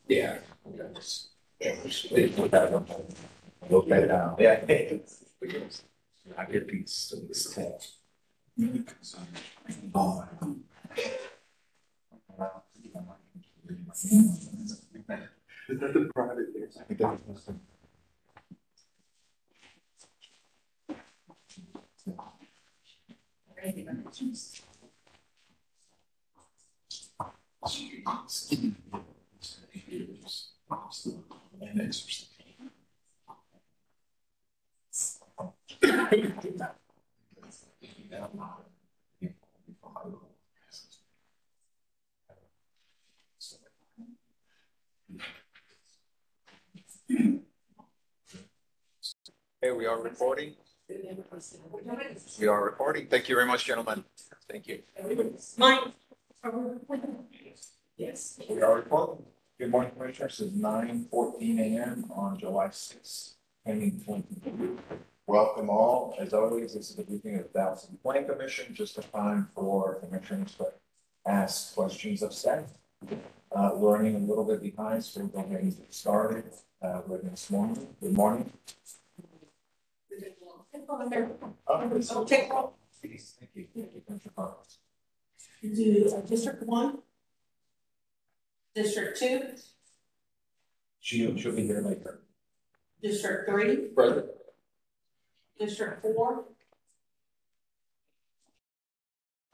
Yeah. Look at it now. Yeah. I get these. Oh. Is that the private? Hey, we are recording. We are recording. Thank you very much, gentlemen. Thank you. Mike. Yes. We are recording. Good morning, Commissioners. It's 9:14 a.m. on July 6th, 2022. Welcome all. As always, this is the briefing of the Dallas Planning Commission, just a time for commissioners to ask questions of staff. We're running a little bit behind, so we're going to get started with this morning. Good morning. I'll take one. Thank you. Do District 1, District 2, She'll be here later. District 3, Present. District 4,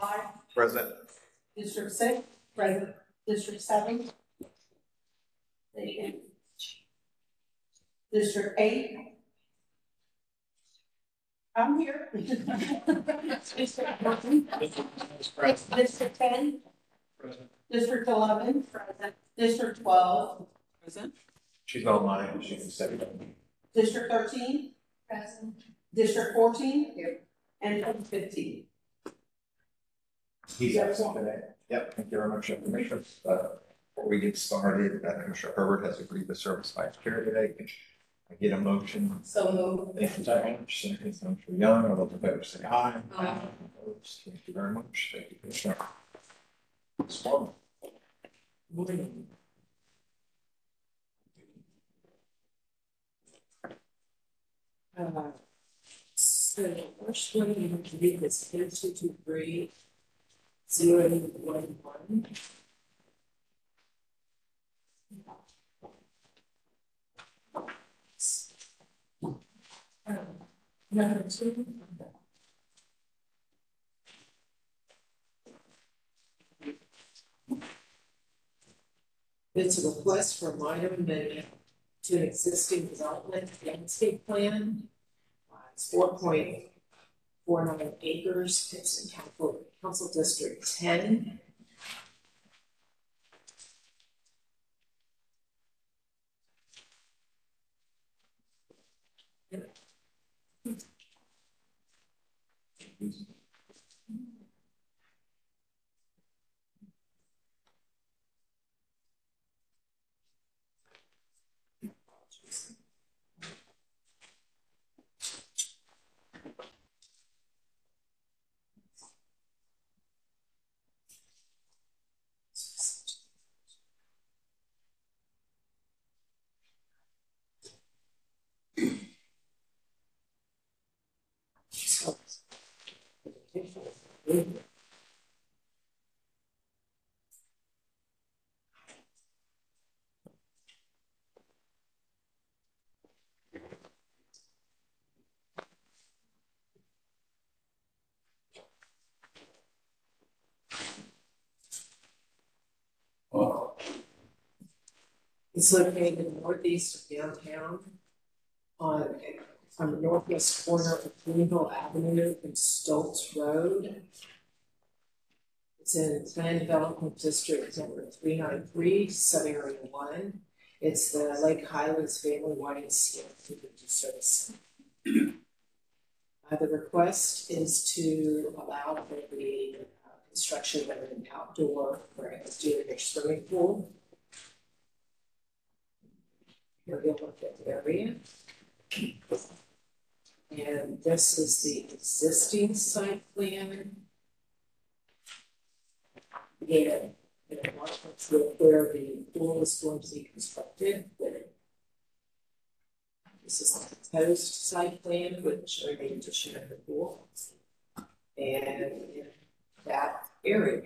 5, Present. District 6, present, District 7, District 8. I'm here. District 9, District 10, Present. District 11, present, District 12, present, She's online. She can set it up. District 13, present, District 14, here, and 15. He's absent today. Yep. Thank you very much, Commissioners. Before we get started, Commissioner Herbert has agreed to serve as Vice Chair today. Can I get a motion? So moved. Thank you very much. Commissioner Young, all those in favor say aye. Aye. Thank you very much. Thank you, Commissioner. Storm. So the first one you need to read is 0223-0111. Number 2. It's a request for minor amendment to an existing development landscape plan. It's 4.49 acres. It's in Council District 10. It's located northeast of downtown on the northwest corner of Greenville Avenue and Stoltz Road. It's in Planned Development District number 393, sub-area 1. It's the Lake Highlands Family YMCA Community Service. The request is to allow for the construction of an outdoor, or a swimming pool. area look at area. And this is the existing site plan. And it marks where the pool is going to be constructed. This is the proposed site plan, which are the addition of the pool. And in that area.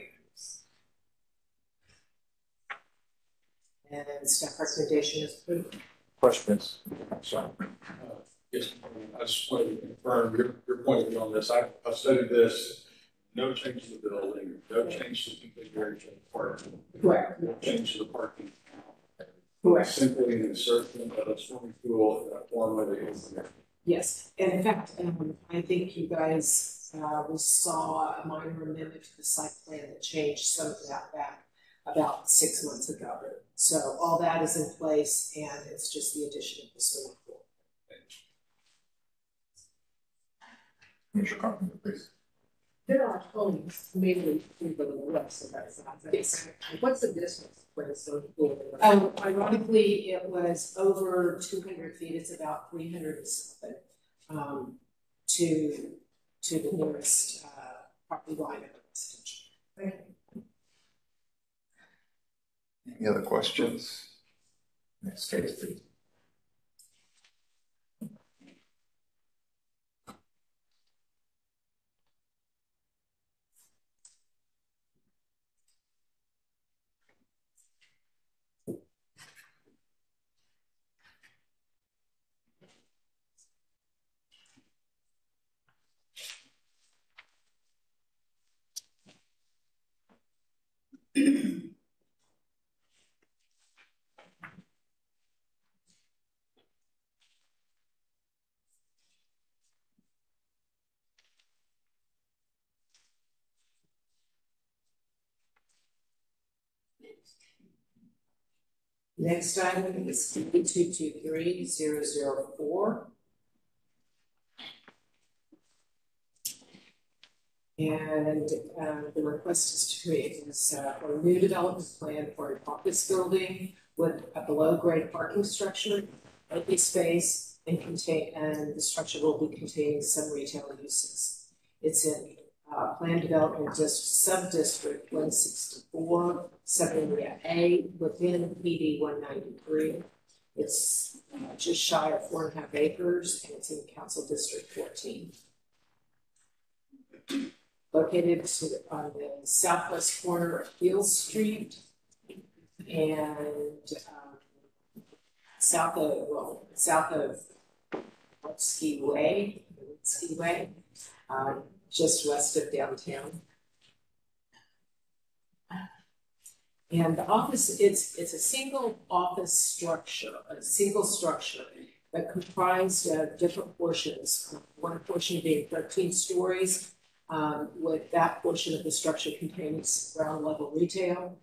And staff recommendation is approved. Questions? Sorry. Yes, I just wanted to confirm your point of view on this. I studied this, no change to the building, no change to the configuration of the parking. Correct. No change to the parking. Correct. Simply an insertion of a swimming pool in a form of the. Yes, and in fact, I think you guys, we saw a minor amendment to the site plan that changed some of that back about 6 months ago. So all that is in place, and it's just the addition of the swimming pool. Commissioner Carpenter, please. There are homes mainly in the west of that side. Yes. What's the distance for the swimming pool? Ironically, it was over 200 feet. It's about 300 and something to the nearest property line of the residential. Any other questions? Next case, please. Next item is 2223-004. And the request is to create a new development plan for an office building with a below-grade parking structure, open space, and the structure will be containing some retail uses. It's in Plan Development Sub-District 164, Sub-Area A, within PD 193. It's just shy of 4.5 acres, and it's in Council District 14. Located on the southwest corner of Field Street and south of Skiway, just west of downtown. And the office, it's a single office structure, but comprised of different portions. One portion being 13 stories, with that portion of the structure containing ground level retail,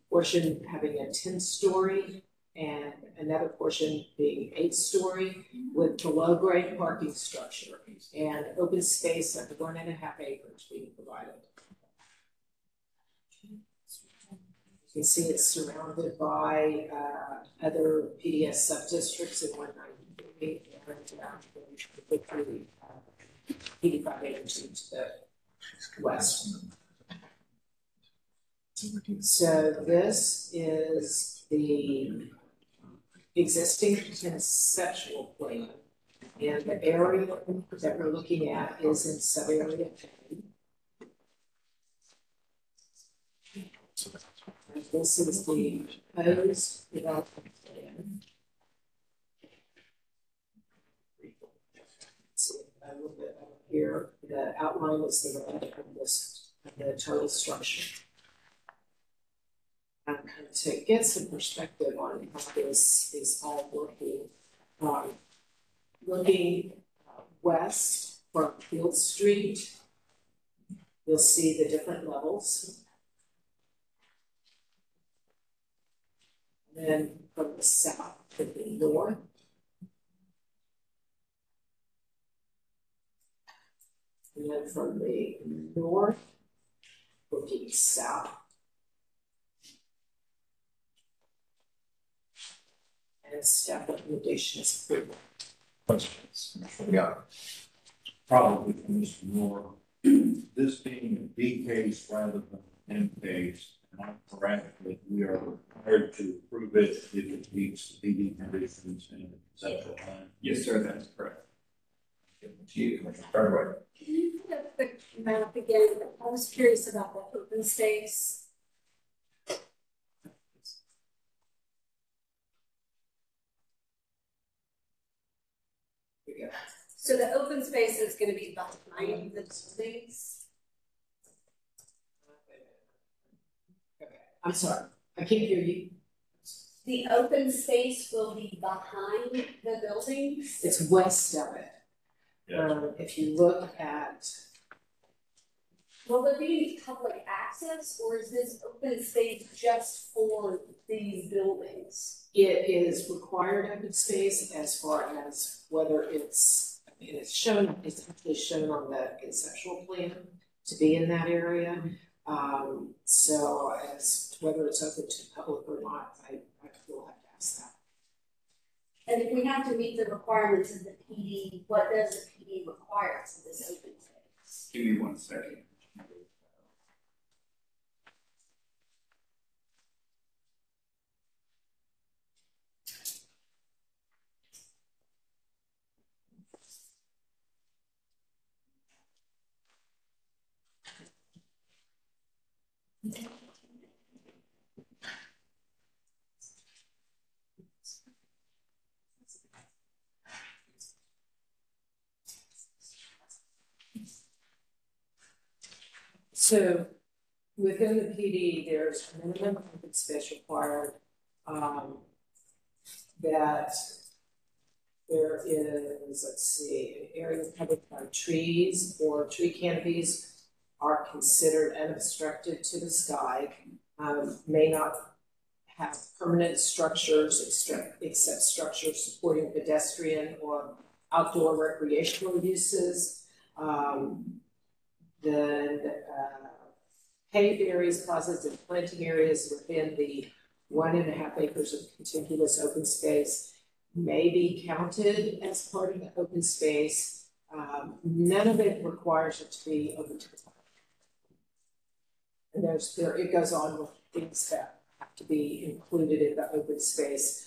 portion having a 10-story, and another portion being 8-story with below grade parking structure and open space of 1.5 acres being provided. You can see it's surrounded by other PDS sub-districts in 193 and 85 acres to the west. So this is the existing conceptual plan, and the area that we're looking at is in sub-area A. And this is the proposed development plan. See a little bit over here. The outline is the red of the total structure. And to get some perspective on how this is all working, looking west from Field Street, you'll see the different levels. And then from the south to the north, and then from the north looking south. and staff recommendation is approval. Questions? Yeah. Probably for Mr. Moore, this being a B case rather than an M case, am I correct that we are required to approve it if it meets the PD conditions in the conceptual plan? Yes, sir, that's correct. To you, Commissioner Fairway. Can you put up the map again? I was curious about the open space. So the open space is going to be behind the buildings. Okay, I'm sorry, I can't hear you. The open space will be behind the buildings. It's west of it. Yes. If you look at, Will there be public access, or is this open space just for these buildings? it is required open space as far as whether it's, I mean, it's actually shown on the conceptual plan to be in that area. So as to whether it's open to the public or not, I will have to ask that. And if we have to meet the requirements of the PD, what does the PD require for this open space? Give me 1 second. So within the PD, there's a minimum open space required, that there is, let's see, an area covered by trees or tree canopies are considered unobstructed to the sky, may not have permanent structures except structures supporting pedestrian or outdoor recreational uses. Then paved areas, plazas, and planting areas within the 1.5 acres of contiguous open space may be counted as part of the open space. None of it requires it to be open to the public. And it goes on with things that have to be included in the open space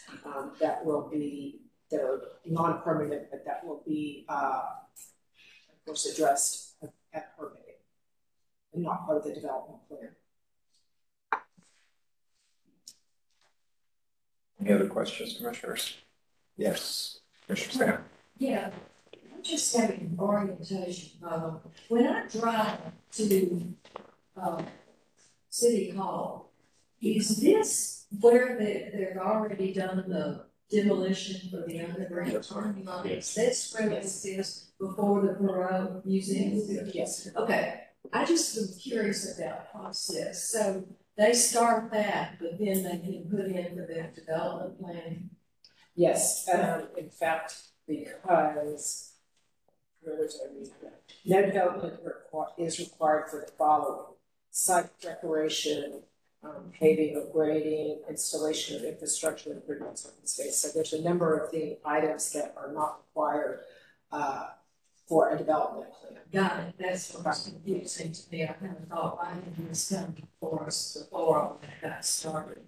that are non-permanent, but that will be, of course, addressed at permitting and not part of the development plan. Any other questions, commissioners? Yes, Commissioner Sam. Yeah, I'm just having orientation. When I drive to City Hall, is this where they've already done the demolition for the underground parking lot? Is this where this is before the Perot Museum? Yes. Okay, I just was curious about process. So they start that, but then they can put in for their development plan. Yes, in fact, because no development is required for the following: site preparation, paving or grading, installation of infrastructure improvements open space. So there's a number of the items that are not required for a development plan. Got it. That's what was confusing to me. I kind of thought I had this done for us before all that got started.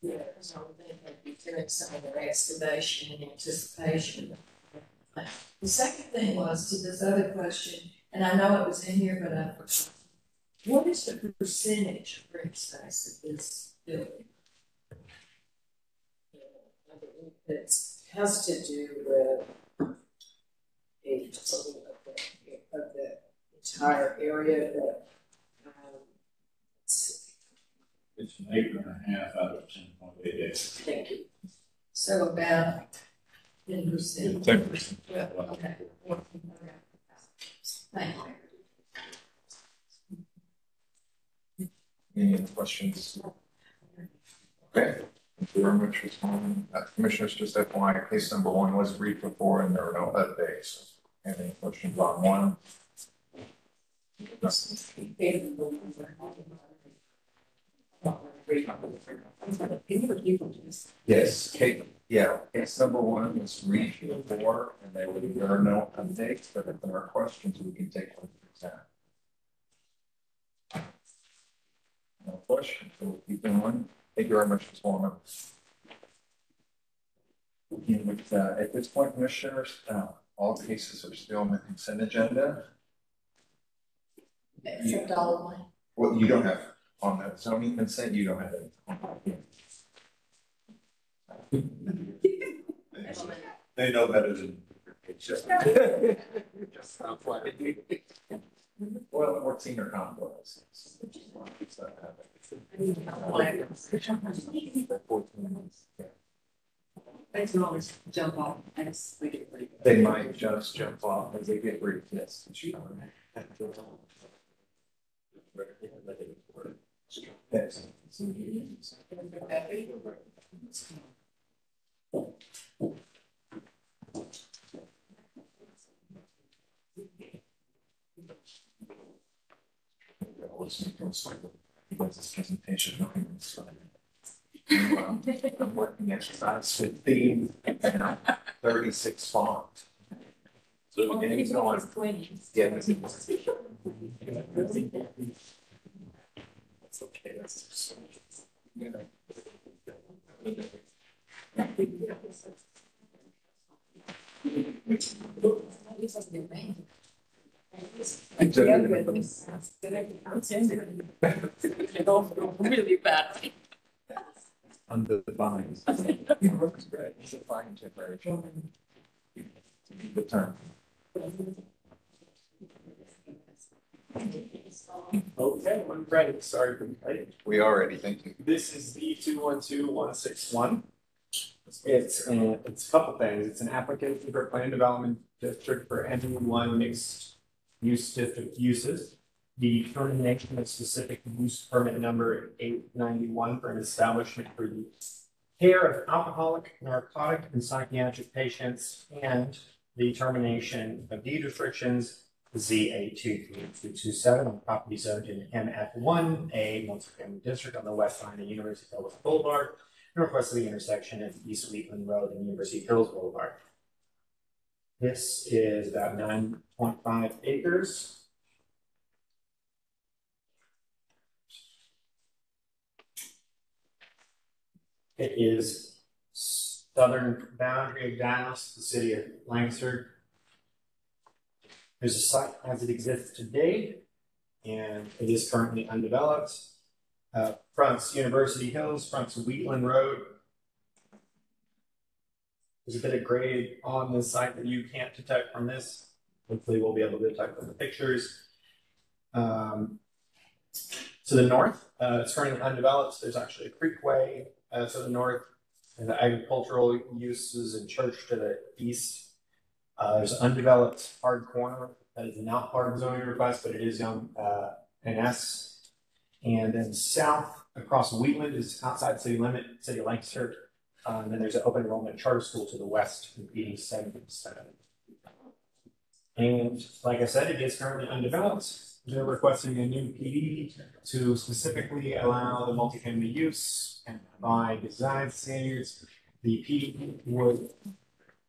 Yeah, so I would think they'd be doing some of their excavation in anticipation. The second thing was to this other question, and I know it was in here, but I forgot. What is the percentage of green space of this building? It has to do with a total of the entire area that It's an acre and a half out of 10.8 acres. thank you. So about 10%. 10%. Yeah, okay. Thank you. Any other questions? Okay. Thank you very much for responding. Commissioners, just FYI, case number 1 was briefed before and there were no updates. Any questions on 1? Yes, Kate. Yeah, case number one was region 4, and there are no updates, but if there are questions, we can take one at a time. No questions, so we'll keep going. Thank you very much, Ms. Walner. At this point, Commissioners, all cases are still on the consent agenda. Except all one. Well, you don't have, on the zoning consent, you don't have it. They know better than. Just sounds like. Well, 14 are complex. They can always jump off. They might just jump off as they get very pissed. Yes. He does this presentation. I'm working exercise 15 and 36 font. So he's going. Yeah. That's okay. That's just, you know. Really bad. Under the vines. He works great. He's a fine generation. Good time. Okay, I'm ready. Sorry for the wait. We are ready. Thank you. This is the 212161. It's a couple things. It's an application for plan development district for NE1 mixed use district uses. The determination of specific use permit number 891 for an establishment for the care of alcoholic, narcotic, and psychiatric patients, and the determination of deed restrictions ZA23227 on property zoned in MF1, a multifamily district on the west line of University Hills Boulevard, northwest of the intersection of East Wheatland Road and University Hills Boulevard. This is about 9.5 acres. It is southern boundary of Dallas, the city of Lancaster. There's a site as it exists today, and it is currently undeveloped. Fronts University Hills, fronts Wheatland Road. There's a bit of grade on this site that you can't detect from this. Hopefully we'll be able to detect from the pictures. To the north, it's currently undeveloped. There's actually a creekway to the north, and the agricultural uses and church to the east. There's an undeveloped hard corner that is not part of the zoning request, but it is on NS. And then south across Wheatland is outside city limit, city of Lancaster. And then there's an open enrollment charter school to the west, competing 7. And like I said, it is currently undeveloped. They're requesting a new PD to specifically allow the multifamily use and by design standards. The PD would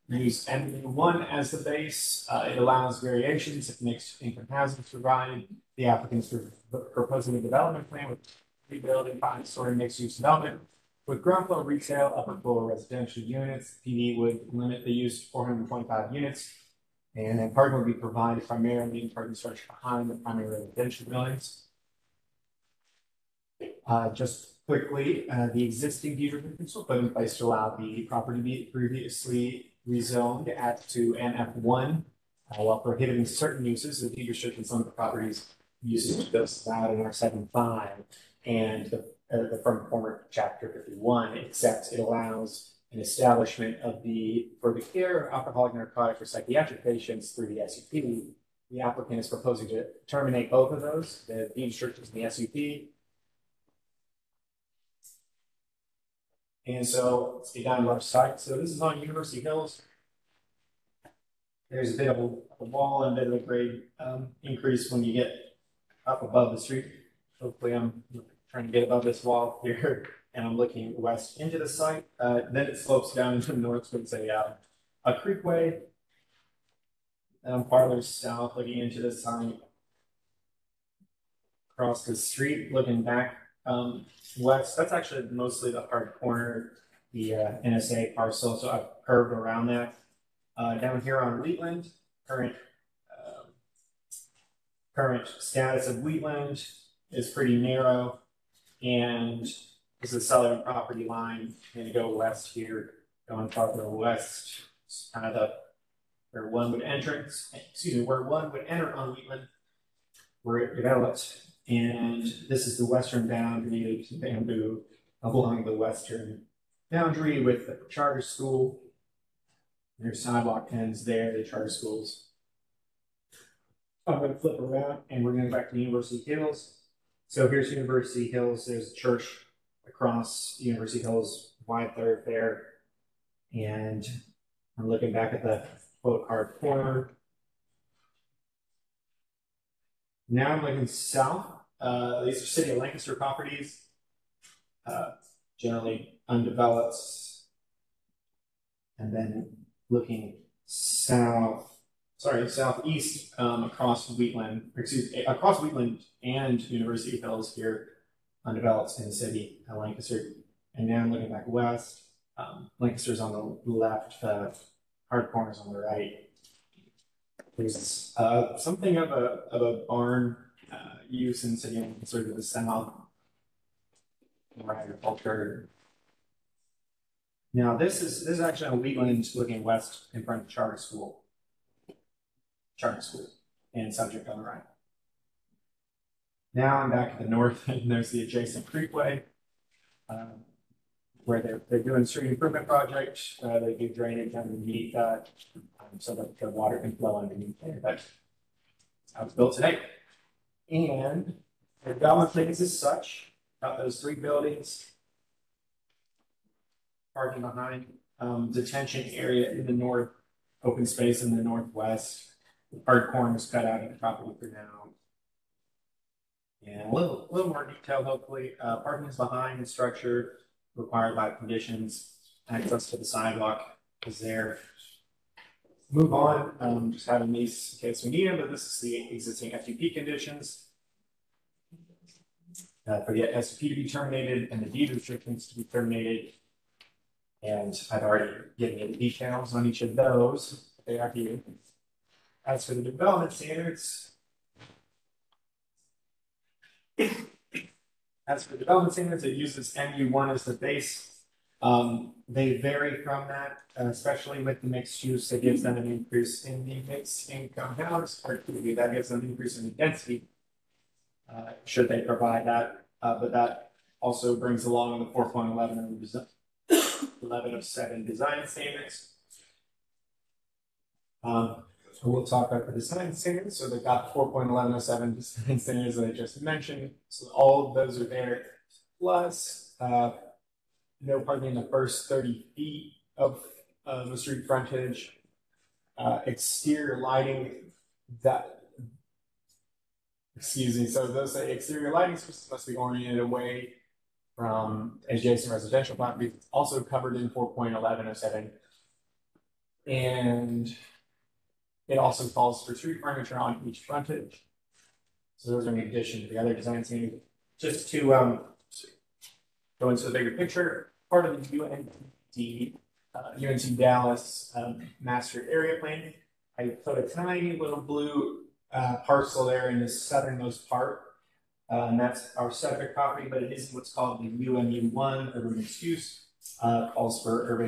use NE1 as the base. It allows variations if mixed income housing is provided. The applicants are proposing a development plan with 3 building 5-story mixed use development with ground floor retail, upper floor residential units. PD would limit the use to 425 units. And then parking would be provided primarily in parking structure behind the primary residential buildings. Just quickly, the existing deed restrictions were put in place to allow the property to be previously rezoned to NF1 while prohibiting certain uses. The deed restrictions on the property's uses just allowed in R75 and from former chapter 51, except it allows an establishment of for the care of alcoholic, narcotic, or psychiatric patients through the SUP. The applicant is proposing to terminate both of those, the deed restrictions and the SUP. And so let's get down to our site. So this is on University Hills. There's a bit of a wall and a bit of a grade increase when you get up above the street. Hopefully I'm trying to get above this wall here. and I'm looking west into the site. Then it slopes down into the north towards a creekway. And I'm farther south, looking into the site. Across the street, looking back west. That's actually mostly the hard corner, the NSA parcel. So I've curved around that. Down here on Wheatland, current status of Wheatland is pretty narrow, and this is the southern property line. I'm going to go west here, going farther west. It's kind of where one would enter on Wheatland, where it develops. And this is the western boundary of Bamboo along the western boundary with the charter school. There's sidewalk ends there, the charter schools. I'm going to flip around and we're going to go back to University Hills. So here's University Hills. There's a church across University Hills, wide thoroughfare. And I'm looking back at the quote hard corner. Now I'm looking south. These are City of Lancaster properties, generally undeveloped. And then looking southeast across Wheatland and University Hills here, undeveloped in the City of Lancaster. And now I'm looking back west. Lancaster's on the left, hard corners on the right. There's something of a barn use in City of Lancaster to the south, more agriculture. Now this is actually on Wheatland looking west in front of the charter school, and subject on the right. Now I'm back at the north, and there's the adjacent creekway, where they're doing a street improvement project. They do drainage underneath that, so that the water can flow underneath there. That's how it's built today. And the development plans is such, got those 3 buildings, parking behind, detention area in the north, open space in the northwest, hard corners cut out of the property for now. And a little more detail, hopefully. Parking is behind the structure, required by conditions. Access to the sidewalk is there. Move on, just having these in case we need them, but this is the existing FDP conditions. For the SUP to be terminated and the deed restrictions to be terminated. And I've already given you the details on each of those. They are here. As for the development standards, it uses MU1 as the base. They vary from that, especially with the mixed use. That gives them an increase in the mixed income house, or that gives them an increase in the density, should they provide that. But that also brings along the 4.11 of 7 design standards. We'll talk about the design standards. So they've got the 4.1107 design standards that I just mentioned. So all of those are there. Plus, no parking in the first 30 feet of the street frontage. Exterior lighting so those say exterior lighting systems must be oriented away from adjacent residential properties. It's also covered in 4.1107. And it also calls for street furniture on each frontage. So those are in addition to the other design standards. Just to go into the bigger picture, part of the UNC Dallas master area plan, I put a tiny little blue parcel there in the southernmost part. And that's our subject property, but it is what's called the UMU1, urban mixed use. Calls for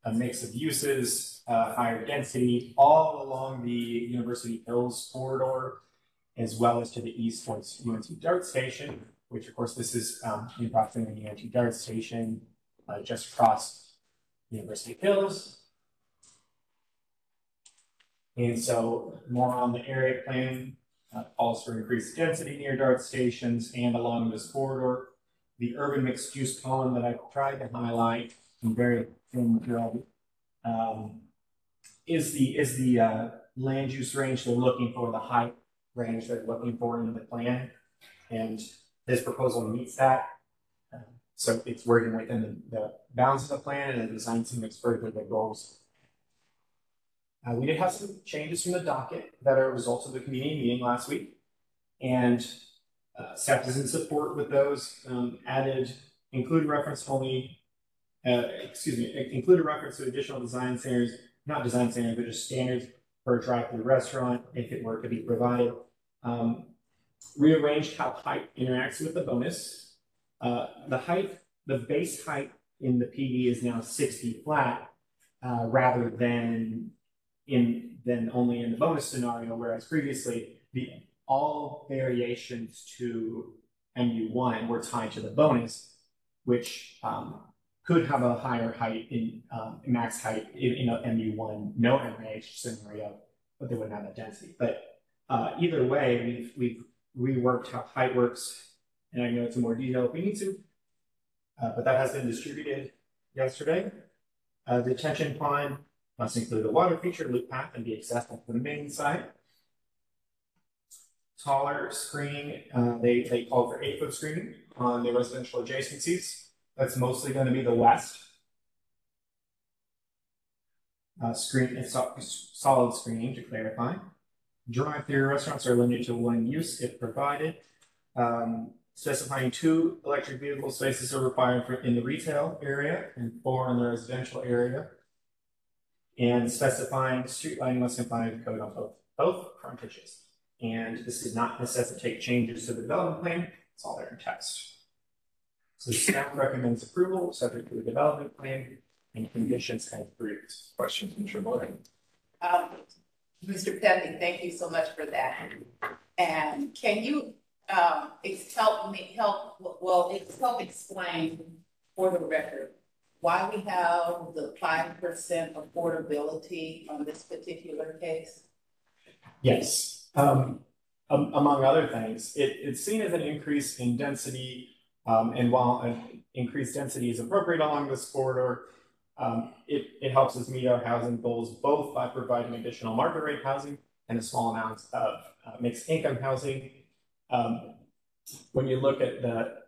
a mix of uses, higher density, all along the University Hills corridor, as well as to the east towards UNC Dart Station, which of course this is in proximity to UNC Dart Station, just across University Hills. And so more on the area plan, calls for increased density near Dart stations and along this corridor. The urban mixed use column that I've tried to highlight in very thin drill is the land use range they're looking for, the height range they're looking for in the plan. And this proposal meets that. So it's working within the bounds of the plan and the design team makes further the goals. We did have some changes from the docket that are a result of the community meeting last week. And staff is in support with those. Added, include reference only, include a reference to additional design standards, not design standards, but just standards for a drive-through restaurant if it were to be provided. Rearranged how height interacts with the bonus. The base height in the PD is now 6 feet flat, rather than only in the bonus scenario, whereas previously all variations to MU1 were tied to the bonus, which could have a higher height in max height in a MU1 no MH scenario, but they wouldn't have that density. But either way, we've reworked how height works, and I can go into more detail if we need to. But that has been distributed yesterday. Detention pond must include a water feature, loop path, and be accessible from the main site. Taller screening, they call for 8-foot screening on the residential adjacencies. That's mostly going to be the west. Solid screening, to clarify. Drive-through restaurants are limited to 1 use if provided. Specifying 2 electric vehicle spaces are required in the retail area and 4 in the residential area. And specifying street lighting must comply with code on both frontages. And this does not necessitate changes to the development plan. It's all there in text. So staff recommends approval subject to the development plan and conditions as briefed. Questions, Mr. Boyd? Mr. Pepe, thank you so much for that. And can you help explain for the record why we have the 5% affordability on this particular case? Yes. Among other things, it's seen as an increase in density, and while an increased density is appropriate along this corridor, it helps us meet our housing goals both by providing additional market rate housing and a small amount of mixed income housing. When you look at the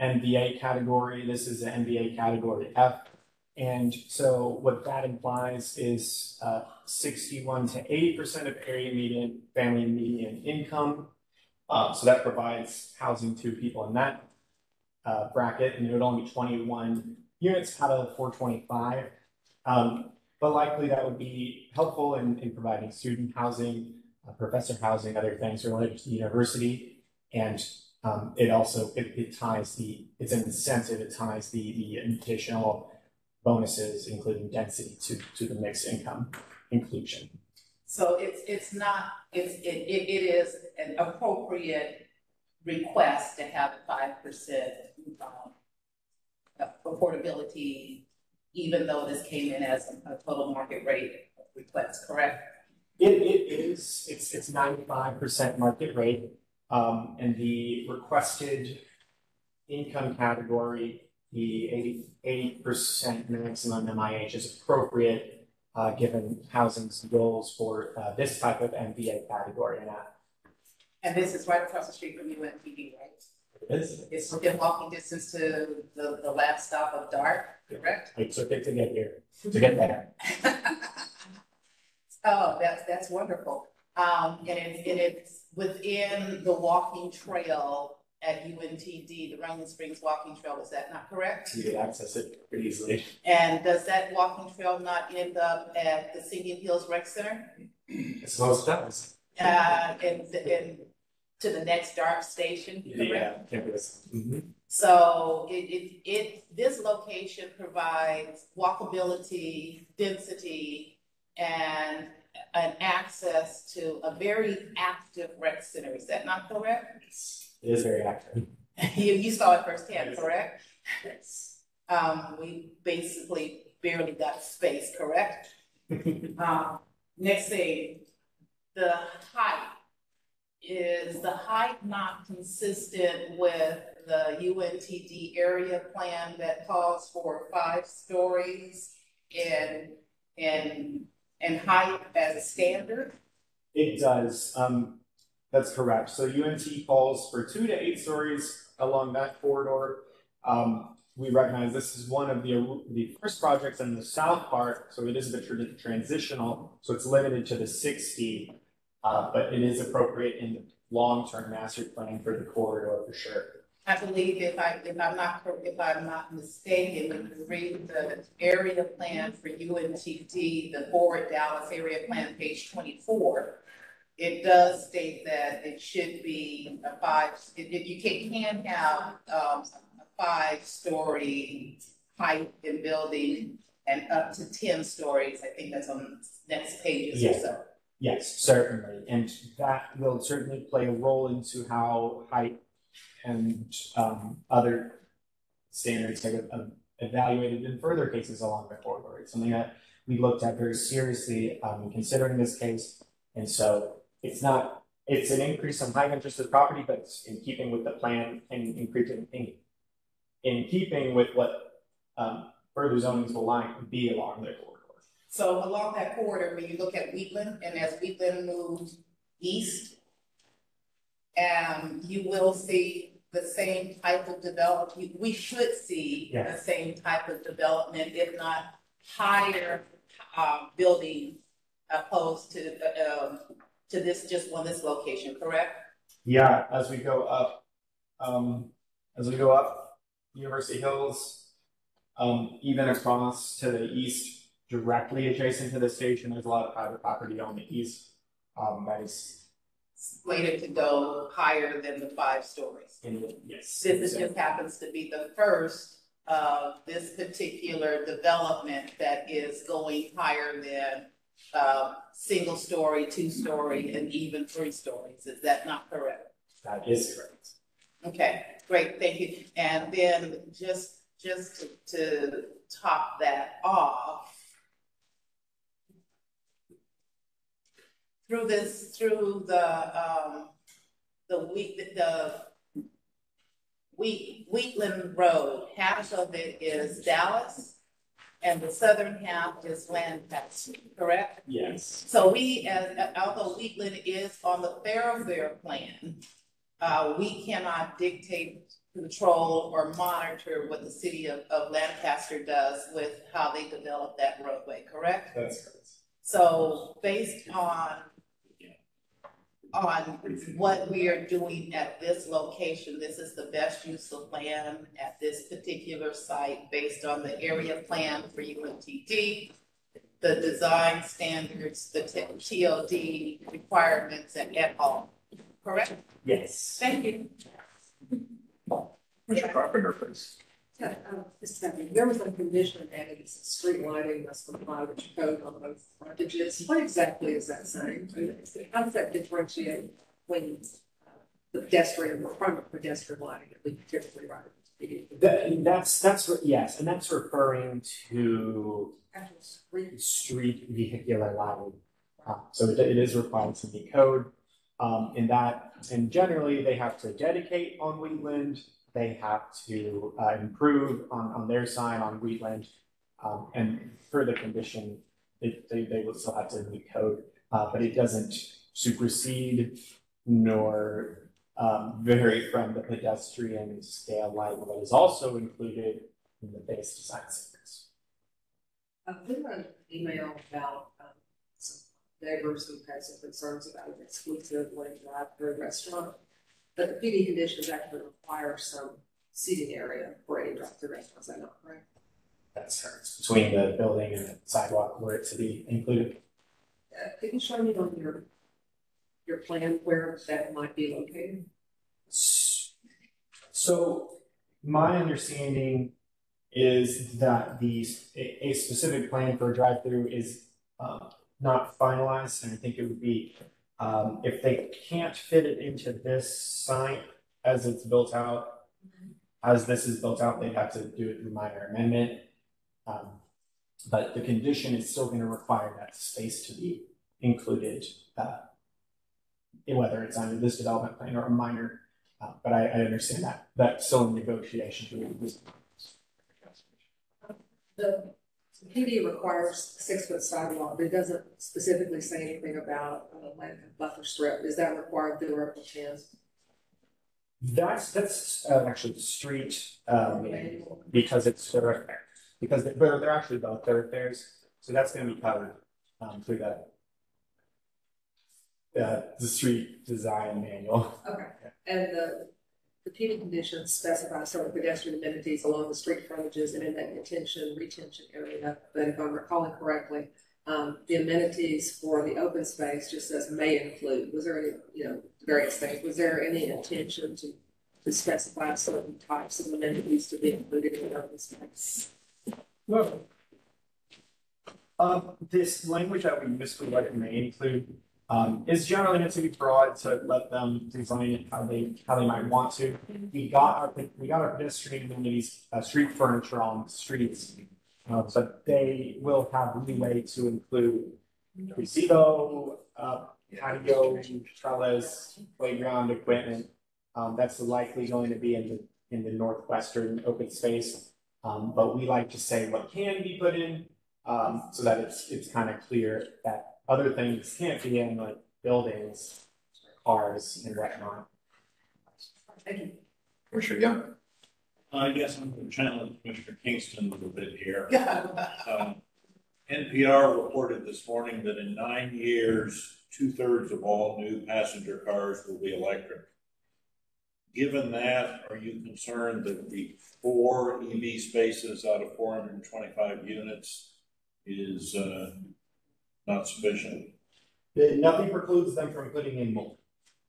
MBA category, this is the MBA category F. And so what that implies is 61 to 80% of area median, family median income. So that provides housing to people in that bracket, and it would only be 21 units out of 425. But likely that would be helpful in providing student housing, professor housing, other things related to the university. And it also, it ties it's an incentive, it ties the additional bonuses, including density, to the mixed income inclusion. So it is an appropriate request to have 5% affordability, even though this came in as a total market rate request, correct? It is. It's 95% market rate, and the requested income category, the 80% maximum MIH is appropriate given housing's goals for this type of MBA category. And this is right across the street from UNTD, right? It is. It's within walking distance to the last stop of DART, correct? I took it to get here, to get there. Oh, that's wonderful. And it's within the walking trail at UNTD, the Runyon Springs Walking Trail, is that not correct? You can access it pretty easily. And does that walking trail not end up at the Singing Hills Rec Center? I suppose it does. And to the next DART station? Yeah, campus. Mm-hmm. So this location provides walkability, density, and an access to a very active rec center. Is that not correct? It is very active. You saw it firsthand, correct? Yes. We basically barely got space, correct? Next thing, the height. Is the height not consistent with the UNTD area plan that calls for 5 stories in height as a standard? It does. That's correct. So UNT calls for 2 to 8 stories along that corridor. we recognize this is one of the first projects in the south part, so it is a bit transitional, so it's limited to the 60, but it is appropriate in the long-term master plan for the corridor for sure. I believe if I'm not mistaken, when you read the area plan for UNTD, the Forward Dallas area plan, page 24, it does state that it should be a you can have a 5-story height in building and up to 10 stories. I think that's on the next pages or so. Yes, certainly, and that will certainly play a role into how height and other standards are evaluated in further cases along the corridor. It's something that we looked at very seriously in considering this case, and so it's an increase on high interest of property, but it's in keeping with the plan and in keeping with what further zonings will be along the corridor. So along that corridor, when you look at Wheatland, and as Wheatland moves east, you will see the same type of development. We should see the same type of development, if not higher building, opposed to this this location. Correct? Yeah, as we go up, University Hills, even across to the east, directly adjacent to the station, there's a lot of private property on the east. That is slated to go higher than the 5 stories. Yes. This just happens to be the first of this particular development that is going higher than single story, 2-story, and even 3 stories. Is that not correct? That is correct. Okay, great, thank you. And then just to top that off, through the Wheatland Road, half of it is Dallas, and the southern half is Lancaster, correct? Yes. So although Wheatland is on the thoroughfare plan, we cannot dictate, control, or monitor what the city of Lancaster does with how they develop that roadway, correct? That's correct. So based on what we are doing at this location, this is the best use of land at this particular site based on the area plan for UNTD, the design standards, the TOD requirements, and et al. Correct? Yes. Thank you. Mr. Carpenter, please. There was a condition added, street lighting must comply with code on both frontages. What exactly is that saying? How does that differentiate when the pedestrian, the front of pedestrian lighting that we typically write? Yes, and that's referring to street vehicular lighting. So it is required to be code in that, and generally they have to dedicate on Wheatland. They have to improve on their side on Wheatland, and for the condition, they will still have to meet code, but it doesn't supersede nor vary from the pedestrian scale lighting that is also included in the base design standards. We got an email about some neighbors who had some concerns about an exclusive lane drive-through restaurant. But the PD conditions actually require some seating area for any drive-through restaurants. Is that not correct? That's correct. Between the building and the sidewalk where it's to be included. Can you show me on your plan where that might be located? So my understanding is that a specific plan for a drive-through is not finalized, and I think it would be if they can't fit it into this site as it's built out, as this is built out, they'd have to do it through minor amendment. But the condition is still going to require that space to be included, whether it's under this development plan or a minor. But I understand that that's still in negotiation. The PD requires 6-foot sidewalk, but it doesn't specifically say anything about a buffer strip. Is that required through Article 10? That's actually street, because it's thoroughfare, because they're actually both thoroughfares, so that's gonna be covered, through the street design manual. Okay, and the PD conditions specify certain pedestrian amenities along the street frontages and in that retention area, but if I'm recalling correctly, the amenities for the open space just says may include. Was there any, various things, was there any intention to specify certain types of amenities to be included in the open space? Well, this language that we use for what it may include, is generally meant to be broad to let them design it how they might want to. We got our pedestrian amenities, street furniture on the streets, but they will have leeway to include gazebo, patio, trellis, playground equipment. That's likely going to be in the northwestern open space, but we like to say what can be put in, so that it's kind of clear that other things can't be in, like buildings, cars, and whatnot. Thank you. Commissioner Young? I guess I'm going to challenge Mr. Kingston a little bit here. Yeah. NPR reported this morning that in 9 years, 2/3 of all new passenger cars will be electric. Given that, are you concerned that the 4 EV spaces out of 425 units is not sufficient? Nothing precludes them from putting in more.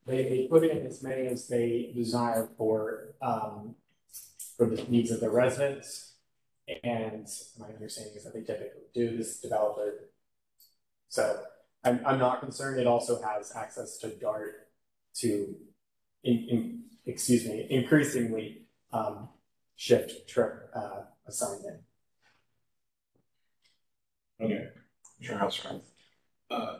They put in as many as they desire for the needs of the residents. And my understanding is that they typically do, this developer. So I'm not concerned. It also has access to DART to, increasingly shift trip assignment. Okay. Commissioner Houseman?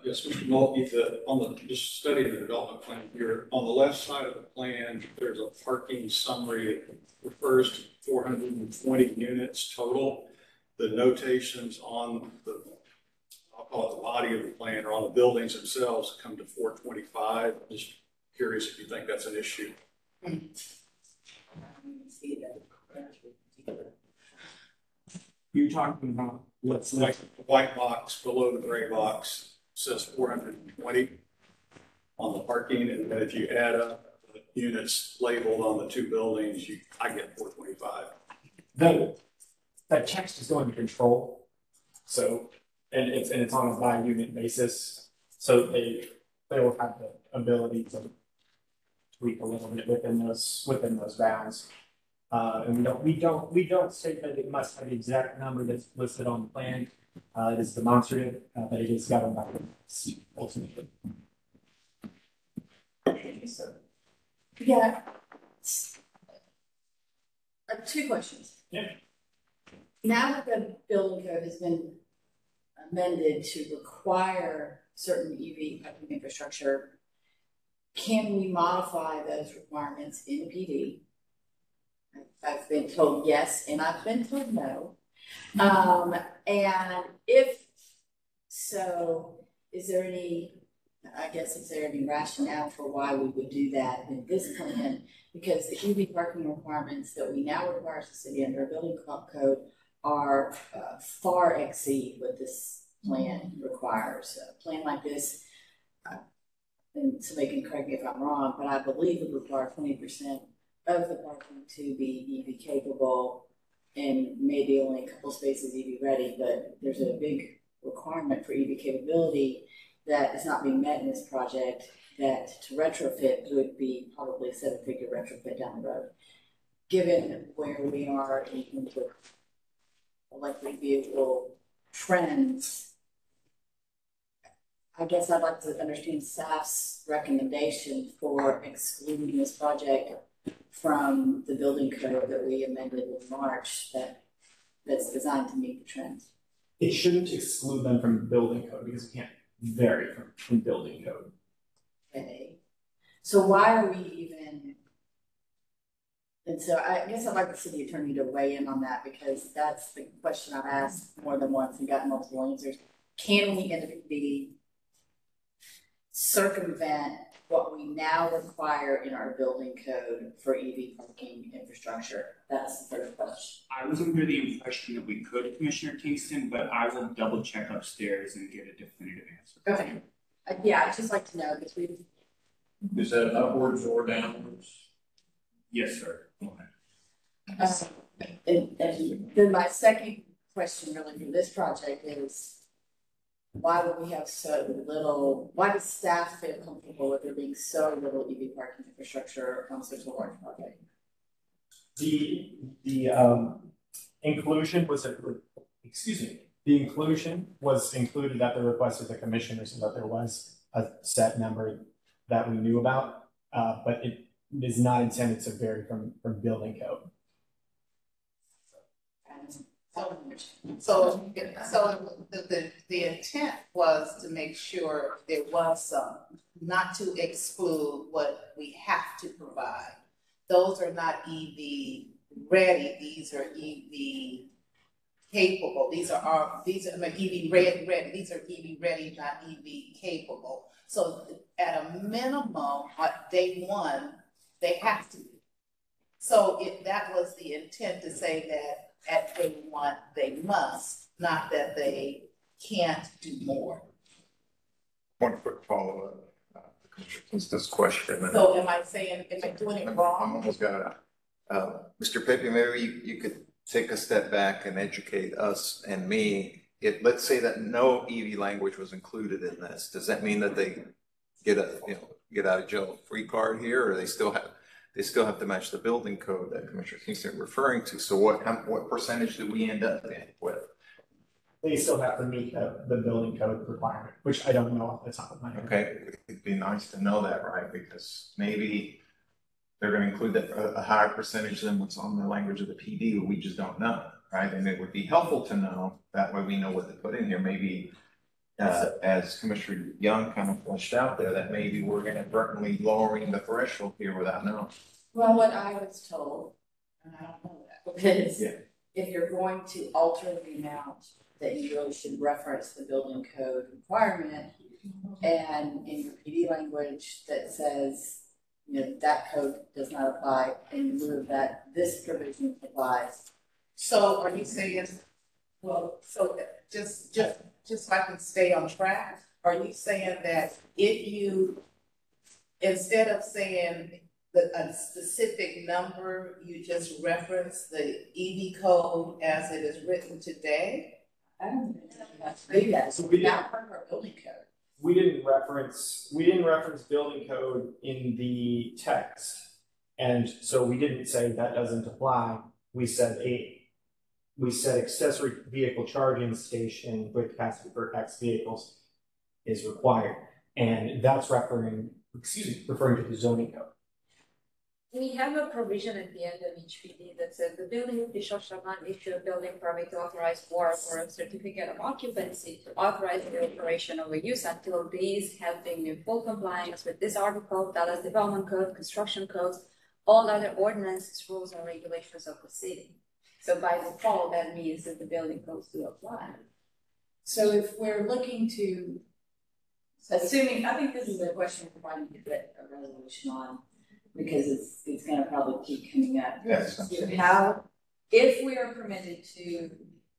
Yes, Mr. Mulkey, just studying the development plan here, on the left side of the plan, there's a parking summary that refers to 420 units total. The notations on I'll call it the body of the plan, or on the buildings themselves, come to 425. Just curious if you think that's an issue. You're talking about what's Like the white box below the gray box says 420 on the parking, and then if you add up the units labeled on the 2 buildings, I get 425. That text is going to control, so and it's on a by unit basis, so they will have the ability to tweak a little bit within those bounds. And we don't state that it must have the exact number that's listed on the plan. It is demonstrative, but it is governed by the ultimately. Yeah. 2 questions. Yeah. Now that the building code has been amended to require certain EV parking infrastructure, can we modify those requirements in the PD? I've been told yes, and I've been told no. And if so, is there any rationale for why we would do that in this plan? Because the EV parking requirements that we now require as a city under a building code are far exceed what this plan requires. A plan like this, and somebody can correct me if I'm wrong, but I believe it would require 20% of the parking to be EV capable, and maybe only a couple spaces EV ready, but there's a big requirement for EV capability that is not being met in this project, that to retrofit would be probably a 7-figure retrofit down the road. Given where we are in the electric vehicle trends, I guess I'd like to understand staff's recommendation for excluding this project from the building code that we amended in March that's designed to meet the trends. It shouldn't exclude them from the building code because it can't vary from building code. Okay. So why are we even, and so I guess I'd like the city attorney to weigh in on that, because that's the question I've asked more than once and gotten multiple answers. Can we in the PD circumvent what we now require in our building code for EV parking infrastructure? That's the third question. I was under the impression that we could, Commissioner Kingston, but I will double check upstairs and get a definitive answer. Okay. Yeah, I'd just like to know because we. Is that upwards or downwards? Yes, sir. And then my second question really for this project is, why would we have so little, why does staff feel comfortable with there being so little EV parking infrastructure on such a large project? The inclusion was the inclusion was included at the request of the commissioners so that there was a set number that we knew about, but it is not intended to vary from building code. So the intent was to make sure there was some, not to exclude what we have to provide. Those are not EV ready, these are EV capable. These are EV ready, these are EV ready, not EV capable. So at a minimum, on day one, they have to be. So that was the intent to say that at day one, they must, not that they can't do more. One quick follow-up, Commissioner Kingston's question. So am I doing it wrong? I'm almost got it. Mr. Pepe, maybe you could take a step back and educate us and me. Let's say that no EV language was included in this. Does that mean that they get out of jail free card here, or they still have to match the building code that Commissioner Kingston is referring to? So what percentage do we end up with? They still have to meet the building code requirement, which I don't know off the top of my head. Okay, it'd be nice to know that, right? Because maybe they're going to include that a higher percentage than what's on the language of the PD, but we just don't know, right? And it would be helpful to know, that way we know what to put in here. Maybe as Commissioner Young kind of fleshed out there, that maybe we're inadvertently lowering the threshold here without knowing. Well, what I was told, and I don't know that, because Yeah. if you're going to alter the amount, that you really should reference the building code requirement, and in your PD language that says, that code does not apply, in lieu of that, this provision applies. So are you saying, well, so just so I can stay on track, are you saying that if you, instead of saying a specific number, you just reference the EV code as it is written today? I don't think that's do that. So we're not part of our building code. We didn't reference building code in the text, and so we didn't say that doesn't apply. We said accessory vehicle charging station with capacity for X vehicles is required, and that's referring to the zoning code. We have a provision at the end of each PD that says the building official shall not issue a building permit to authorize work or a certificate of occupancy to authorize the operation of a use until these have been in full compliance with this article, Dallas Development Code, construction codes, all other ordinances, rules, and regulations of the city. So by default, that means that the building codes do apply. So if we're looking to, assuming, I think this is a question we're trying to get a resolution on, because it's going to probably keep coming up. Yes. How, if we are permitted to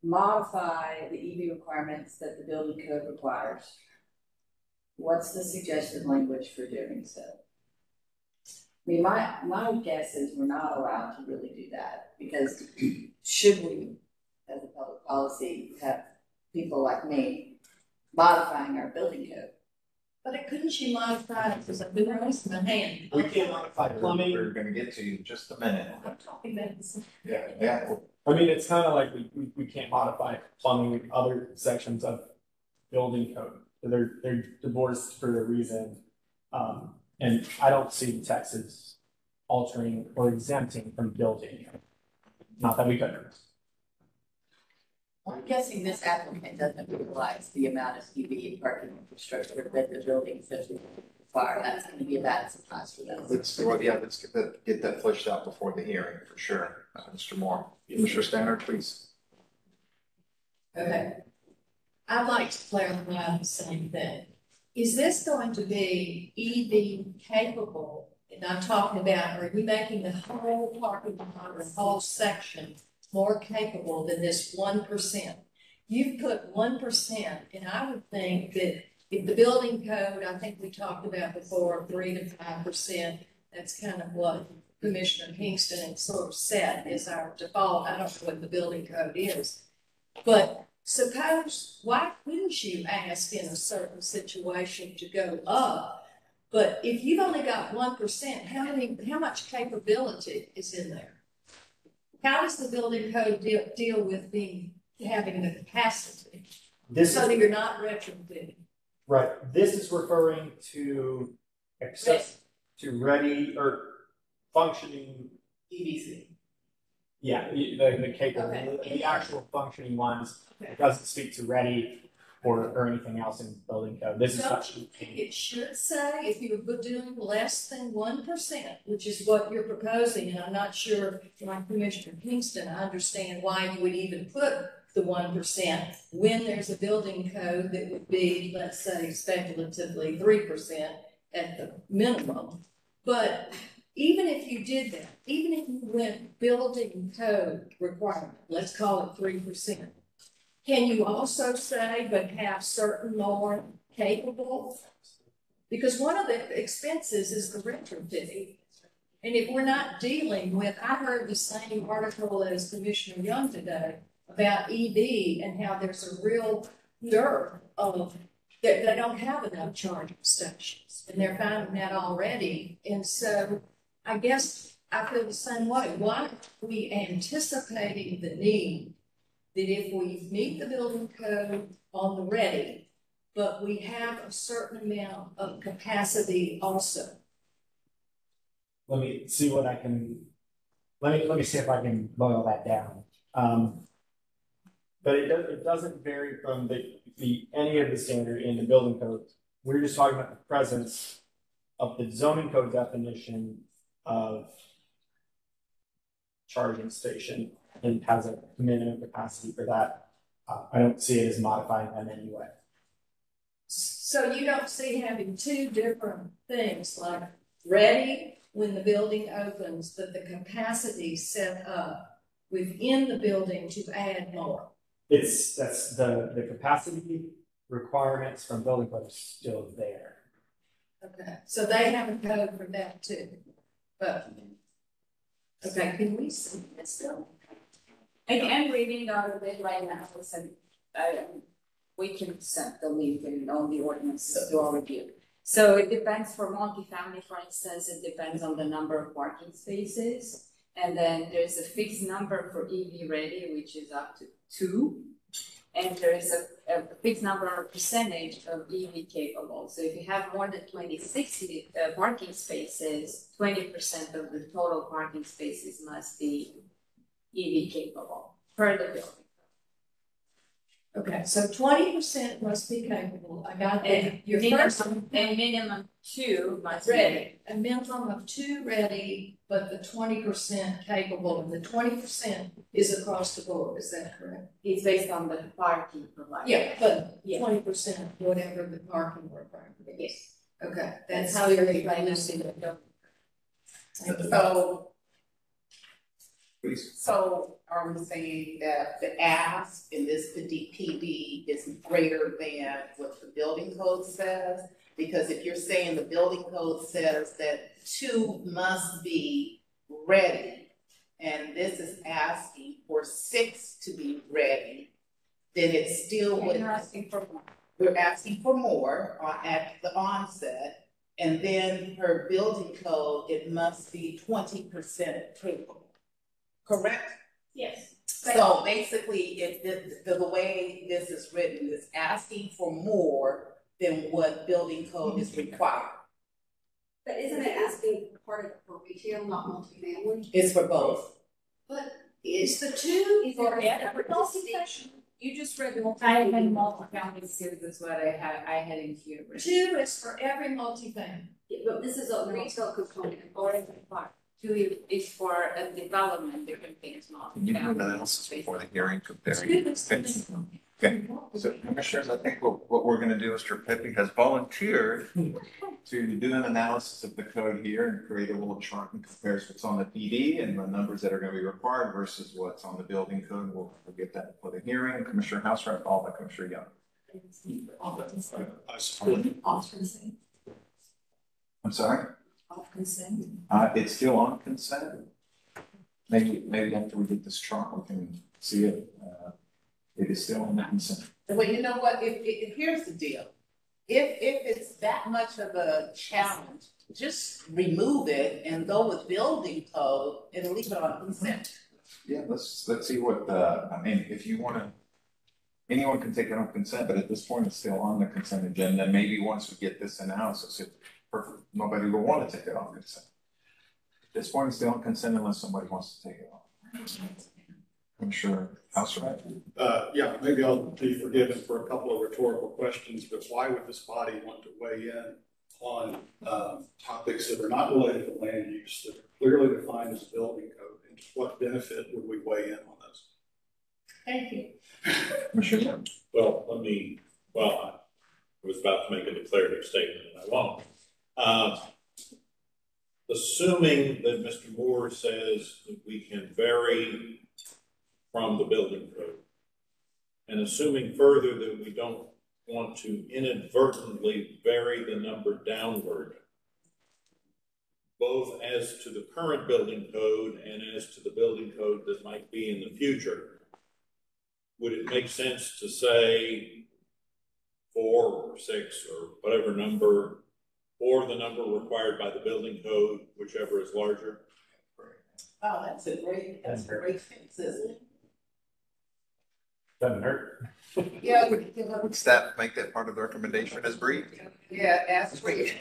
modify the EV requirements that the building code requires, what's the suggested language for doing so? I mean, my guess is we're not allowed to really do that, because should we, as a public policy, have people like me modifying our building code? But couldn't you modify it as a big race in the hand? We can't modify plumbing. We're going to get to you in just a minute. I'm talking about this. Yeah. I mean, it's kind of like we can't modify plumbing with other sections of building code. They're divorced for a reason, and I don't see the text as altering or exempting from building. Not that we couldn't. I'm guessing this applicant doesn't realize the amount of EV parking infrastructure that the building officials require. That's going to be a bad surprise for them. Let's get that fleshed out before the hearing for sure. Mr. Moore, Mr. Stannard, please. Okay. I'd like to clarify the same thing. is this going to be EV capable? And I'm talking about, are you making the whole parking lot or the whole section more capable than this 1%? You've put 1%, and I would think that if the building code, I think we talked about before, 3 to 5%, that's kind of what Commissioner Kingston had sort of set as our default. I don't know what the building code is. But suppose, why couldn't you ask in a certain situation to go up? But if you've only got 1%, how much capability is in there? How does the building code deal with having the capacity? So that you're not retrofitting. Right, this is referring to access to ready or functioning. EVC. Yeah, the capability, Okay. the actual functioning ones. It doesn't speak to ready or anything else in building code. This is Don't you think it should say if you were doing less than 1%, which is what you're proposing, and I'm not sure, like Commissioner Kingston, I understand why you would even put the 1% when there's a building code that would be, let's say, speculatively 3% at the minimum. But even if you did that, even if you went building code requirement, let's call it 3%, can you also say, but have certain more capable? Because one of the expenses is the retrofitting. And if we're not dealing with, I heard the same article as Commissioner Young today about EV and how there's a real dearth of, that they don't have enough charging stations. And they're finding that already. And so I guess I feel the same way. Why are we anticipating the need that if we meet the building code on the ready, but we have a certain amount of capacity also? Let me see what I can. Let me see if I can boil that down. But it doesn't vary from any of the standard in the building code. We're just talking about the presence of the zoning code definition of charging station, and has a minimum capacity for that. I don't see it as modifying that in any way. So you don't see having two different things, like ready when the building opens, but the capacity set up within the building to add more? That's the capacity requirements from building code are still there. Okay, so they have a code for that too. But okay, can we see this though? I'm reading out of it right now, so we can send the link and all the ordinances to all of you. So it depends for multifamily, for instance, it depends on the number of parking spaces. And then there's a fixed number for EV ready, which is up to 2. And there is a fixed number or percentage of EV capable. So if you have more than 26 parking spaces, 20% of the total parking spaces must be EV capable per the building. Okay, so 20% must be capable. I got that. And Your first minimum 2 must ready. A minimum of 2 ready, but the 20% capable, and the 20% is across the board. Is that correct? It's based on the parking provided. Yeah, but 20% whatever the parking requirement is. Yes. Okay, That's how you're reducing it. So, Please. so are we saying that the ask in this PD is greater than what the building code says? Because if you're saying the building code says that 2 must be ready, and this is asking for 6 to be ready, then it still would. You're asking for more. We're asking for more at the onset, and then per building code, it must be 20% capable. Correct? Yes. So basically, the way this is written is asking for more than what building code is required. But isn't it asking part of it for retail, not multifamily? It's for both. But is the 2 Is for it every multi-section? You just read the I had multifamily series, that's what I had in here. 2 is for every multifamily. Yeah, but this is a retail component. Or in the park. 2 is for a development, different things, not. Can you do an analysis before the hearing comparing? Okay, so commissioners, I think what we're gonna do, Mr. Pepe has volunteered to do an analysis of the code here and create a little chart and compares what's on the PD and the numbers that are gonna be required versus what's on the building code. We'll get that for the hearing. Commissioner Houserath, followed by Commissioner Young. I support. Off consent. I'm sorry? Off consent. It's still on consent. Maybe after we get this chart, we can see it. It is still on the consent. Well, you know what, if here's the deal. If it's that much of a challenge, just remove it and go with building code and leave it on consent. Yeah, let's see what, I mean, if you wanna, anyone can take it on consent, but at this point, it's still on the consent agenda. Maybe once we get this analysis, nobody will wanna take it on consent. At this point, it's still on consent unless somebody wants to take it on. I'm sure, Houserath. Yeah, maybe I'll be forgiven for a couple of rhetorical questions, but why would this body want to weigh in on topics that are not related to land use, that are clearly defined as a building code? And to what benefit would we weigh in on this? Thank you. Commissioner. Well, I was about to make a declarative statement and I won't. Assuming that Mr. Moore says that we can vary from the building code, and assuming further that we don't want to inadvertently vary the number downward, both as to the current building code and as to the building code that might be in the future, would it make sense to say 4 or 6 or whatever number, or the number required by the building code, whichever is larger? Oh, that's a great fix, isn't it? Doesn't hurt. Yeah. Would staff make that part of the recommendation as brief? Yeah, as brief.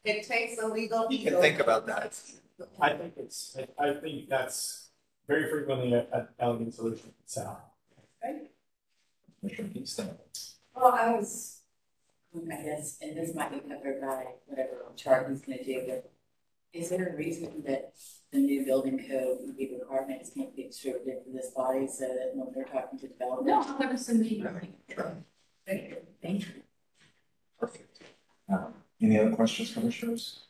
It takes a legal. You can think about that. I think that's very frequently an elegant solution. So. Commissioner Houston. Well, I guess, and this might be covered by whatever chart he's gonna do, but is there a reason that the new building code EV requirements can't be distributed to this body so that when they're talking to developers? No, I'm gonna send you. Thank you. Thank you. Perfect. Any other questions, commissioners?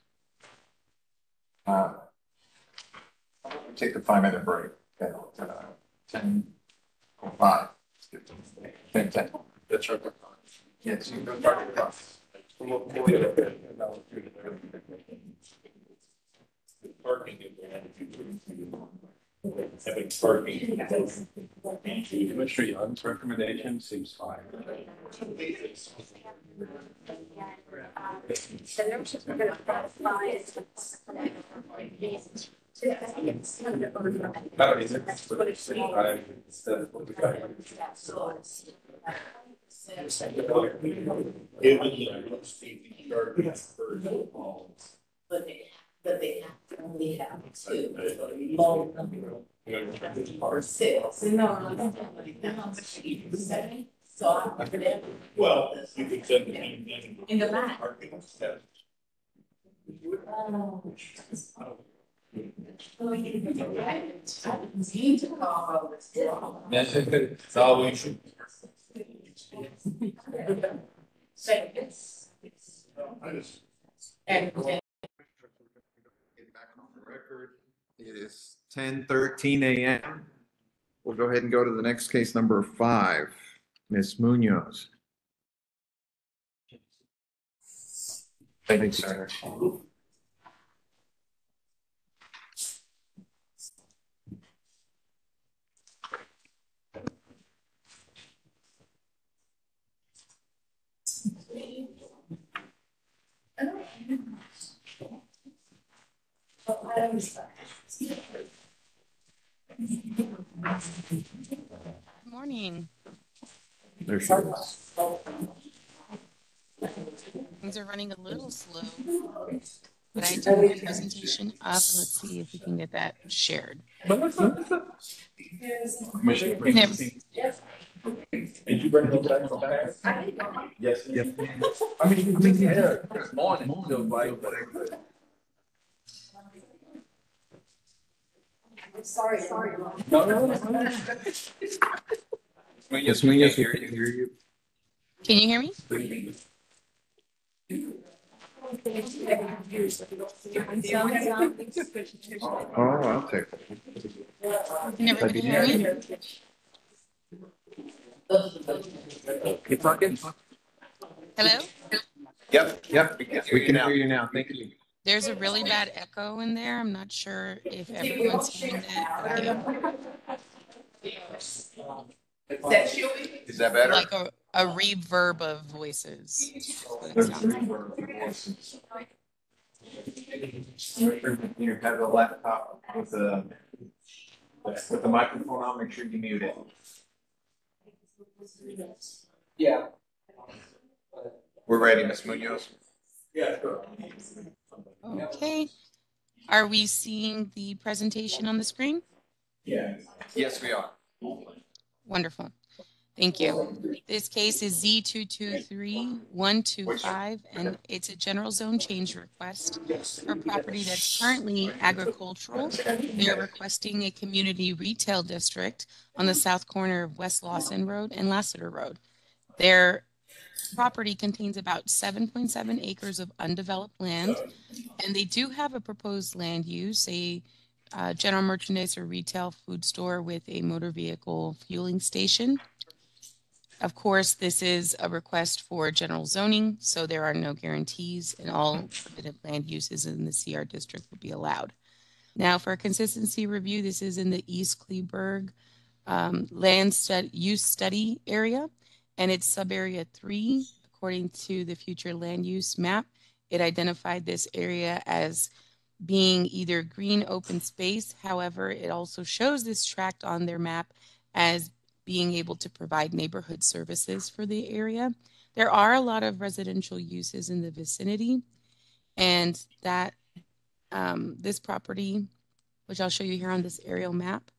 Take the 5-minute break. Okay, 10:05. 10:10. That's right. Yes, you go start your class. Parking. Having parking. Commissioner Young's recommendation seems fine. But they have to only have 2 low number or 6. No, so I'm gonna. Well, you could send the same thing. In the back. Parking. That's all we should. And Get back on the record. It is 10:13 a.m. We'll go ahead and go to the next case, number 5. Ms. Munoz. Thank you, sir. Good morning. There she is. Things are running a little slow, but I do have a presentation up. Let's see if we can get that shared. Commissioner. Did you bring those back from there? Yes. Yep. I mean, yeah, this morning, still like, Sorry. Yes, we hear you. Can you hear me? Oh, I'll take it. Can everybody hear me? Keep talking. Hello? Yep, we can hear you now. Thank you. There's a really bad echo in there. I'm not sure if everyone's hearing that, but I am. Is that better? Like a reverb of voices. That's what it sounds like. You have a laptop with a microphone on, make sure you mute it. Yeah. We're ready, Ms. Munoz. Yeah, sure. Okay. Are we seeing the presentation on the screen? Yeah. Yes, we are. Wonderful. Thank you. This case is Z223125, and it's a general zone change request for property that's currently agricultural. They're requesting a community retail district on the south corner of West Lawson Road and Lassiter Road. Their property contains about 7.7 acres of undeveloped land, and they do have a proposed land use, a general merchandise or retail food store with a motor vehicle fueling station. Of course, this is a request for general zoning, so there are no guarantees, and all permitted land uses in the CR district will be allowed. Now, for a consistency review, this is in the East Kleberg use study area, and it's sub-area 3. According to the future land use map, it identified this area as being either green open space. However, it also shows this tract on their map as being able to provide neighborhood services for the area. There are a lot of residential uses in the vicinity, and that this property, which I'll show you here on this aerial map,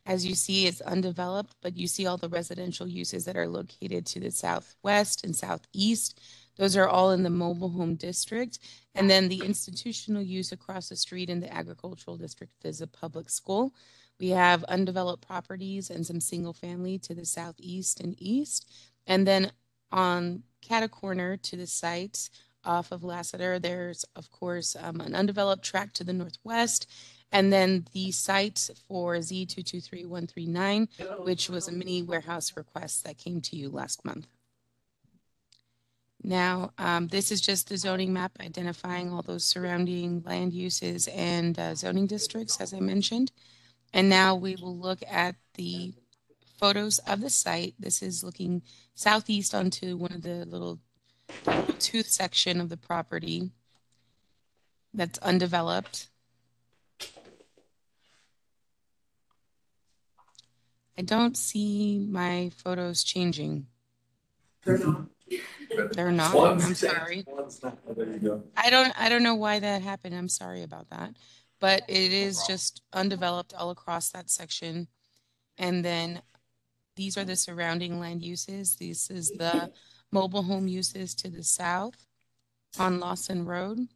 as you see, it's undeveloped, but you see all the residential uses that are located to the southwest and southeast. Those are all in the mobile home district. And then the institutional use across the street in the agricultural district is a public school. We have undeveloped properties and some single family to the southeast and east. And then on Catacorner to the site off of Lassiter, there's, of course, an undeveloped tract to the northwest. And then the site for Z223139, which was a mini warehouse request that came to you last month. Now, this is just the zoning map identifying all those surrounding land uses and zoning districts, as I mentioned. And now we will look at the photos of the site. This is looking southeast onto one of the little tooth section of the property that's undeveloped. I don't see my photos changing. They're not. I'm sorry. There you go. I don't know why that happened. I'm sorry about that. But it is just undeveloped all across that section. And then these are the surrounding land uses. This is the mobile home uses to the south on Lawson Road.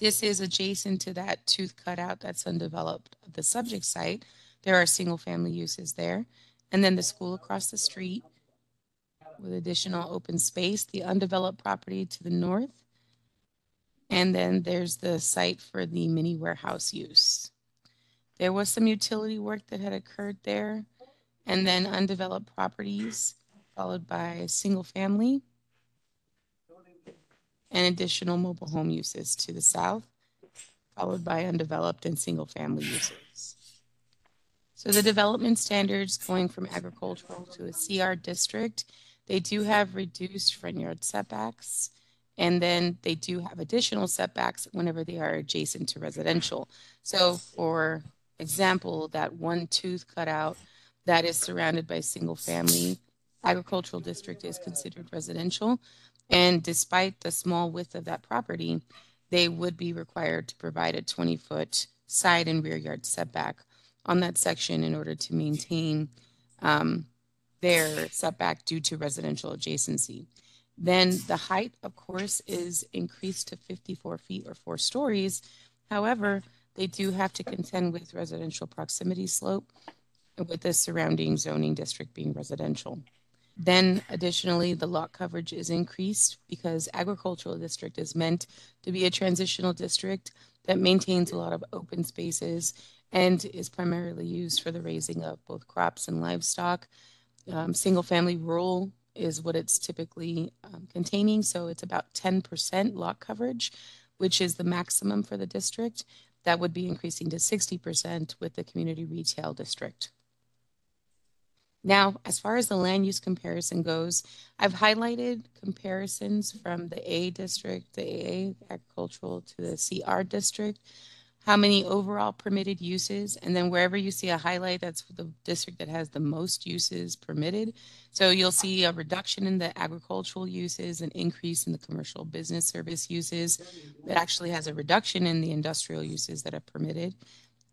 This is adjacent to that tooth cutout that's undeveloped of the subject site. There are single family uses there. And then the school across the street with additional open space, the undeveloped property to the north. And then there's the site for the mini warehouse use. There was some utility work that had occurred there, and then undeveloped properties, followed by single family and additional mobile home uses to the south, followed by undeveloped and single family uses. So the development standards going from agricultural to a CR district, they do have reduced front yard setbacks, and then they do have additional setbacks whenever they are adjacent to residential. So for example, that one tooth cutout that is surrounded by single family agricultural district is considered residential. And despite the small width of that property, they would be required to provide a 20-foot side and rear yard setback on that section in order to maintain their setback due to residential adjacency. Then the height, of course, is increased to 54 feet or 4 stories. However, they do have to contend with residential proximity slope with the surrounding zoning district being residential. Then additionally, the lot coverage is increased because agricultural district is meant to be a transitional district that maintains a lot of open spaces and is primarily used for the raising of both crops and livestock. Single family rural is what it's typically containing. So it's about 10% lot coverage, which is the maximum for the district. That would be increasing to 60% with the community retail district. Now, as far as the land use comparison goes, I've highlighted comparisons from the A district, the AA agricultural, to the CR district, how many overall permitted uses, and then wherever you see a highlight, that's the district that has the most uses permitted. So you'll see a reduction in the agricultural uses, an increase in the commercial business service uses. It actually has a reduction in the industrial uses that are permitted.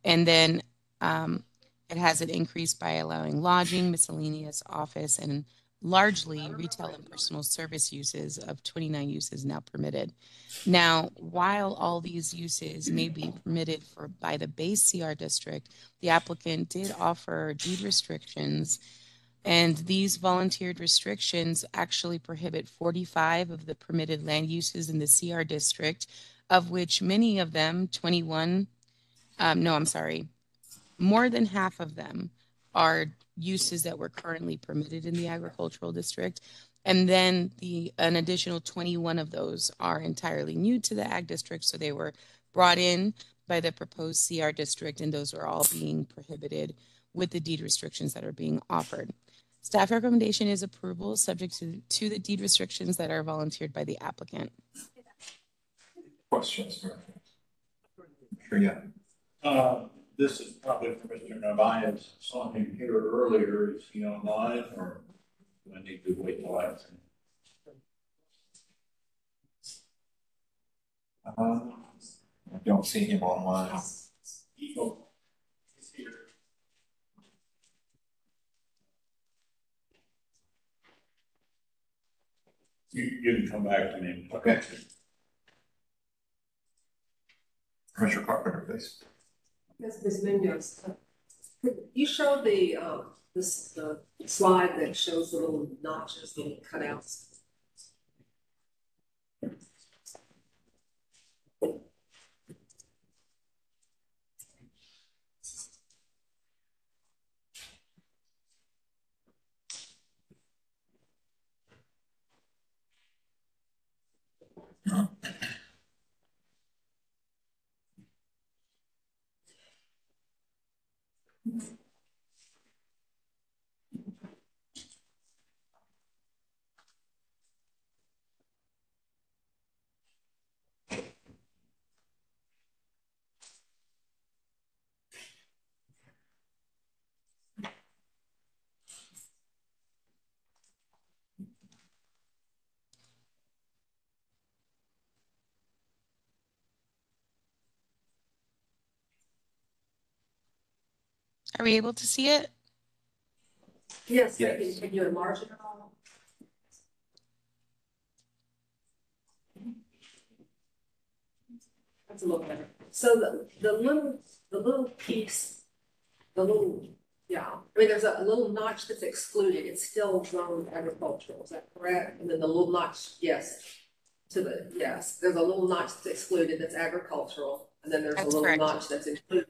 And then it has an increase by allowing lodging, miscellaneous office, and largely retail and personal service uses of 29 uses now permitted. Now, while all these uses may be permitted by the base CR district, the applicant did offer deed restrictions, and these volunteered restrictions actually prohibit 45 of the permitted land uses in the CR district, of which many of them, 21, more than half of them are uses that were currently permitted in the agricultural district. And then an additional 21 of those are entirely new to the ag district. So they were brought in by the proposed CR district, and those are all being prohibited with the deed restrictions that are being offered. Staff recommendation is approval subject to the deed restrictions that are volunteered by the applicant. Questions? Sure, yeah. This is probably for Mr. Narvaez. Saw him here earlier. Is he online, or do I need to wait till after? I don't see him online. You can come back to me. Okay. Commissioner Carpenter, please. Yes, Ms. Munoz, could you show the slide that shows the little notches, the little cutouts? Are we able to see it? Yes, yes. Can you enlarge it at all? That's a little better. So the little piece, I mean, there's a little notch that's excluded. It's still zone agricultural. Is that correct? And then the little notch, yes, there's a little notch that's excluded that's agricultural, and then there's a little notch that's included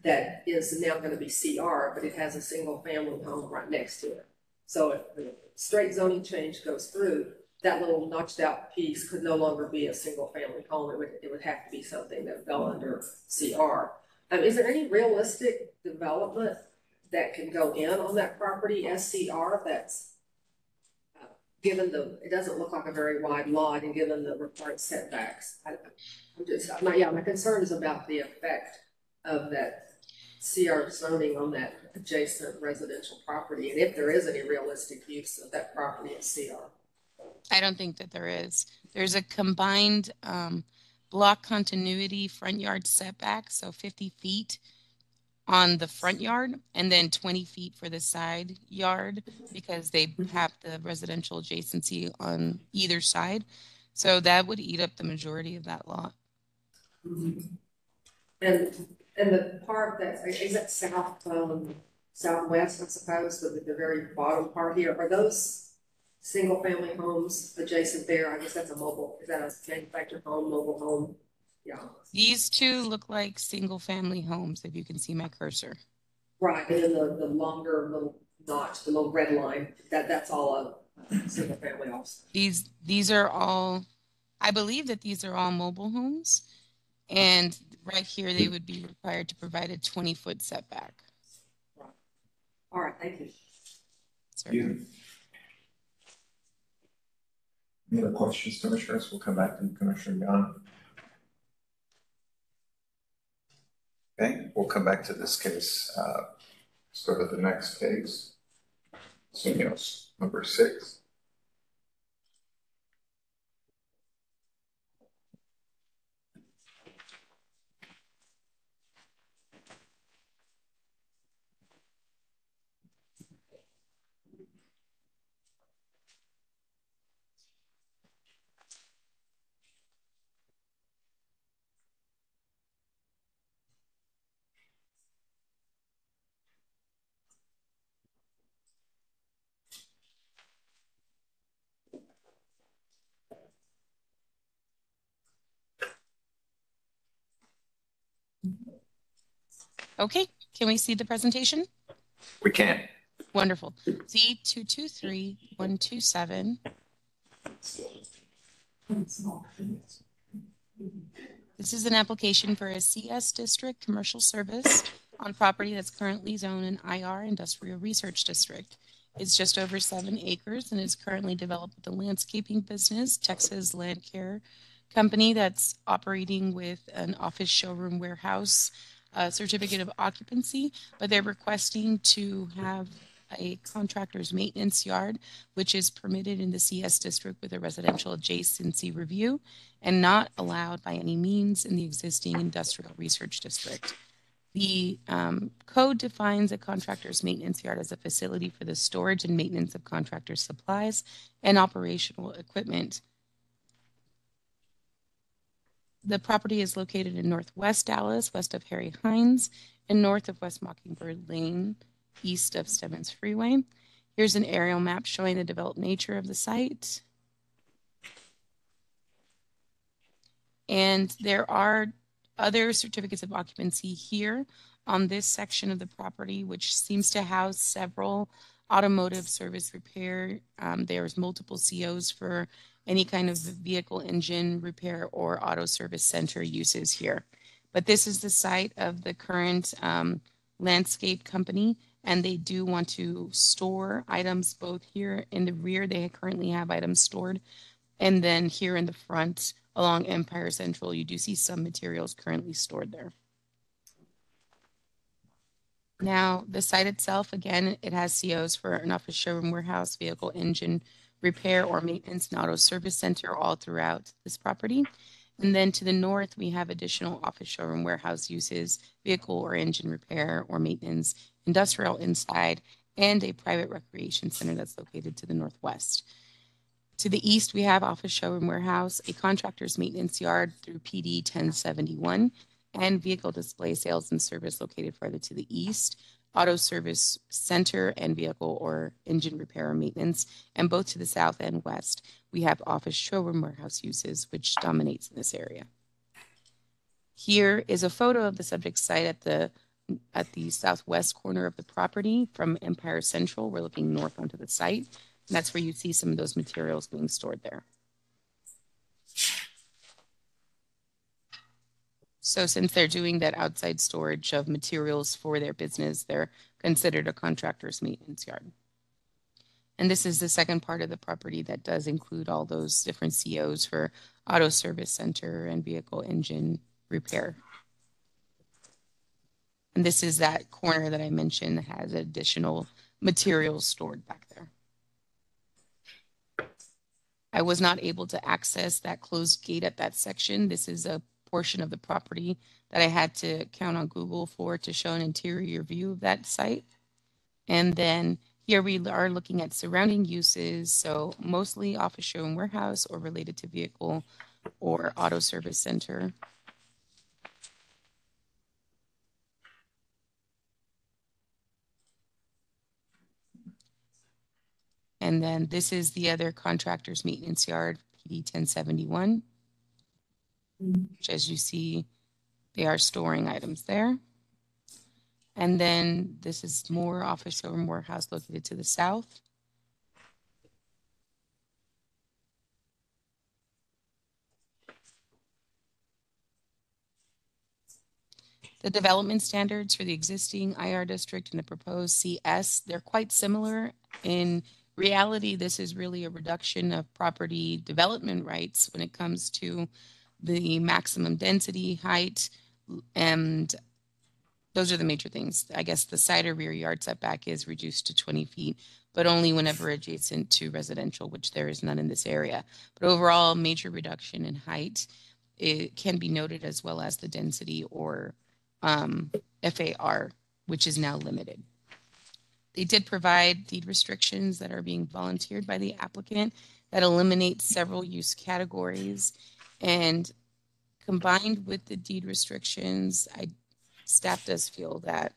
that is now going to be CR, but it has a single family home right next to it. So if the straight zoning change goes through, that little notched out piece could no longer be a single family home. It would have to be something that fell under CR. Is there any realistic development that can go in on that property as CR that's given it doesn't look like a very wide lot and given the required setbacks? My concern is about the effect of that CR zoning on that adjacent residential property, and if there is any realistic use of that property as CR. I don't think that there is. There's a combined block continuity front yard setback, so 50 feet on the front yard, and then 20 feet for the side yard because they have the residential adjacency on either side. So that would eat up the majority of that lot. Mm-hmm. And the part is that southwest, I suppose, the very bottom part here, are those single family homes adjacent there? I guess that's is that a manufactured home, mobile home? Yeah. These two look like single family homes, if you can see my cursor. Right, and then the longer little notch, the little red line, that's all a single family also. These are all, I believe that these are all mobile homes. And right here, they would be required to provide a 20-foot setback. Right. All right, thank you. Sorry. Any other questions, Commissioners? We'll come back to Commissioner Young. Okay, we'll come back to this case. Let's go to the next case. Sueños, number 6. Okay, can we see the presentation? We can. Wonderful. Z223127. This is an application for a CS District commercial service on property that's currently zoned an IR Industrial Research District. It's just over 7 acres and is currently developed with a landscaping business, Texas Land Care Company, that's operating with an office, showroom, warehouse, certificate of occupancy, but they're requesting to have a contractor's maintenance yard, which is permitted in the CS District with a residential adjacency review and not allowed by any means in the existing Industrial Research District. The code defines a contractor's maintenance yard as a facility for the storage and maintenance of contractor supplies and operational equipment. The property is located in Northwest Dallas, west of Harry Hines, and north of West Mockingbird Lane, east of Stebbins Freeway. Here's an aerial map showing the developed nature of the site. And there are other certificates of occupancy here on this section of the property, which seems to house several automotive service repair. There's multiple COs for any kind of vehicle engine repair or auto service center uses here. But this is the site of the current landscape company, and they do want to store items both here in the rear. They currently have items stored, and then here in the front along Empire Central, you do see some materials currently stored there. Now, the site itself, again, it has COs for an office, showroom, warehouse, vehicle engine repair or maintenance and auto service center all throughout this property. And then to the north, we have additional office, showroom, warehouse uses, vehicle or engine repair or maintenance, industrial inside, and a private recreation center that's located to the northwest. To the east, we have office, showroom, warehouse, a contractor's maintenance yard through PD 1071, and vehicle display sales and service located further to the east, auto service center and vehicle or engine repair or maintenance, and both to the south and west, we have office, showroom, warehouse uses, which dominates in this area. Here is a photo of the subject site at the southwest corner of the property from Empire Central. We're looking north onto the site, and that's where you see some of those materials being stored there. So since they're doing that outside storage of materials for their business, they're considered a contractor's maintenance yard. And this is the second part of the property that does include all those different COs for auto service center and vehicle engine repair. And this is that corner that I mentioned that has additional materials stored back there. I was not able to access that closed gate at that section. This is a portion of the property that I had to count on Google for to show an interior view of that site. And then here we are looking at surrounding uses, so mostly office, showroom, warehouse, or related to vehicle or auto service center. And then this is the other contractor's maintenance yard, PD 1071. Which, as you see, they are storing items there. And then this is more office showroom warehouse located to the south. The development standards for the existing IR district and the proposed CS, they're quite similar. In reality, this is really a reduction of property development rights when it comes to the maximum density, height, and those are the major things. I guess the side or rear yard setback is reduced to 20 feet, but only whenever adjacent to residential, which there is none in this area. But overall, major reduction in height, it can be noted, as well as the density or FAR, which is now limited. They did provide deed restrictions that are being volunteered by the applicant that eliminate several use categories, and combined with the deed restrictions, staff does feel that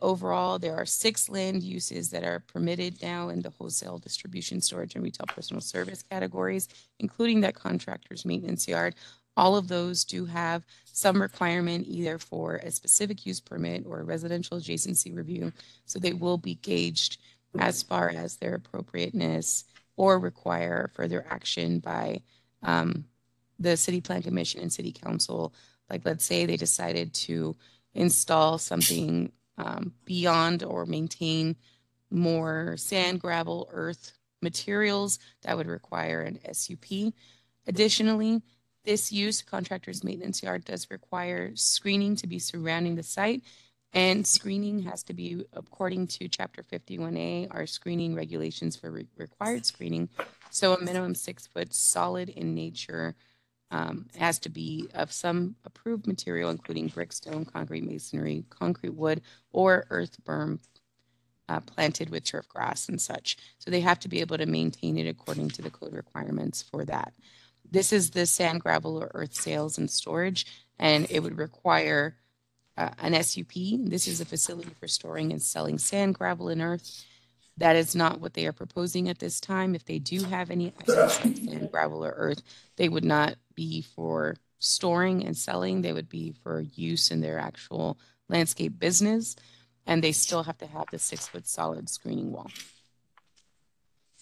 overall there are 6 land uses that are permitted now in the wholesale, distribution, storage, and retail personal service categories, including that contractor's maintenance yard. All of those do have some requirement either for a specific use permit or a residential adjacency review. So they will be gauged as far as their appropriateness or require further action by the City Plan Commission and City Council. Like, let's say they decided to install something beyond or maintain more sand, gravel, earth materials, that would require an SUP. Additionally, this use, contractor's maintenance yard, does require screening to be surrounding the site, and screening has to be according to Chapter 51A, our screening regulations for required screening. So a minimum 6 foot solid in nature has to be of some approved material, including brick, stone, concrete, masonry, concrete, wood, or earth berm planted with turf grass and such. So they have to be able to maintain it according to the code requirements for that. This is the sand, gravel, or earth sales and storage, and it would require an SUP. This is a facility for storing and selling sand, gravel, and earth. That is not what they are proposing at this time. If they do have any excess sand, gravel, or earth, they would not be for storing and selling. They would be for use in their actual landscape business, and they still have to have the 6 foot solid screening wall.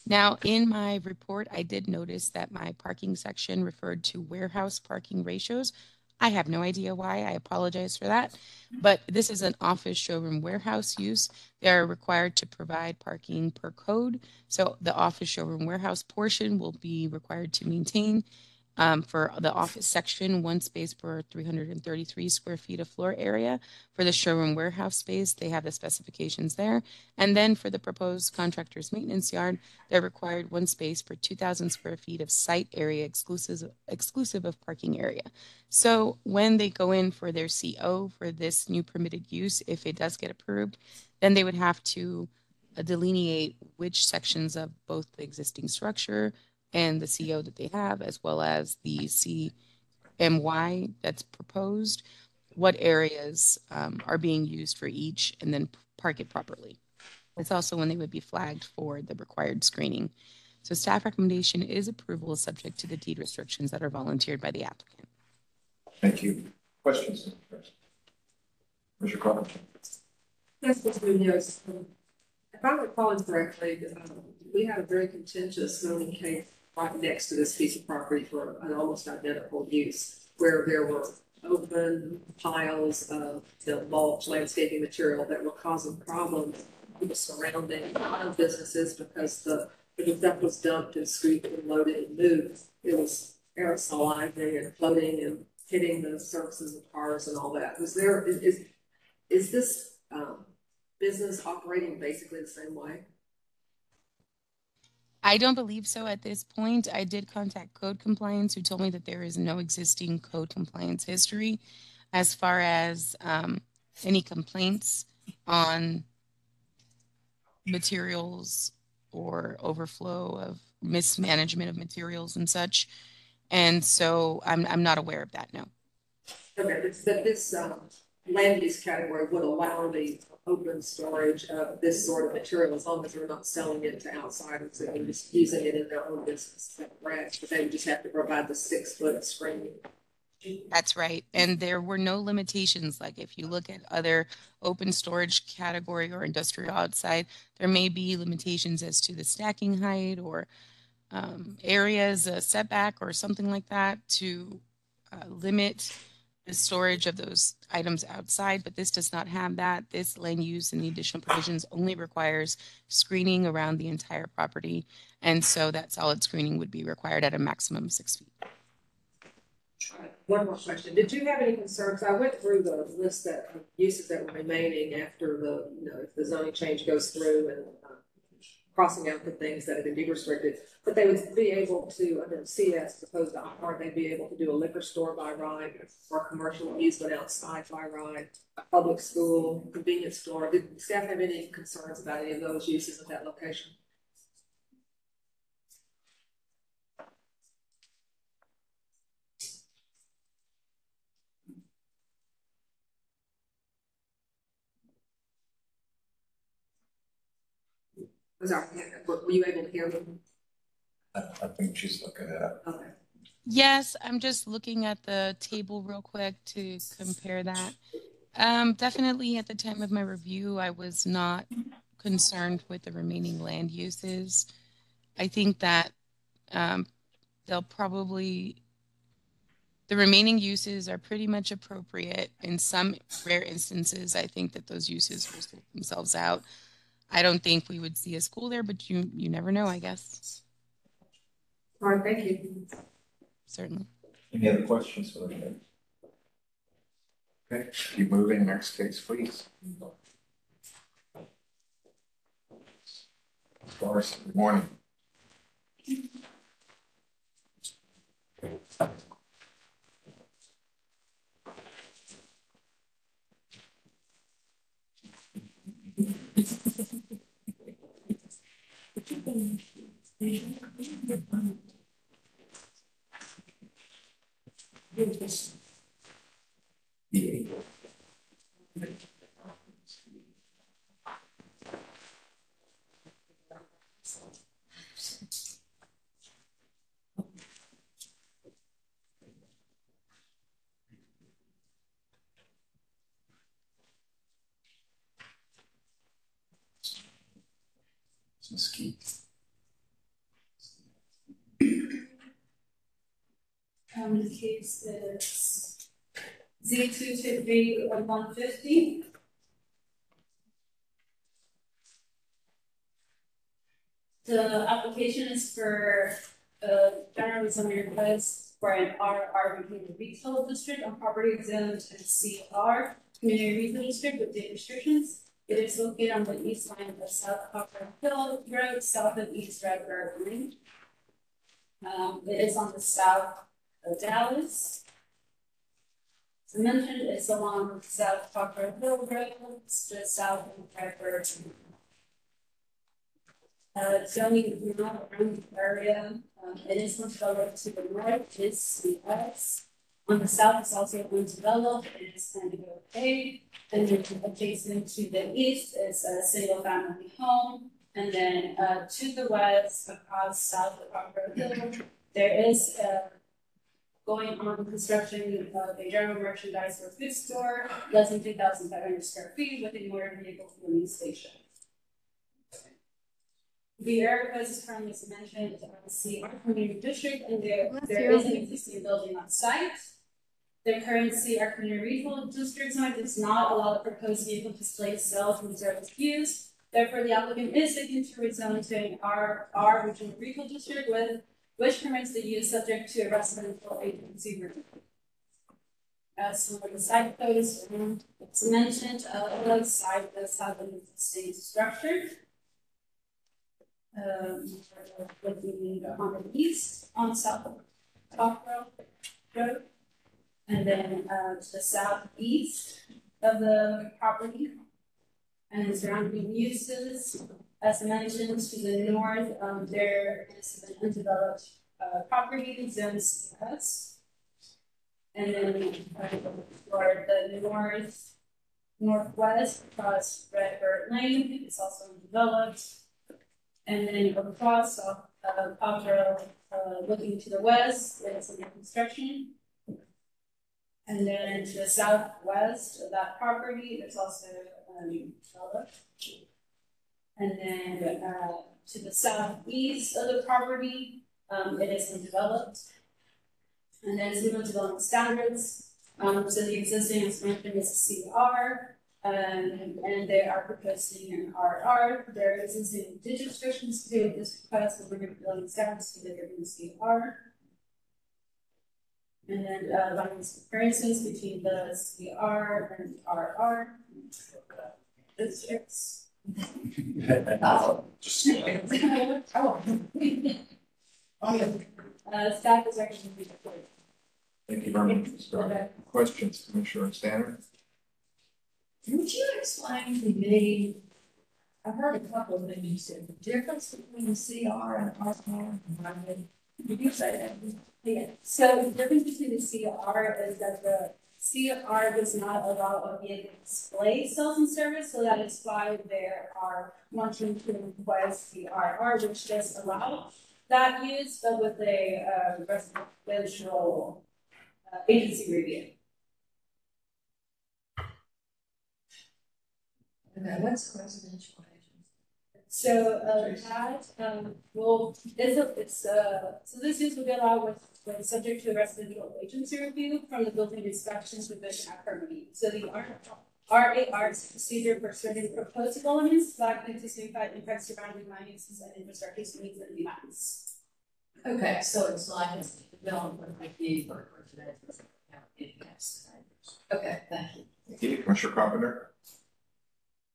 Now, in my report, I did notice that my parking section referred to warehouse parking ratios. I have no idea why. I apologize for that. But this is an office, showroom, warehouse use. They are required to provide parking per code. So the office, showroom, warehouse portion will be required to maintain for the office section, 1 space per 333 square feet of floor area. For the showroom warehouse space, they have the specifications there. And then for the proposed contractor's maintenance yard, they're required 1 space per 2,000 square feet of site area exclusive of parking area. So when they go in for their CO for this new permitted use, if it does get approved, then they would have to delineate which sections of both the existing structure and the CO that they have, as well as the CMY that's proposed, what areas are being used for each, and then park it properly. It's also when they would be flagged for the required screening. So staff recommendation is approval subject to the deed restrictions that are volunteered by the applicant. Thank you. Questions? Mr. Crawford? Yes, Mr. Munoz. If I'm recalling correctly, we had a very contentious zoning case right next to this piece of property for an almost identical use, where there were open piles of the mulch landscaping material that were causing problems with the surrounding businesses because the stuff was dumped and scooped and loaded and moved. It was aerosolizing and floating and hitting the surfaces of cars and all that. Is this business operating basically the same way? I don't believe so at this point. I did contact code compliance, who told me that there is no existing code compliance history as far as any complaints on materials or overflow of mismanagement of materials and such. And so I'm not aware of that, no. Okay, land use category would allow the open storage of this sort of material as long as they're not selling it to outsiders, they're just using it in their own business. Correct, but they would just have to provide the 6-foot screening. That's right. And there were no limitations. Like if you look at other open storage category or industrial outside, there may be limitations as to the stacking height or areas, a setback or something like that to limit the storage of those items outside, but this does not have that. This land use and the additional provisions only requires screening around the entire property. And so that solid screening would be required at a maximum of 6 feet. One more question. Did you have any concerns? I went through the list of uses that were remaining after the, if the zoning change goes through and crossing out the things that had been restricted, but they would be able to, under CS, as opposed to R, they'd be able to do a liquor store by right or commercial easement outside by right, a public school, convenience store. Did staff have any concerns about any of those uses at that location? Were you able to hear them? I think she's looking it up. Okay. Yes, I'm just looking at the table real quick to compare that. Definitely at the time of my review, I was not concerned with the remaining land uses. I think that they'll probably, the remaining uses are pretty much appropriate. In some rare instances, I think that those uses will sort themselves out. I don't think we would see a school there, but you never know, I guess. All right, thank you. Certainly. Any other questions for the Okay, keep moving. Next case, please. Doris, good morning. Mesquite. The case is Z223-150. The application is for general zoning request for an RRB retail district on property zoned in CR, community retail district with date restrictions. It is located on the east line of South Poplar Hill Road, south of East Red Bird Lane. It is on the south of Dallas. As I mentioned, it's along South Poplar Hill Road, just south of Red Bird. Zoning is not around the area. It is undeveloped to the north, is CS. On the south is also undeveloped, it is kind of okay. And then adjacent to the east is a single family home. And then to the west, across south of Poplar Hill, there is going on construction of a general merchandise or food store, less than 3,500 square feet with a motor vehicle filling station. The area is currently, as mentioned, CR community district, and there is an existing building on site. The current CR community regional district zone does not allow the proposed vehicle display sales and service use. Therefore, the applicant is seeking to rezone to an R regional regional district which permits the use subject to a residential agency review. So the site code is it's mentioned, the site does have an existing structure. Looking on the east, on South Poplar Road, and then to the southeast of the property, and surrounding uses. As mentioned, to the north, there is an undeveloped property zone CS. And then for the northwest across Redbird Lane, it's also undeveloped. And then across after looking to the west, it's under construction. And then to the southwest of that property, there's also developed. And then to the southeast of the property, it is undeveloped. And then as we go to development standards, so the existing expansion is a CR, and they are proposing an RR. There is existing digit restrictions to this request, but we're going to development standards so that they're in the CR. And then comparisons between the CR and RR districts. Staff is actually. Thank you very much. Questions, Commissioner Standard? Would you explain to me, I've heard a couple of things you said, the difference between the CR and RR? Did you say that? Yeah. So the difference between the CR is that the CR does not allow a vehicle display sales and service, so that is why there are wanting to request the RR, which does allow that use, but with a residential agency review. Okay, what's residential agency? So so this use will be allowed when subject to a residential agency review from the building inspections revision at permitting. So the RAR is a procedure for certain proposed developments that existing impacts surrounding land uses and infrastructure needs and demands. Okay, so it's like a development review for residential. Okay, thank you. Thank you, Commissioner Carpenter.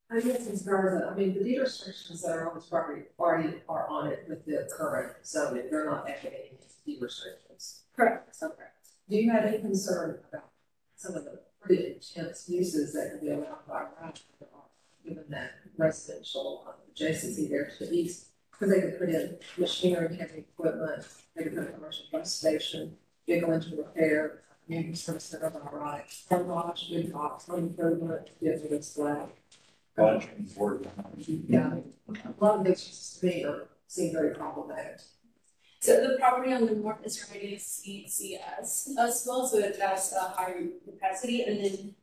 I guess as far as, the deed restrictions that are on this property already are on it with the current zoning. They're not activating deed restrictions. Correct. Okay. Do you have any concern about some of the pretty intense uses that can be allowed by right, given that residential adjacency there to the east? Because they could put in machinery, heavy equipment, they could put a commercial bus station, vehicle into repair, community service center, all right, car wash, big box, home improvement, get rid of slack. Yeah, a lot of these to me seem very problematic. So the property on the north is rated CCS as well, so it has a higher capacity, and then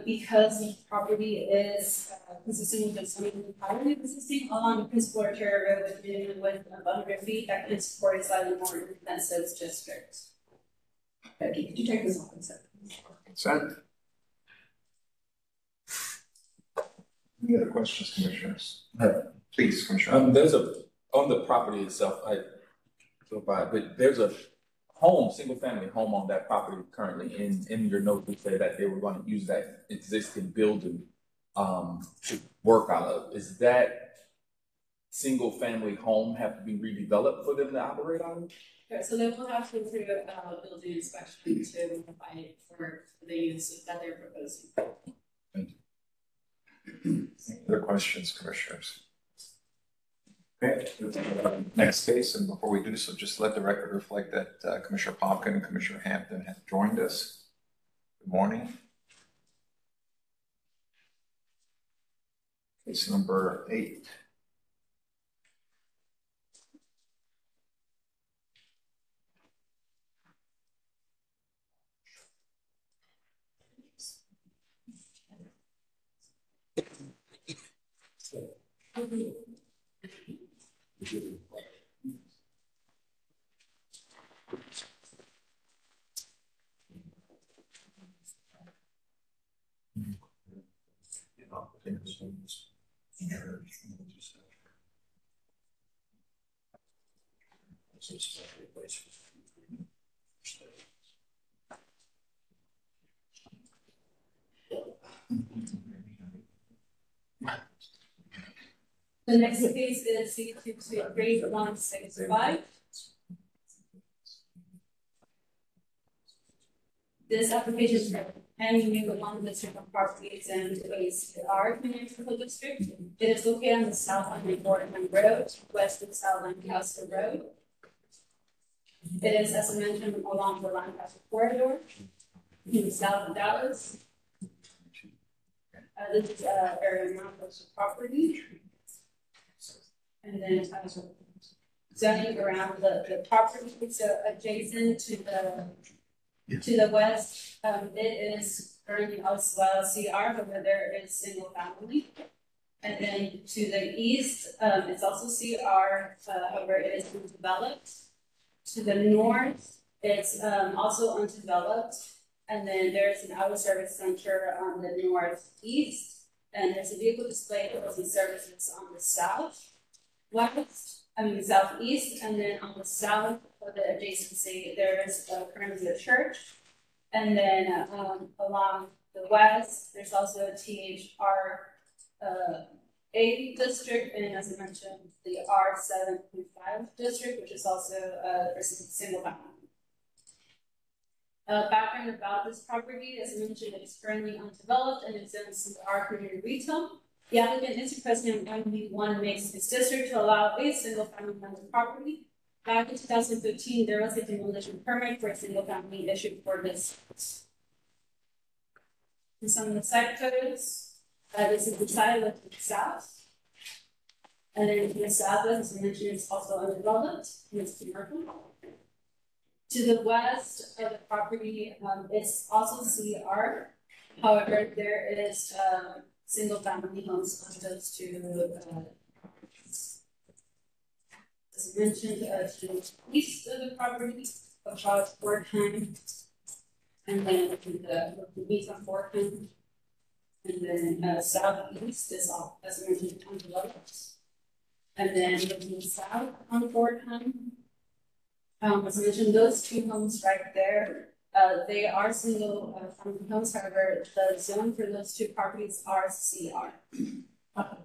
because the property is consistent with the zoning entirely consisting along the principal arterial road with minimum width of 100 feet, that can support a slightly more intensive district. Thank you. Could you take this on consent? Consent. Any other questions, commissioners? Please, Commissioner. There's on the property itself, I go by, but there's a home, single family home on that property currently. In your note, they say that they were going to use that existing building to work out of. Is that single family home have to be redeveloped for them to operate on? Okay, so they will have to go through a building inspection to provide for the use that they're proposing. Other questions, commissioners? Okay, next case, and before we do so, just let the record reflect that Commissioner Popkin and Commissioner Hampton have joined us. Good morning. Case number 8. The next case is C223-165. This application is pending new one district of properties and ACR Community District. It is located on the south end of Boardman Road, west of South Lancaster Road. It is, as I mentioned, along the Lancaster corridor. in south of Dallas. This is area Mount Ocean property. And then zoning around the property, so adjacent to the west, it is currently also CR, but there is single family. And then to the east, it's also CR, however, it is undeveloped. To the north, it's also undeveloped. And then there's an auto service center on the northeast. And there's a vehicle display and services on the southeast. And then on the south of the adjacency, there is currently a church. And then along the west, there's also a THR A district, and as I mentioned, the R7.5 district, which is also a single family. Background about this property, as I mentioned, it is currently undeveloped and it's zoned R community retail. The applicant is requesting an MB1 mixed use district to allow a single family rental property. Back in 2015, there was a demolition permit for a single family issued for this. And some of the site photos, this is the side left to the south. And then to the southwest, as I mentioned, it's also undeveloped, and it's commercial. To the west of the property, it's also CR. However, there is single family homes on those two as mentioned, to the east of the property, across Forkham, and then the east on Forkham, and then southeast is all, as I mentioned, undeveloped. And then looking south on Forkham, as I mentioned, those two homes right there, they are single family homes. However, the zone for those two properties are CR.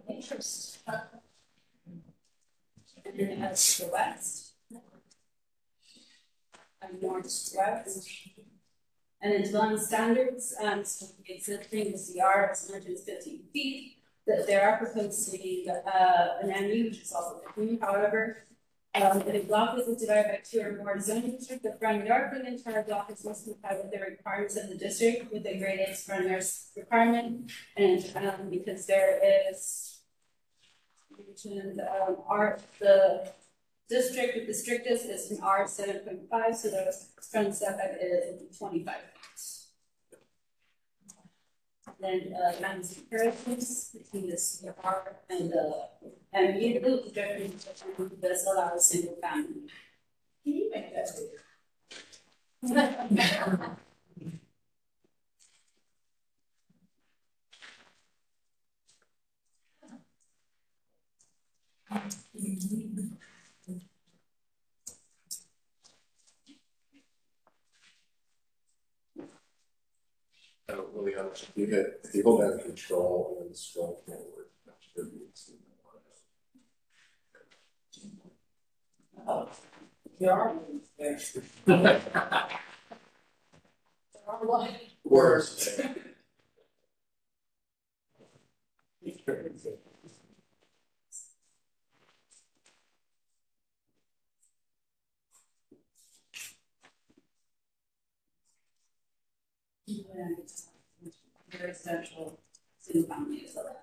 Interest. And then as to the west, and northwest, and then dwelling standards, so existing the CR, as mentioned, is 15 feet. That they are proposing an MU, which is also 15. However, if a block is divided by 2 or more zoning district, the front yard for the entire block is must comply with the requirements of the district with a grade 8 front yard requirement, and because there is mentioned the district with the strictest is an R7.5, so the front setback is 25 feet. Then lines of comparisons between the CR and the MU, the difference does allow a single family. Can you make that bigger? I don't really understand. If you hold down control and then scroll forward, that should be There are worse. Very essential single family is allowed.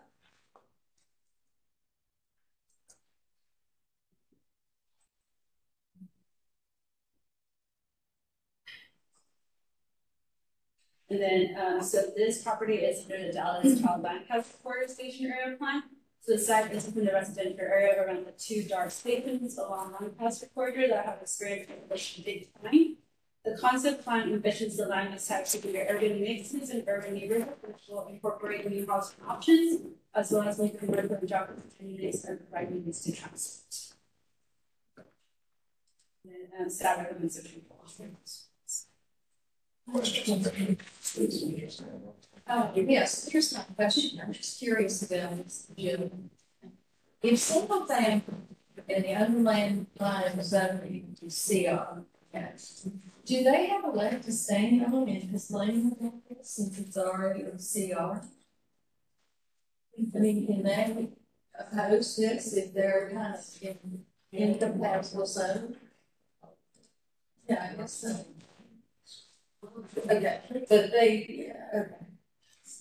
And then, so this property is under the Dallas Child Land Headquarters Station area plan. So the site is within the residential area around the 2 dark stations along Lancaster corridor that have experienced population decline. The concept plan envisions the land use type to be urban mixes and urban neighborhoods, which will incorporate new housing options, as well as make commercial and job opportunities and providing these to transport. And staff recommends a yes, here's my question. I'm just curious about Jim. If single family and the underlying line of zoning to CR, do they have a leg to stand on in this lane since it's already a CR? I mean, can they oppose this if they're kind of in compatible zone? Yeah, I guess so. Okay, but they, yeah, okay.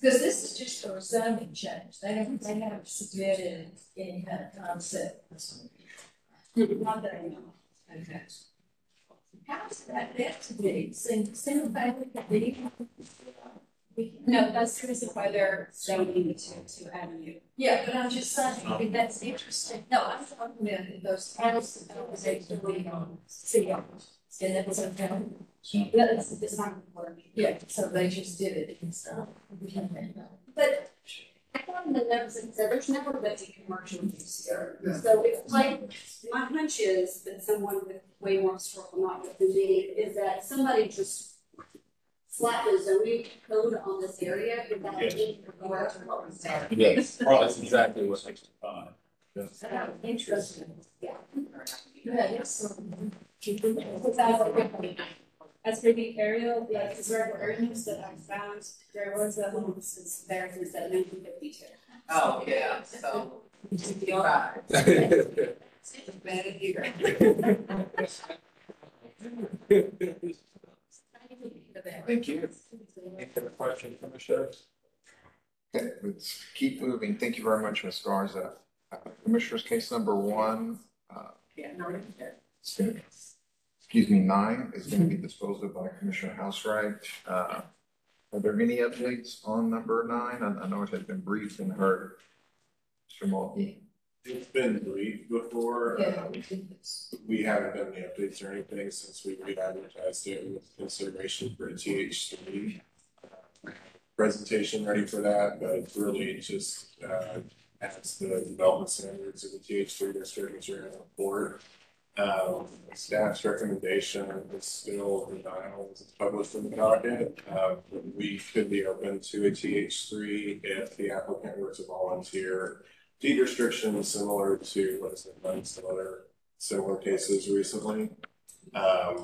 Because this is just for a zoning change, they haven't submitted any kind of concept. Not that I know. Okay. How's that get to be, single family to be? No, that's the reason why they're zoning to avenue. Yeah, but I'm just saying, that's interesting. No, I'm talking about those houses that was actually on city owned. And that was okay. It's not important. Yeah, so they just did it and stuff. But I thought in the notes it said there's never been a commercial use here. So it's like, my hunch is that someone with way more historical knowledge than me is that somebody just slapped the zoning code on this area without any regard to what was there. Yes, that's exactly what makes it fine. Interesting, yeah. Yes. As for the aerial, like historical areas that I found, there was a home since there since 1952. Oh, yeah, so, you're right. Bad here. Thank you. Any other questions from the sheriff? Okay, let's keep moving. Thank you very much, Ms. Garza. Commissioners, case number 1, excuse me, 9 is going to be disposed of by Commissioner Housewright. Are there any updates on number 9? I know it has been briefed and heard. Mr. Mulkey. It's been briefed before. Yeah. We haven't done any updates or anything since we re-advertised it with consideration for a TH3 presentation ready for that, but it's really just as the development standards of the TH3 district, which are in the report. Staff's recommendation is still denial as it's published in the docket. We could be open to a TH3 if the applicant were to volunteer deed restrictions similar to what has been done in some other similar cases recently. I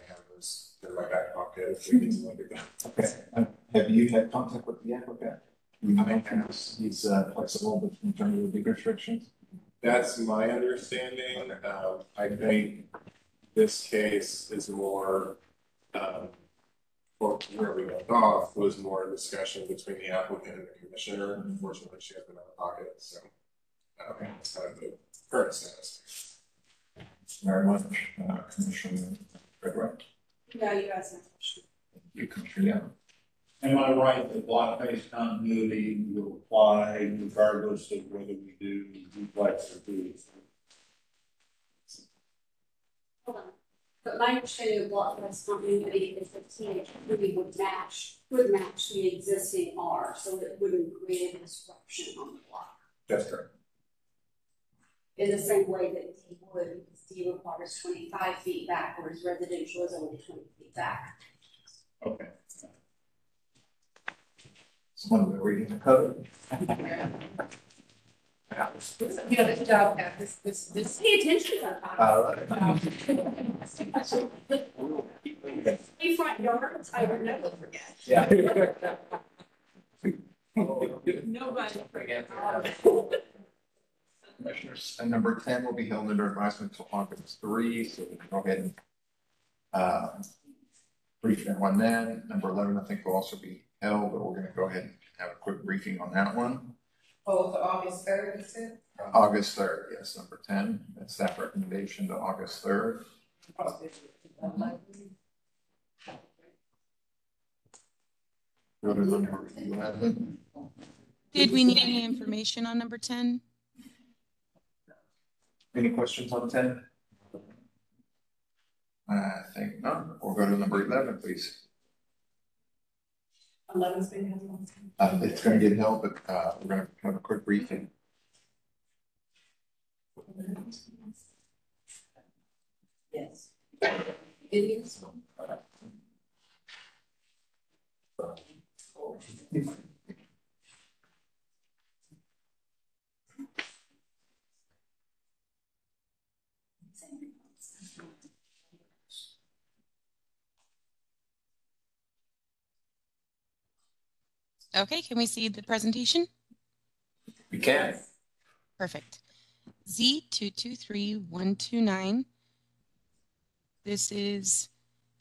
have those in my back pocket if we need to look at that. Okay. Have you had contact with the applicant? He's flexible in terms of the deed restrictions? That's my understanding. I think this case is more, or where we left off was more a discussion between the applicant and the commissioner. Unfortunately, she has been out of pocket, so that's kind of the current status. Very much, Commissioner Redwright. No, you guys have a question. You, Commissioner Young. Am I right that block-based continuity will apply regardless of whether we do duplex or duals? Hold on. But my understanding of block-based continuity is that TH3 would match the existing R, so it wouldn't create a disruption on the block. That's correct. In the same way that D would, because D requires 25 feet back, whereas residential is only 20 feet back. Okay. Someone reading the code. You know, this job, this. Pay attention to Three front yards, I would never forget. Yeah. Nobody forgets. Commissioners, and number 10 will be held under advisement until August 3, so we can go ahead and brief everyone then. Number 11, I think, will also be held, but we're going to go ahead and have a quick briefing on that one. Oh, for August 3rd, you said? August 3rd, yes, number 10. That's staff recommendation to August 3rd. Go to number 11. Did we need any information on number 10? Any questions on 10? I think not. We'll go to number 11, please. 11's been held. It's going to get held, but we're going to have a quick briefing. Yes. It is. Okay, can we see the presentation? We can. Perfect. Z223129. This is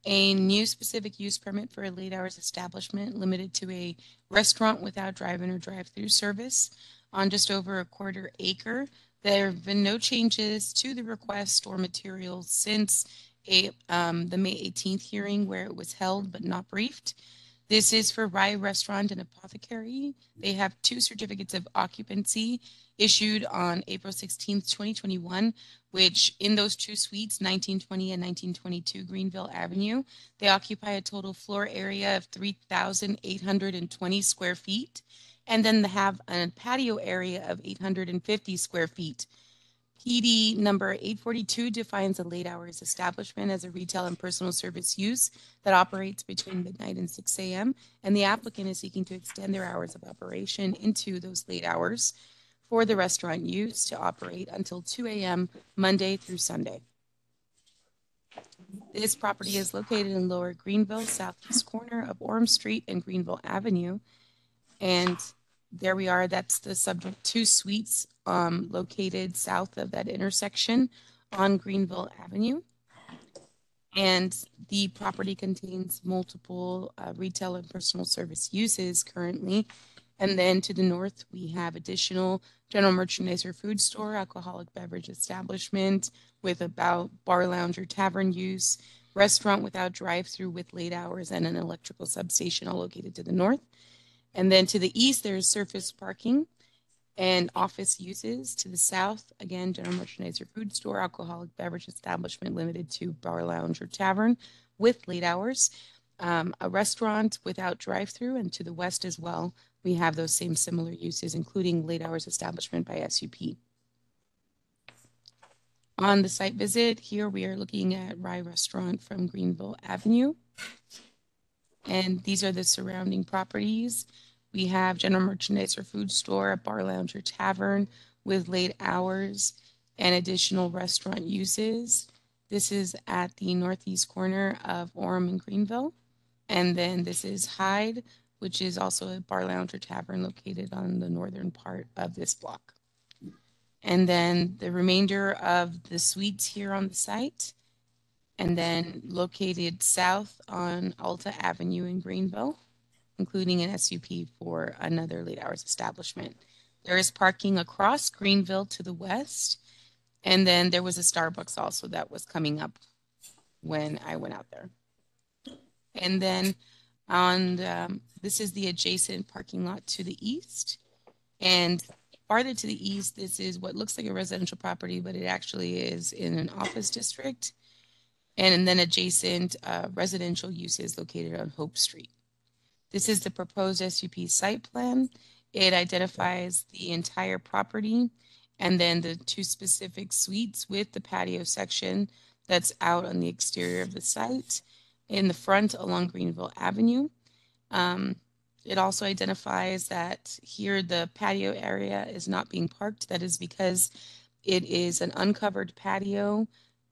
A new specific use permit for a late hours establishment limited to a restaurant without drive-in or drive-through service on just over a quarter acre. There have been no changes to the request or materials since the May 18th hearing where it was held but not briefed. This is for Rye Restaurant and Apothecary. They have 2 certificates of occupancy issued on April 16th, 2021, which in those 2 suites, 1920 and 1922 Greenville Avenue, they occupy a total floor area of 3,820 square feet. And then they have a patio area of 850 square feet. PD number 842 defines a late hours establishment as a retail and personal service use that operates between midnight and 6 a.m. And the applicant is seeking to extend their hours of operation into those late hours for the restaurant use to operate until 2 a.m. Monday through Sunday. This property is located in Lower Greenville, southeast corner of Orem Street and Greenville Avenue. And there we are. That's the subject 2 suites located south of that intersection on Greenville Avenue. And the property contains multiple retail and personal service uses currently. And then to the north, we have additional general merchandise or food store, alcoholic beverage establishment with about bar, lounge, or tavern use, restaurant without drive-through with late hours, and an electrical substation all located to the north. And then to the east, there's surface parking and office uses. To the south, again, general merchandise or food store, alcoholic beverage establishment limited to bar, lounge, or tavern with late hours, a restaurant without drive-through, and to the west as well, we have those same similar uses, including late hours establishment by SUP. On the site visit, here we are looking at Rye Restaurant from Greenville Avenue. And these are the surrounding properties. We have general merchandise or food store, a bar, lounge, or tavern with late hours and additional restaurant uses. This is at the northeast corner of Orem and Greenville. And then this is Hyde, which is also a bar, lounge, or tavern located on the northern part of this block. And then the remainder of the suites here on the site, and then located south on Alta Avenue in Greenville, including an SUP for another late hours establishment. There is parking across Greenville to the west, and then there was a Starbucks also that was coming up when I went out there. And then on this is the adjacent parking lot to the east, and farther to the east, this is what looks like a residential property, but it actually is in an office district. And then adjacent residential uses located on Hope Street. This is the proposed SUP site plan. It identifies the entire property and then the 2 specific suites with the patio section that's out on the exterior of the site in the front along Greenville Avenue. It also identifies that here the patio area is not being parked. That is because it is an uncovered patio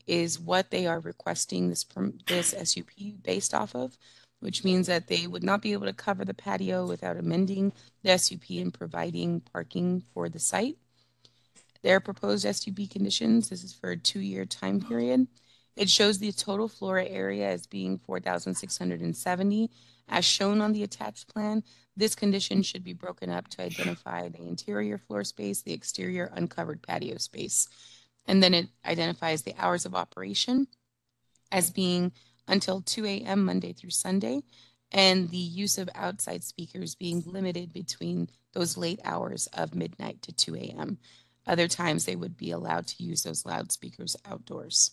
is what they are requesting this SUP based off of, which means that they would not be able to cover the patio without amending the SUP and providing parking for the site. Their proposed SUP conditions, this is for a 2-year time period. It shows the total floor area as being 4,670. As shown on the attached plan, this condition should be broken up to identify the interior floor space, the exterior uncovered patio space. And then it identifies the hours of operation as being until 2 a.m. Monday through Sunday, and the use of outside speakers being limited between those late hours of midnight to 2 a.m. Other times they would be allowed to use those loudspeakers outdoors.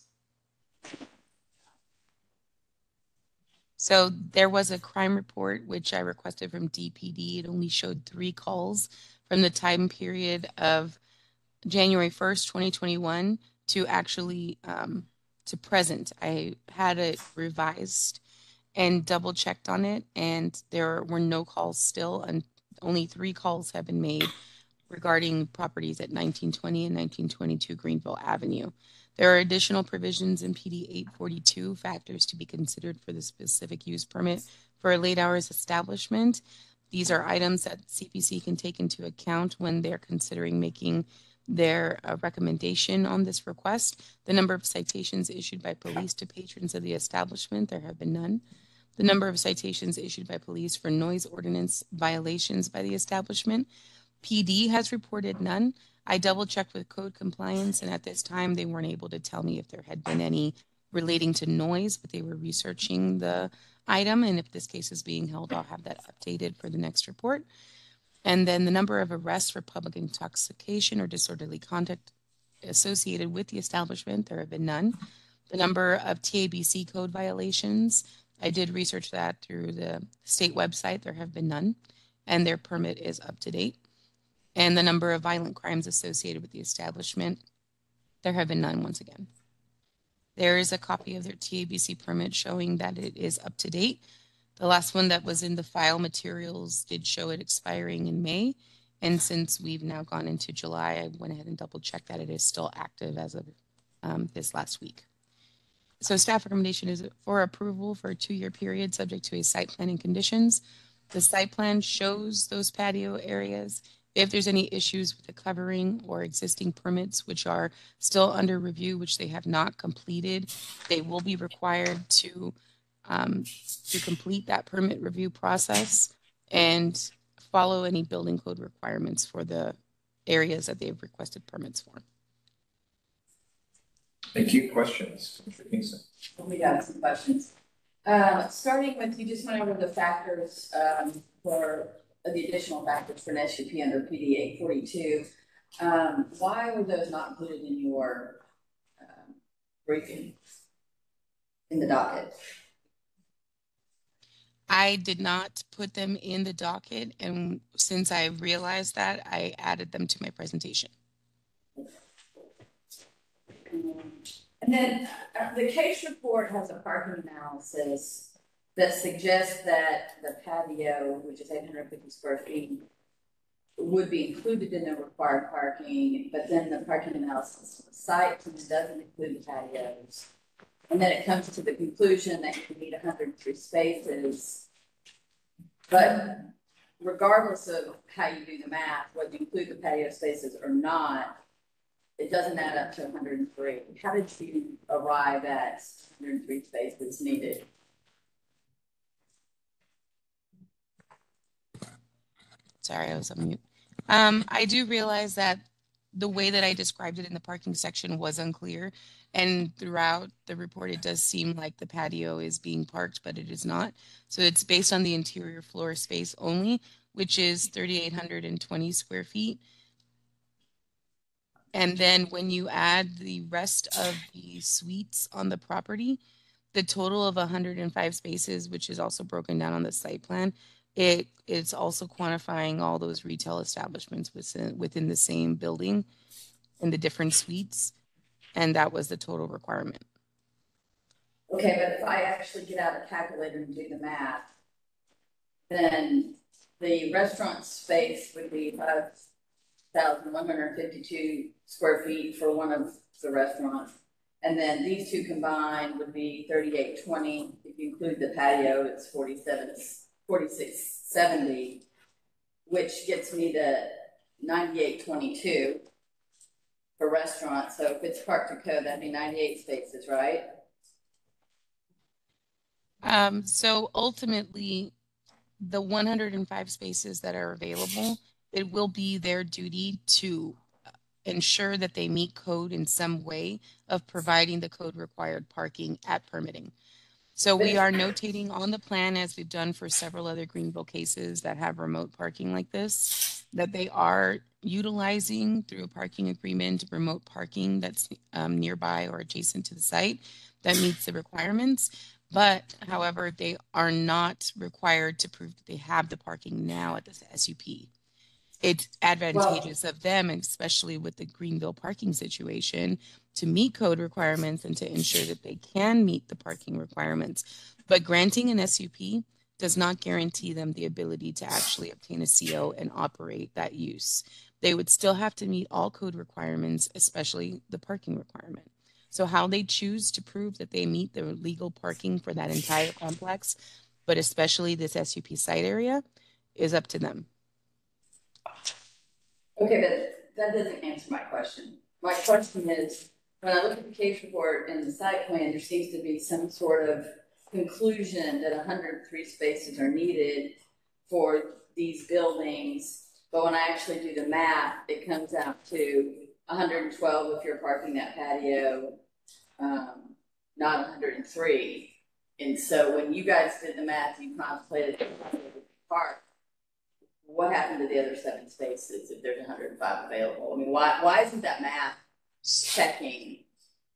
So there was a crime report, which I requested from DPD. It only showed 3 calls from the time period of January 1st, 2021 to actually to present. I had it revised and double checked on it, and there were no calls still, and only 3 calls have been made regarding properties at 1920 and 1922 Greenville Avenue. There are additional provisions in PD 842 factors to be considered for the specific use permit for a late hours establishment. These are items that CPC can take into account when they're considering making their recommendation on this request. The number of citations issued by police to patrons of the establishment, there have been none. The number of citations issued by police for noise ordinance violations by the establishment, PD has reported none. I double checked with code compliance, and at this time they weren't able to tell me if there had been any relating to noise, but they were researching the item, and if this case is being held, I'll have that updated for the next report. And then the number of arrests for public intoxication or disorderly conduct associated with the establishment, there have been none. The number of TABC code violations, I did research that through the state website, there have been none, and their permit is up to date. And the number of violent crimes associated with the establishment, there have been none once again. There is a copy of their TABC permit showing that it is up to date. The last one that was in the file materials did show it expiring in May. And since we've now gone into July, I went ahead and double checked that it is still active as of this last week. So staff recommendation is for approval for a 2-year period subject to a site plan and conditions. The site plan shows those patio areas. If there's any issues with the covering or existing permits, which are still under review, which they have not completed, they will be required to complete that permit review process and follow any building code requirements for the areas that they've requested permits for. Thank you. Questions, Mr. Kingston? We got some questions. Starting with, you just went over the factors for the additional factors for an SUP under PD 842. Why were those not included in your briefing in the docket? I did not put them in the docket, and since I realized that, I added them to my presentation. And then the case report has a parking analysis that suggests that the patio, which is 850 square feet, would be included in the required parking, but then the parking analysis of the site doesn't include the patios. And then it comes to the conclusion that you need 103 spaces. But regardless of how you do the math, whether you include the patio spaces or not, it doesn't add up to 103. How did you arrive at 103 spaces needed? Sorry, I was on mute. I do realize that the way that I described it in the parking section was unclear. And throughout the report, it does seem like the patio is being parked, but it is not. So it's based on the interior floor space only, which is 3,820 square feet. And then when you add the rest of the suites on the property, the total of 105 spaces, which is also broken down on the site plan, it's also quantifying all those retail establishments within the same building in the different suites. And that was the total requirement. Okay, but if I actually get out a calculator and do the math, then the restaurant space would be 5,152 square feet for one of the restaurants. And then these two combined would be 3,820. If you include the patio, it's 4670, which gets me to 9822 for restaurants. So if it's parked to code, that'd be 98 spaces, right? So ultimately, the 105 spaces that are available, it will be their duty to ensure that they meet code in some way of providing the code required parking at permitting. So we are notating on the plan, as we've done for several other Greenville cases that have remote parking like this, that they are utilizing through a parking agreement remote parking that's nearby or adjacent to the site that meets the requirements. But however, they are not required to prove that they have the parking now at this SUP. It's advantageous of them, especially with the Greenville parking situation, to meet code requirements and to ensure that they can meet the parking requirements. But granting an SUP does not guarantee them the ability to actually obtain a CO and operate that use. They would still have to meet all code requirements, especially the parking requirement. So how they choose to prove that they meet the legal parking for that entire complex, but especially this SUP site area, is up to them. Okay, but that doesn't answer my question. My question is, when I look at the case report and the site plan, there seems to be some sort of conclusion that 103 spaces are needed for these buildings. But when I actually do the math, it comes out to 112 if you're parking that patio, not 103. And so when you guys did the math, you contemplated park. What happened to the other 7 spaces if there's 105 available? I mean, why isn't that math checking?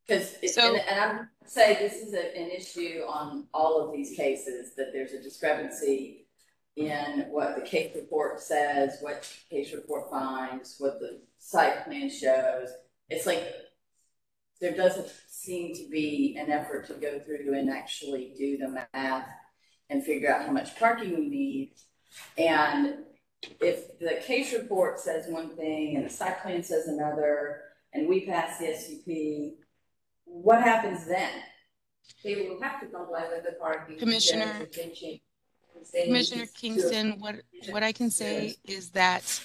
Because, and I'm say this is an issue on all of these cases, that there's a discrepancy in what the case report says, what case report finds, what the site plan shows. It's like there doesn't seem to be an effort to go through and actually do the math and figure out how much parking we need. And if the case report says one thing and the site plan says another, and we pass the SUP, what happens then? They will have to comply with the parking. Commissioner Kingston, what I can say is that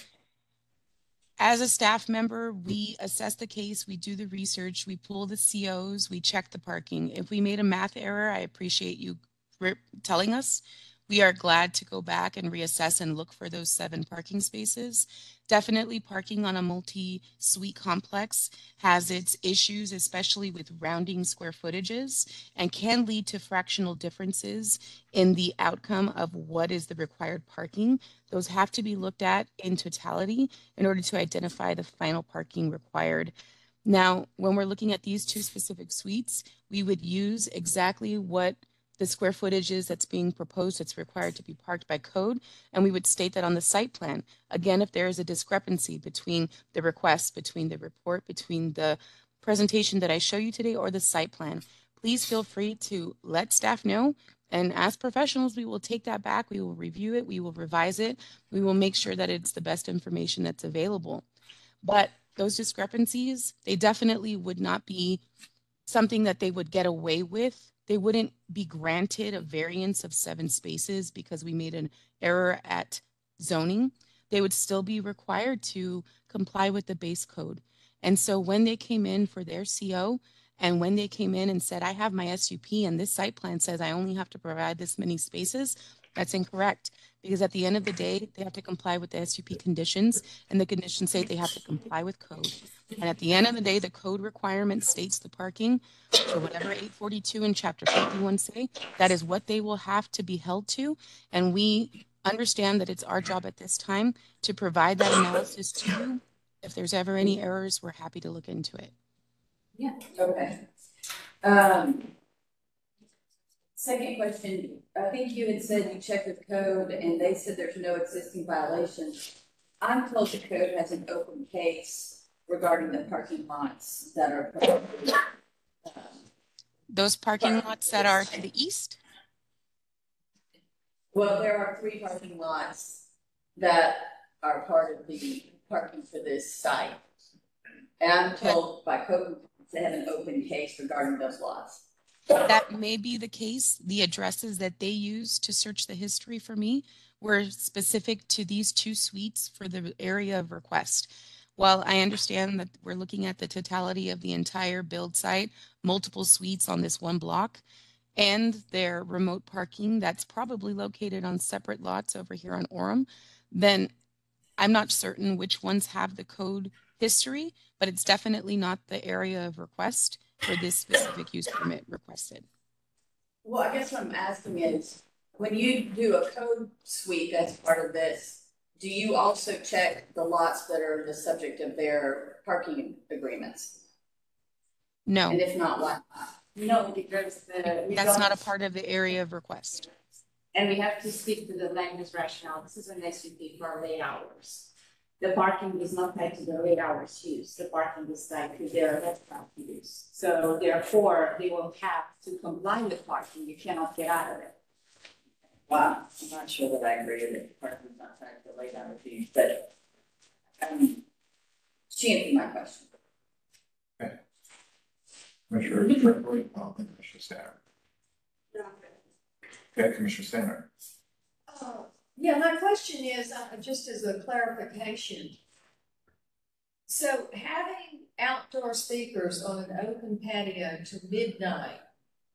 as a staff member, we assess the case, we do the research, we pull the COs, we check the parking. If we made a math error, I appreciate you telling us. We are glad to go back and reassess and look for those 7 parking spaces. Definitely parking on a multi-suite complex has its issues, especially with rounding square footages, and can lead to fractional differences in the outcome of what is the required parking. Those have to be looked at in totality in order to identify the final parking required. Now, when we're looking at these 2 specific suites, we would use exactly what the square footage is that's being proposed, that's required to be parked by code, and we would state that on the site plan. Again, if there is a discrepancy between the request, between the report, between the presentation that I show you today or the site plan, please feel free to let staff know. And as professionals, we will take that back, we will review it, we will revise it, we will make sure that it's the best information that's available. But those discrepancies, they definitely would not be something that they would get away with. They wouldn't be granted a variance of 7 spaces because we made an error at zoning. They would still be required to comply with the base code. And so when they came in for their CO, and when they came in and said, I have my SUP and this site plan says I only have to provide this many spaces, that's incorrect. Because at the end of the day, they have to comply with the SUP conditions, and the conditions say they have to comply with code. And at the end of the day, the code requirement states the parking. So whatever 842 and chapter 51 say, that is what they will have to be held to. And we understand that it's our job at this time to provide that analysis to you. If there's ever any errors, we're happy to look into it. Yeah, okay. Second question, I think you had said you checked with code and they said there's no existing violations. I'm told the code has an open case regarding the parking lots that are those parking lots that are to the east? Well, there are 3 parking lots that are part of the parking for this site. And I'm told by code they have an open case regarding those lots. That may be the case. The addresses that they used to search the history for me were specific to these 2 suites for the area of request. While I understand that we're looking at the totality of the entire build site, multiple suites on this one block, and their remote parking that's probably located on separate lots over here on Orem, then I'm not certain which ones have the code history, but it's definitely not the area of request for this specific use permit requested. Well, I guess what I'm asking is, when you do a code sweep as part of this, do you also check the lots that are the subject of their parking agreements? No. And if not, why? No, because that's not a part of the area of request. And we have to stick to the land use rationale. This is an SUP for late hours. The parking is not tied to the late hours use. The parking is tied to their restaurant use. So therefore, they will have to comply with parking. You cannot get out of it. Wow, I'm not sure that I agree with it. Parking is not tied to the late hours use, but she answered my question. Okay. Commissioner Gregory, Commissioner Stanner. Okay, Commissioner Stanner. Yeah, my question is, just as a clarification. So having outdoor speakers on an open patio to midnight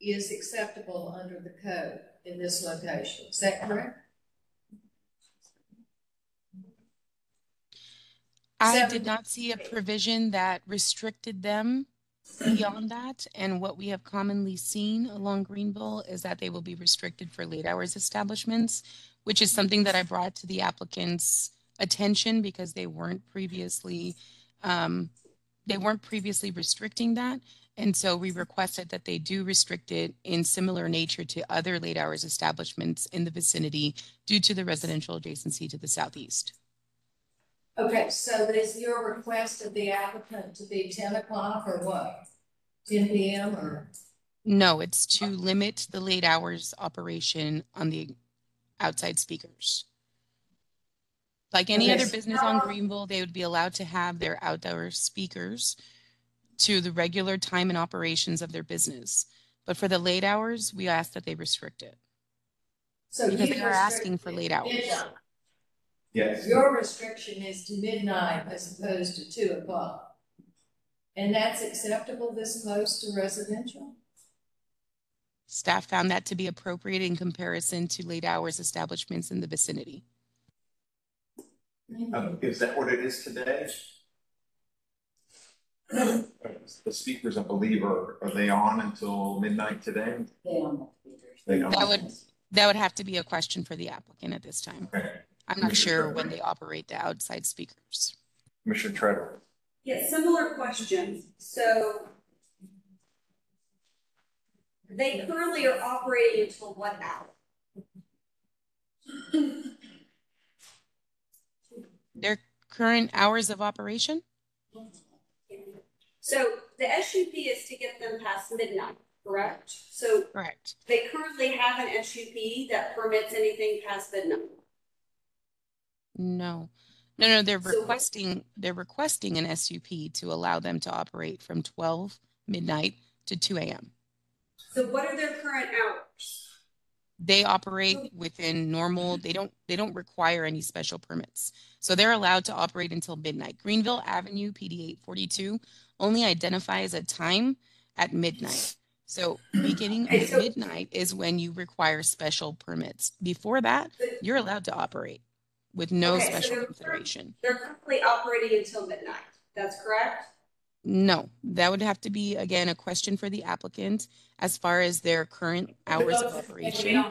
is acceptable under the code in this location, is that correct? I did not see a provision that restricted them beyond that. And what we have commonly seen along Greenville is that they will be restricted for late hours establishments, which is something that I brought to the applicant's attention because they weren't previously restricting that. And so we requested that they do restrict it in similar nature to other late hours establishments in the vicinity due to the residential adjacency to the southeast. Okay, so is your request of the applicant to be 10 o'clock or what? 10 p.m. or? No, it's to limit the late hours operation on the outside speakers. Like any other business on Greenville, they would be allowed to have their outdoor speakers to the regular time and operations of their business. But for the late hours, we ask that they restrict it. So because they are asking for late hours. Yes. Your restriction is to midnight as opposed to 2 o'clock. And that's acceptable this close to residential? Staff found that to be appropriate in comparison to late hours establishments in the vicinity. Is that what it is today? The speakers, I believe, are they on until midnight today? They don't. That would have to be a question for the applicant at this time. Okay. I'm not sure when they operate the outside speakers. Commissioner Treadwell. Yeah, similar question. So they currently are operating until what hour? Their current hours of operation? So the SUP is to get them past midnight, correct? So correct. They currently have an SUP that permits anything past midnight. No, they're requesting an SUP to allow them to operate from 12 midnight to 2 a.m. So what are their current hours? They operate within normal, they don't require any special permits. So they're allowed to operate until midnight. Greenville Avenue PD 842 only identifies a time at midnight. So beginning at midnight is when you require special permits. Before that, you're allowed to operate with no special consideration. They're currently operating until midnight. That's correct? No, that would have to be, again, a question for the applicant as far as their current hours of operation.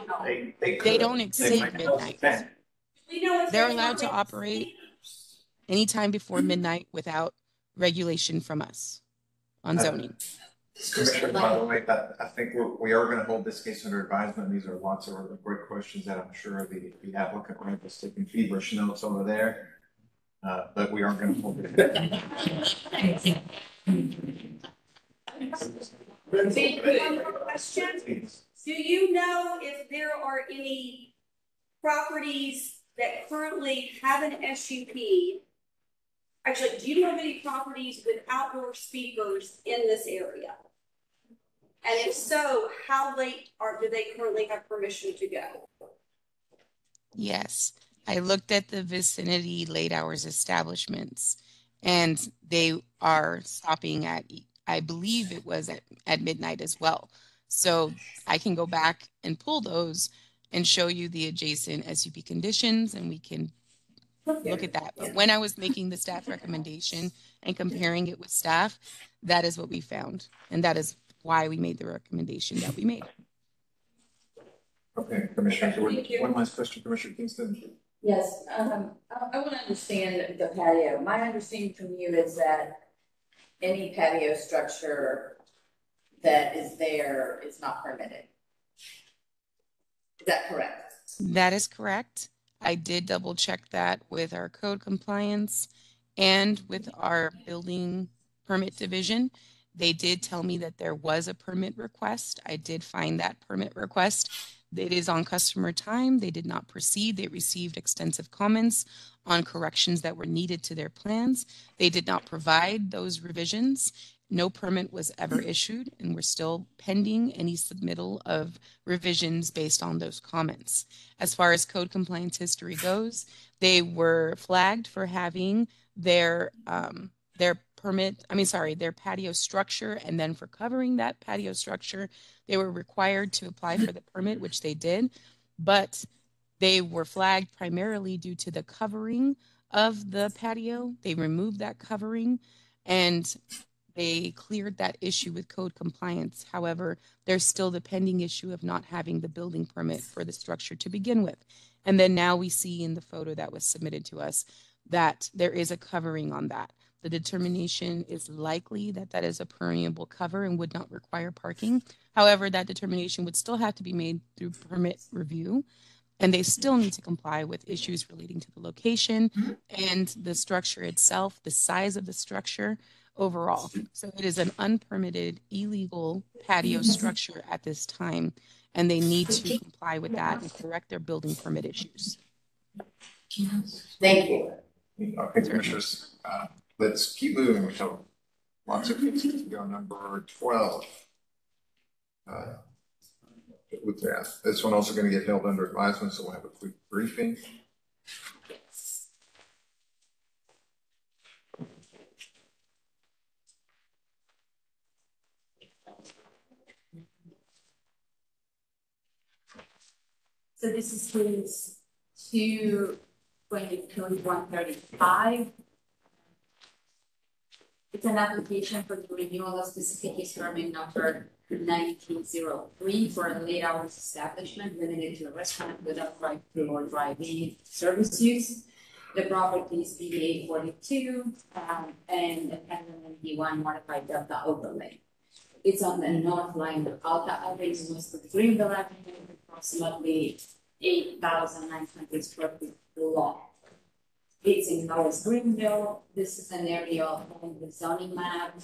They don't exceed midnight. They're allowed to operate anytime before midnight without regulation from us on zoning. Commissioner, by the way, I think we are going to hold this case under advisement. These are lots of other great questions that I'm sure the applicant was taking feverish notes over there. But we are going to hold it. One more question. Do you know if there are any properties that currently have an SUP? Actually, do you know of any properties with outdoor speakers in this area? And if so, how late do they currently have permission to go? Yes, I looked at the vicinity late hours establishments, and they are stopping at, I believe it was at midnight as well. So I can go back and pull those and show you the adjacent SUP conditions, and we can look at that. But when I was making the staff recommendation and comparing it with staff, that is what we found. And that is why we made the recommendation that we made. Okay, Commissioner, one last question, Commissioner Kingston. Yes, I want to understand the patio. My understanding from you is that any patio structure that is there is not permitted. Is that correct? That is correct. I did double check that with our code compliance and with our building permit division. They did tell me that there was a permit request. I did find that permit request. It is on customer time. They did not proceed. They received extensive comments on corrections that were needed to their plans. They did not provide those revisions. No permit was ever issued, and we're still pending any submittal of revisions based on those comments. As far as code compliance history goes, they were flagged for having their their their patio structure, and then for covering that patio structure, they were required to apply for the permit, which they did, but they were flagged primarily due to the covering of the patio. They removed that covering and they cleared that issue with code compliance. However, there's still the pending issue of not having the building permit for the structure to begin with. And then now we see in the photo that was submitted to us that there is a covering on that. The determination is likely that that is a permeable cover and would not require parking. However, that determination would still have to be made through permit review, and they still need to comply with issues relating to the location and the structure itself, the size of the structure overall. So it is an unpermitted, illegal patio structure at this time, and they need to comply with that and correct their building permit issues. Thank you. Okay, Commissioners, let's keep moving. We have lots of things to go. Number 12. With that, this one also going to get held under advisement, so we'll have a quick briefing. So this is case 2/2021-35. It's an application for the renewal of specific use permit number 1903 for a late hours establishment limited to a restaurant without drive-through or drive-in service use. The property is BDA 42 and the D1 modified Delta overlay. It's on the north line of Alta Avenue, west of Greenville Avenue, approximately 8,900 square feet long. It's in North Greenville. This is an area on the zoning map.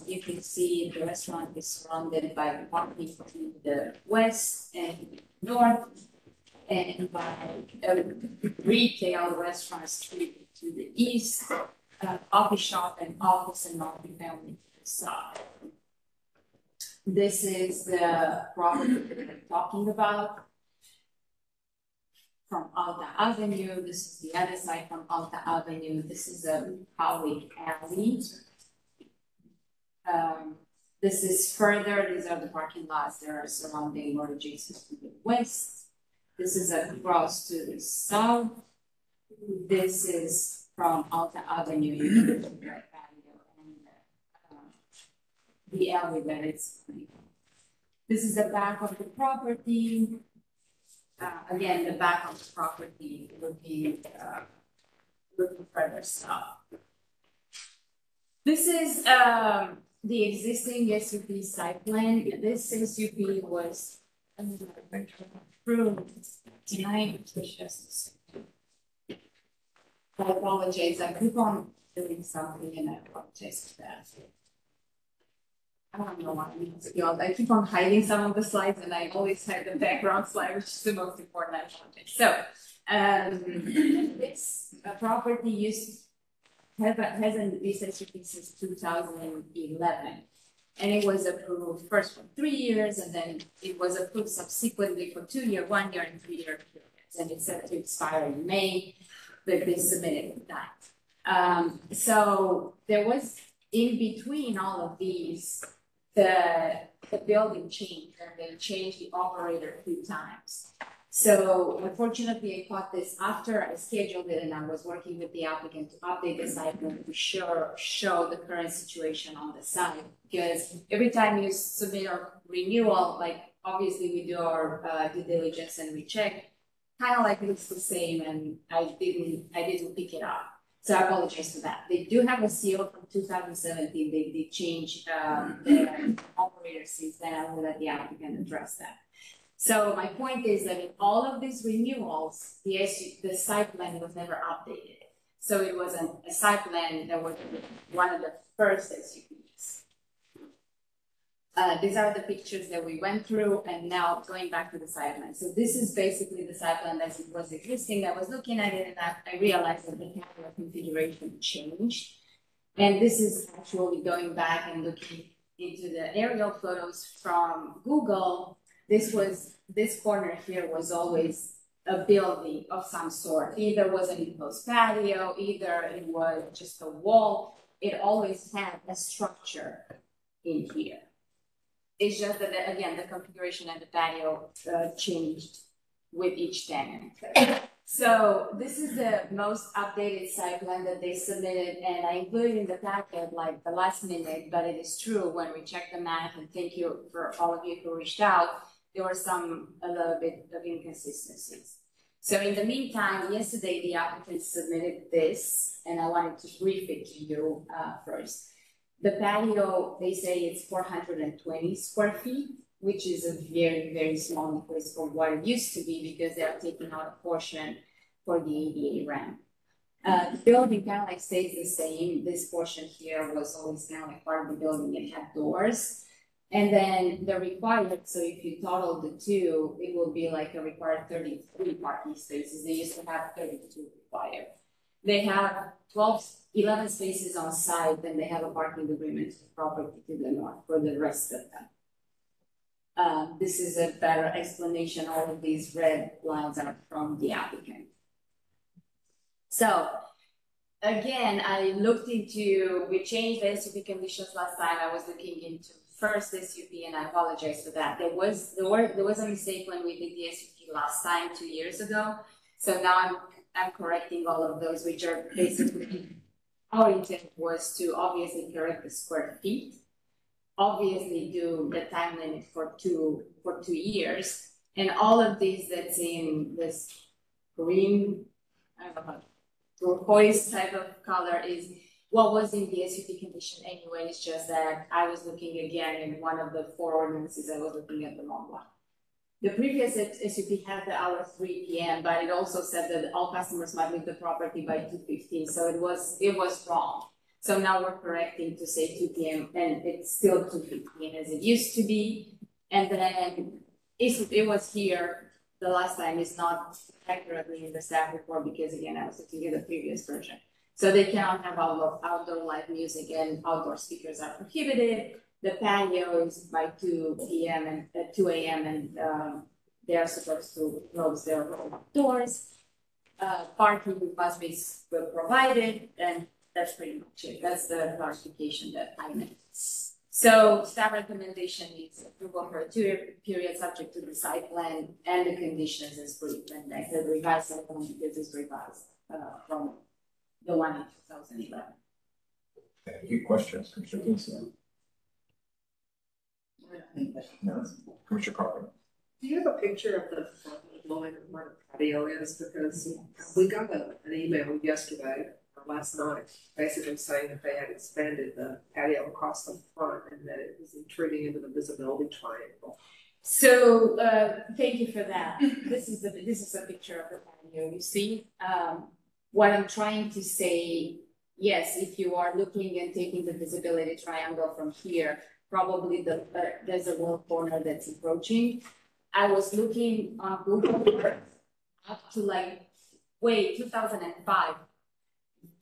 You can see the restaurant is surrounded by parking to the west and north, and by a retail restaurant street to the east, coffee shop and office and multifamily to the south. This is the property that we're talking about. From Alta Avenue, this is the other side from Alta Avenue. This is a Howick Alley. This is further, these are the parking lots that are surrounding or adjacent to the west. This is across to the south. This is from Alta Avenue, you can see the patio and the alley that it's coming. This is the back of the property. Again, the back of the property would be looking further south. This is the existing SUP site plan. This SUP was approved tonight. I apologize. I keep on doing something and I apologize for that. I don't know why I keep on hiding some of the slides and I always hide the background slide, which is the most important. I apologize. So this property hasn't been SUP since 2011. And it was approved first for 3 years, and then it was approved subsequently for 2 year, 1 year, and 3 year periods. And it's set to expire in May, but they submitted that. So there was in between all of these, the building changed, and they changed the operator 2 times. So unfortunately, I caught this after I scheduled it, and I was working with the applicant to update the site plan to show the current situation on the site. Because every time you submit a renewal, like obviously we do our due diligence and we check, kind of like it looks the same, and I didn't pick it up. So I apologize for that. They do have a CO from 2017. They changed the operator since then. I will let the applicant address that. So my point is that in all of these renewals, the site plan was never updated. So it was a site plan that was one of the first SUPs. These are the pictures that we went through, and now going back to the site plan. So this is basically the site plan that was existing. I was looking at it and I realized that the camera configuration changed. And this is actually going back and looking into the aerial photos from Google. This corner here was always a building of some sort. Either was an enclosed patio, either it was just a wall. it always had a structure in here. It's just that, again, the configuration and the patio changed with each tenant. So this is the most updated site plan that they submitted, and I included in the packet like the last minute, but it is true when we check the math, and thank you for all of you who reached out, there were a little bit of inconsistencies. So in the meantime, yesterday the applicant submitted this, and I wanted to brief it to you first. The patio, they say it's 420 square feet, which is a very, very small increase from what it used to be because they are taking out a portion for the ADA ramp. The building kind of like stays the same. This portion here was always kind of like part of the building and had doors. And then the required, so if you total the two, it will be like a required 33 parking spaces. They used to have 32 required. They have 11 spaces on site, and they have a parking agreement to the property to the north for the rest of them. This is a better explanation. All of these red lines are from the applicant. So again, I looked into, we changed the SUP conditions last time. I was looking into first SUP, and I apologize for that. There was a mistake when we did the SUP last time 2 years ago. So now I'm correcting all of those, which are basically, our intent was to obviously correct the square feet, obviously do the time limit for two years, and all of these that's in this green, I don't know how, turquoise type of color is what was in the SUP condition anyway. It's just that I was looking again in one of the 4 ordinances, I was looking at the wrong one. The previous SUP had the hour 3 p.m., but it also said that all customers might leave the property by 2:15, so it was wrong. So now we're correcting to say 2 p.m. and it's still 2:15 as it used to be. And then it was here the last time. It's not accurately in the staff report because again I was looking at the previous version. So they cannot have outdoor live music, and outdoor speakers are prohibited. The patio is by 2 p.m. and 2 a.m. and they are supposed to close their doors. Parking must be provided, and that's pretty much it. That's the clarification that I made. So staff recommendation is approval for a 2-year period subject to the site plan and the conditions as briefed. And I said revised site plan because it's revised from the one in 2011. Thank you. Questions, Commissioner Kingston? No, Commissioner Carter. Do you have a picture of the line of where the patio is? Because we got an email yesterday or last night basically saying that they had expanded the patio across the front and that it was intruding into the visibility triangle. So thank you for that. This is a picture of the patio. You see, what I'm trying to say, yes, if you are looking and taking the visibility triangle from here, probably there's a wall corner that's approaching. I was looking on Google Earth up to 2005.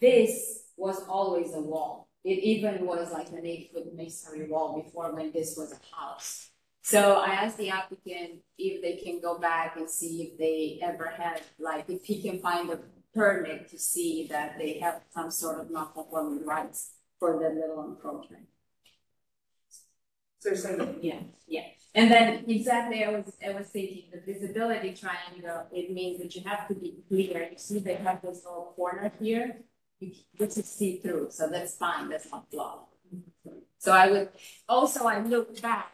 This was always a wall. It even was like an 8-foot masonry wall before when this was a house. So I asked the applicant if they can go back and see if they ever had, if he can find a permit to see that they have some sort of non-conforming rights for the little encroachment. Yeah. And then exactly, I was thinking the visibility triangle, it means that you have to be clear. You see they have this little corner here, which is see-through, so that's fine, that's not blocked. So I looked back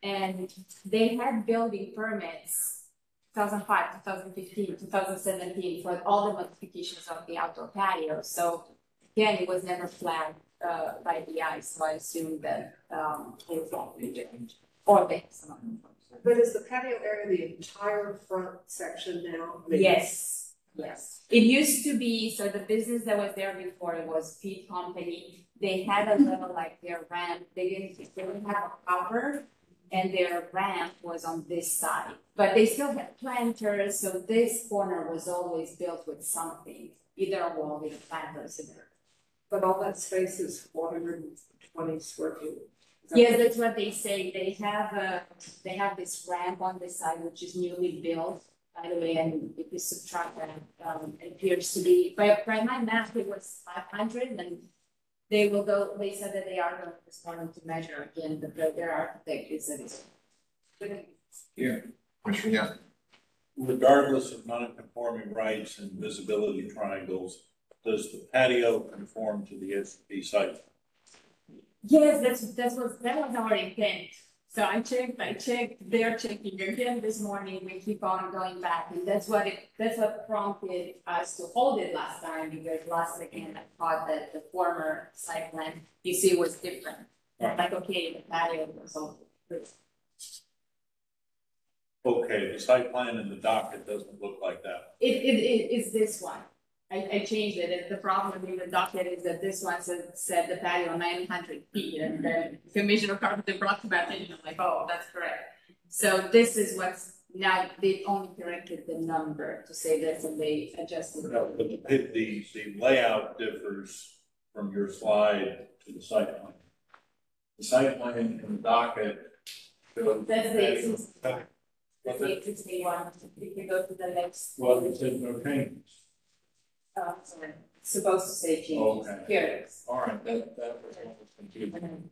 and they had building permits 2005, 2015, 2017 for all the modifications of the outdoor patio. So again, it was never flagged by the eye, so I assume that it was all changed. Or they have some. But is the patio area the entire front section now? Yes. Yes. It used to be, so the business that was there before, it was Feed Company. They had a little their ramp. They didn't have a cover, and their ramp was on this side. But they still had planters, so this corner was always built with something, either a wall with planters in there. But all that space is 420 square feet. Yes, that's what they say. They have this ramp on this side, which is newly built, by the way, and if you subtract that, it appears to be, by my math, it was 500, and They will go, they said that they are going this morning to measure again, their architect is that it's. Yeah, Commissioner Young. Regardless of non-conforming rights and visibility triangles, does the patio conform to the SUP site? Yes, that was our intent. So I checked, they're checking again this morning, we keep on going back, and that's what prompted us to hold it last time, because last again, I thought that the former site plan, you see, was different. Like, okay, the patio was all. Okay, the site plan and the docket doesn't look like that. It is this one. I changed it. The problem with the docket is that this one said the patio 900 feet, and then Commissioner Carpenter brought to my attention. I'm like, oh, that's correct. So this is what's now, they only corrected the number to say this, and they adjusted. No, but the layout differs from your slide to the site plan. The site plan and the docket. That's the existing one. If you go to the next. Well, it says no changes. Sorry. It's supposed to say changes. Okay. Here it is. All right, that was confusing.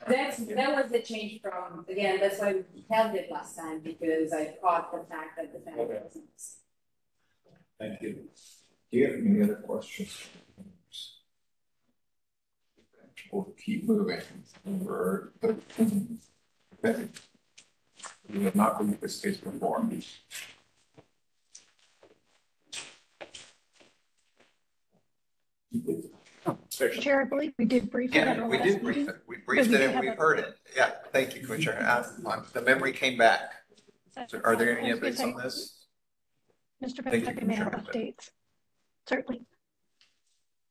That was the change from, again, that's why we held it last time, because I caught the fact that the family wasn't. Thank you. Do you have any other questions? We'll keep moving. Okay. We have not been this case before. Chair, I believe we did brief it. Yeah, we did brief it. We briefed it and we've heard it. Yeah, thank you, Commissioner. The memory came back. So are there any updates on this? Mr. Thank you, President, may I have Commissioner. updates? Certainly.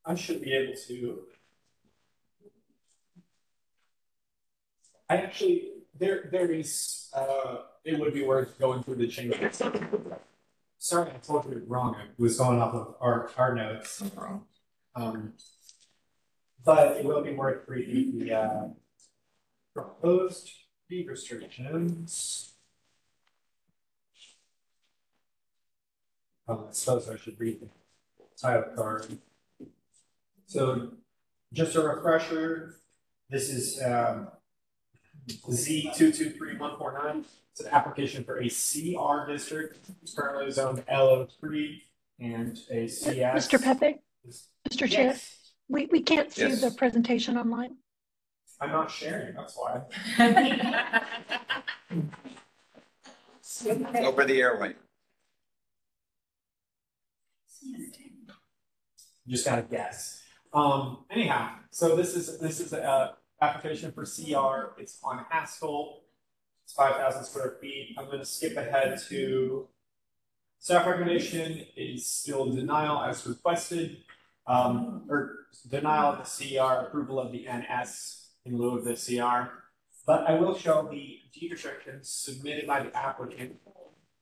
I should be able to. I actually, there is, it would be worth going through the changes. Sorry, I told you wrong. I was going off of our notes. But it will be worth reading the proposed deed restrictions. I suppose I should read the title card. So, just a refresher, this is Z223149. It's an application for a CR district. It's currently zoned LO3 and a CS. Mr. Pepe, Mr. Chair, Yes. we can't see Yes. the presentation online. I'm not sharing, that's why. Over the airway. Just gotta guess. Anyhow, so this is a application for CR. It's on Haskell. It's 5,000 square feet. I'm gonna skip ahead to staff recommendation is still denial as requested, or denial of the CR, approval of the NS in lieu of the CR. But I will show the deed restrictions submitted by the applicant.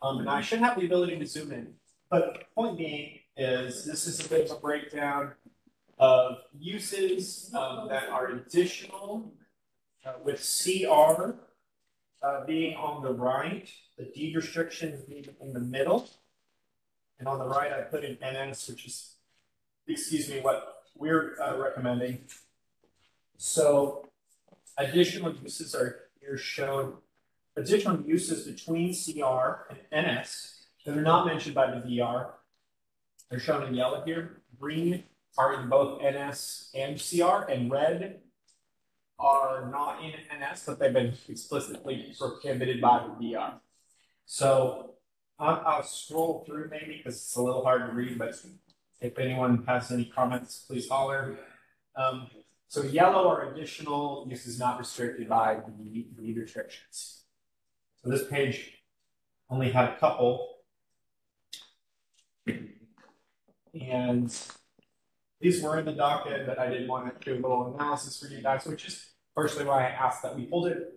And I should have the ability to zoom in. But point being is this is a bit of a breakdown of uses that are additional with CR being on the right, the deed restrictions being in the middle. And on the right, I put in NS, which is, excuse me, what we're recommending. So additional uses are here shown. Additional uses between CR and NS that are not mentioned by the VR. They're shown in yellow here. Green are in both NS and CR, and red are not in NS, but they've been explicitly prohibited by the VR. So I'll scroll through maybe because it's a little hard to read, but if anyone has any comments, please holler. So yellow are additional uses not restricted by the deed restrictions. So this page only had a couple. And these were in the docket, but I did want to do a little analysis for you guys, which is partially why I asked that we hold it.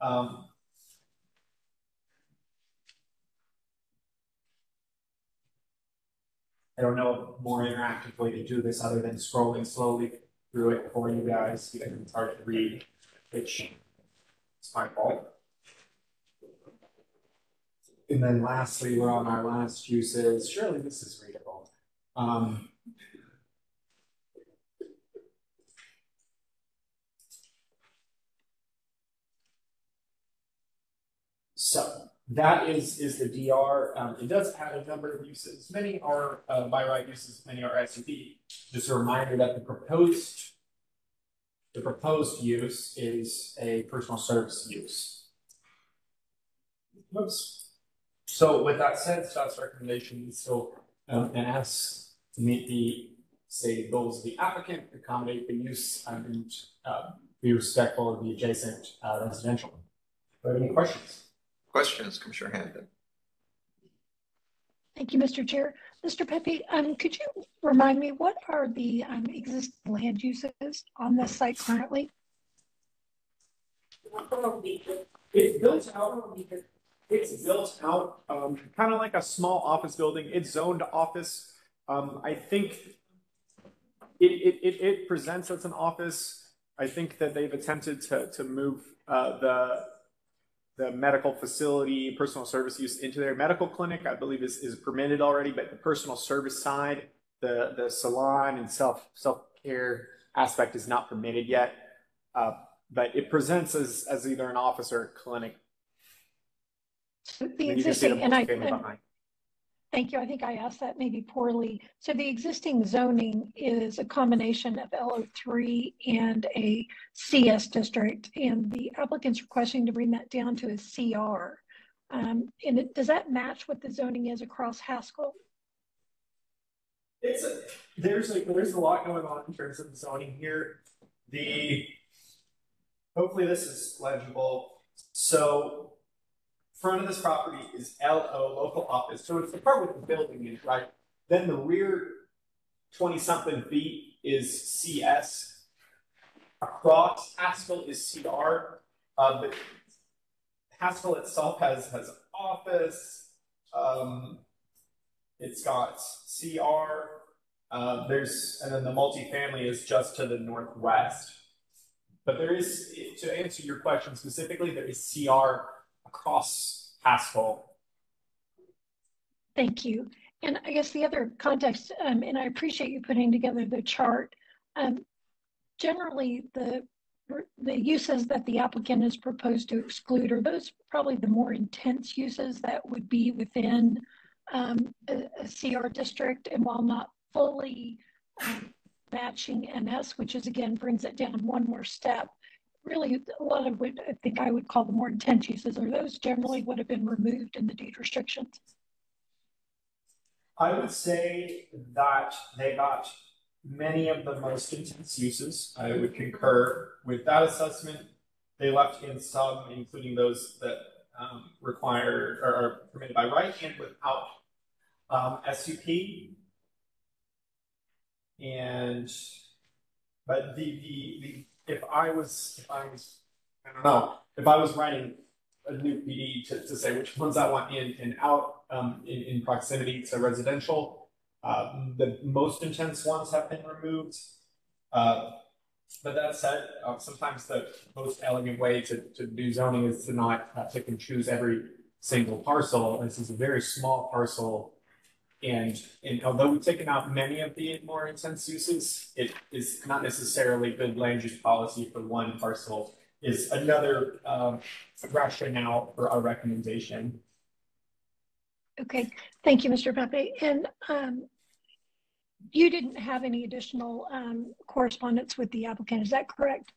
I don't know a more interactive way to do this other than scrolling slowly through it for you guys because it's hard to read, which is my fault. And then lastly, we're on our last uses. Surely this is readable. So that is the DR. It does have a number of uses. Many are by right uses, many are SUP. Just a reminder that the proposed use is a personal service use. Oops. So with that said, staff's recommendation is still and as to meet the stated goals of the applicant, accommodate the use and be respectful of the adjacent residential. Do you have any questions? Questions, Commissioner Hamden? Thank you, Mr. Chair. Mr. Pepe, could you remind me what are the existing land uses on this site currently? It's built out, kind of like a small office building. It's zoned office. I think it presents as an office. I think that they've attempted to move the medical facility, personal service use into their medical clinic, I believe is permitted already, but the personal service side, the salon and self-care aspect is not permitted yet. But it presents as either an office or a clinic. So the existing, thank you. I think I asked that maybe poorly. So the existing zoning is a combination of LO3 and a CS district, and the applicant's requesting to bring that down to a CR. And does that match what the zoning is across Haskell? There's a lot going on in terms of zoning here. Hopefully this is legible. So front of this property is LO, local office. So it's the part with the building is right. Then the rear 20-something feet is CS. Across Haskell is CR. But Haskell itself has office. It's got CR. And then the multifamily is just to the northwest. But there is, to answer your question specifically, there is CR across Haskell. Thank you. And I guess the other context, and I appreciate you putting together the chart. Generally, the uses that the applicant has proposed to exclude are those probably the more intense uses that would be within a CR district, and while not fully matching MS, which is again brings it down one more step. Really, a lot of what I think I would call the more intense uses are those generally would have been removed in the deed restrictions. I would say that they got many of the most intense uses. I would concur with that assessment. They left in some, including those that require or are permitted by right and without SUP. But if I was writing a new PD to say which ones I want in and out in proximity to residential, the most intense ones have been removed. But that said, sometimes the most elegant way to do zoning is to not pick and choose every single parcel. This is a very small parcel. And although we've taken out many of the more intense uses, it is not necessarily good land use policy for one parcel. Is another rationale for our recommendation. Okay, thank you, Mr. Pepe. And you didn't have any additional correspondence with the applicant, is that correct?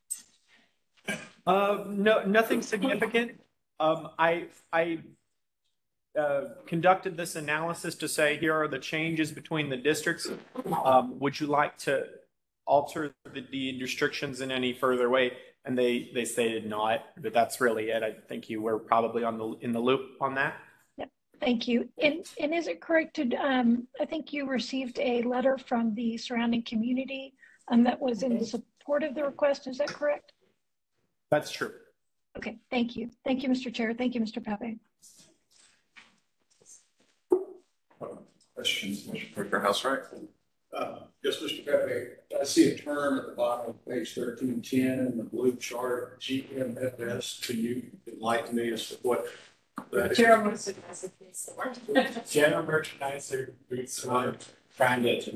No, nothing significant. I conducted this analysis to say here are the changes between the districts. Would you like to alter the deed restrictions in any further way? And they stated not, but that's really it. I think you were probably in the loop on that. Yep, thank you. And is it correct to I think you received a letter from the surrounding community that was in support of the request, is that correct? That's true. Okay, thank you. Thank you, Mr. Chair. Thank you, Mr. Pepe. Questions, Mr. Housewright? Yes, Mr. Pepe. I see a term at the bottom of page 1310 in the blue chart, GMFS. Can you enlighten me as to what that is? General merchandiser boots the word. General merchandiser boots the word. Trying to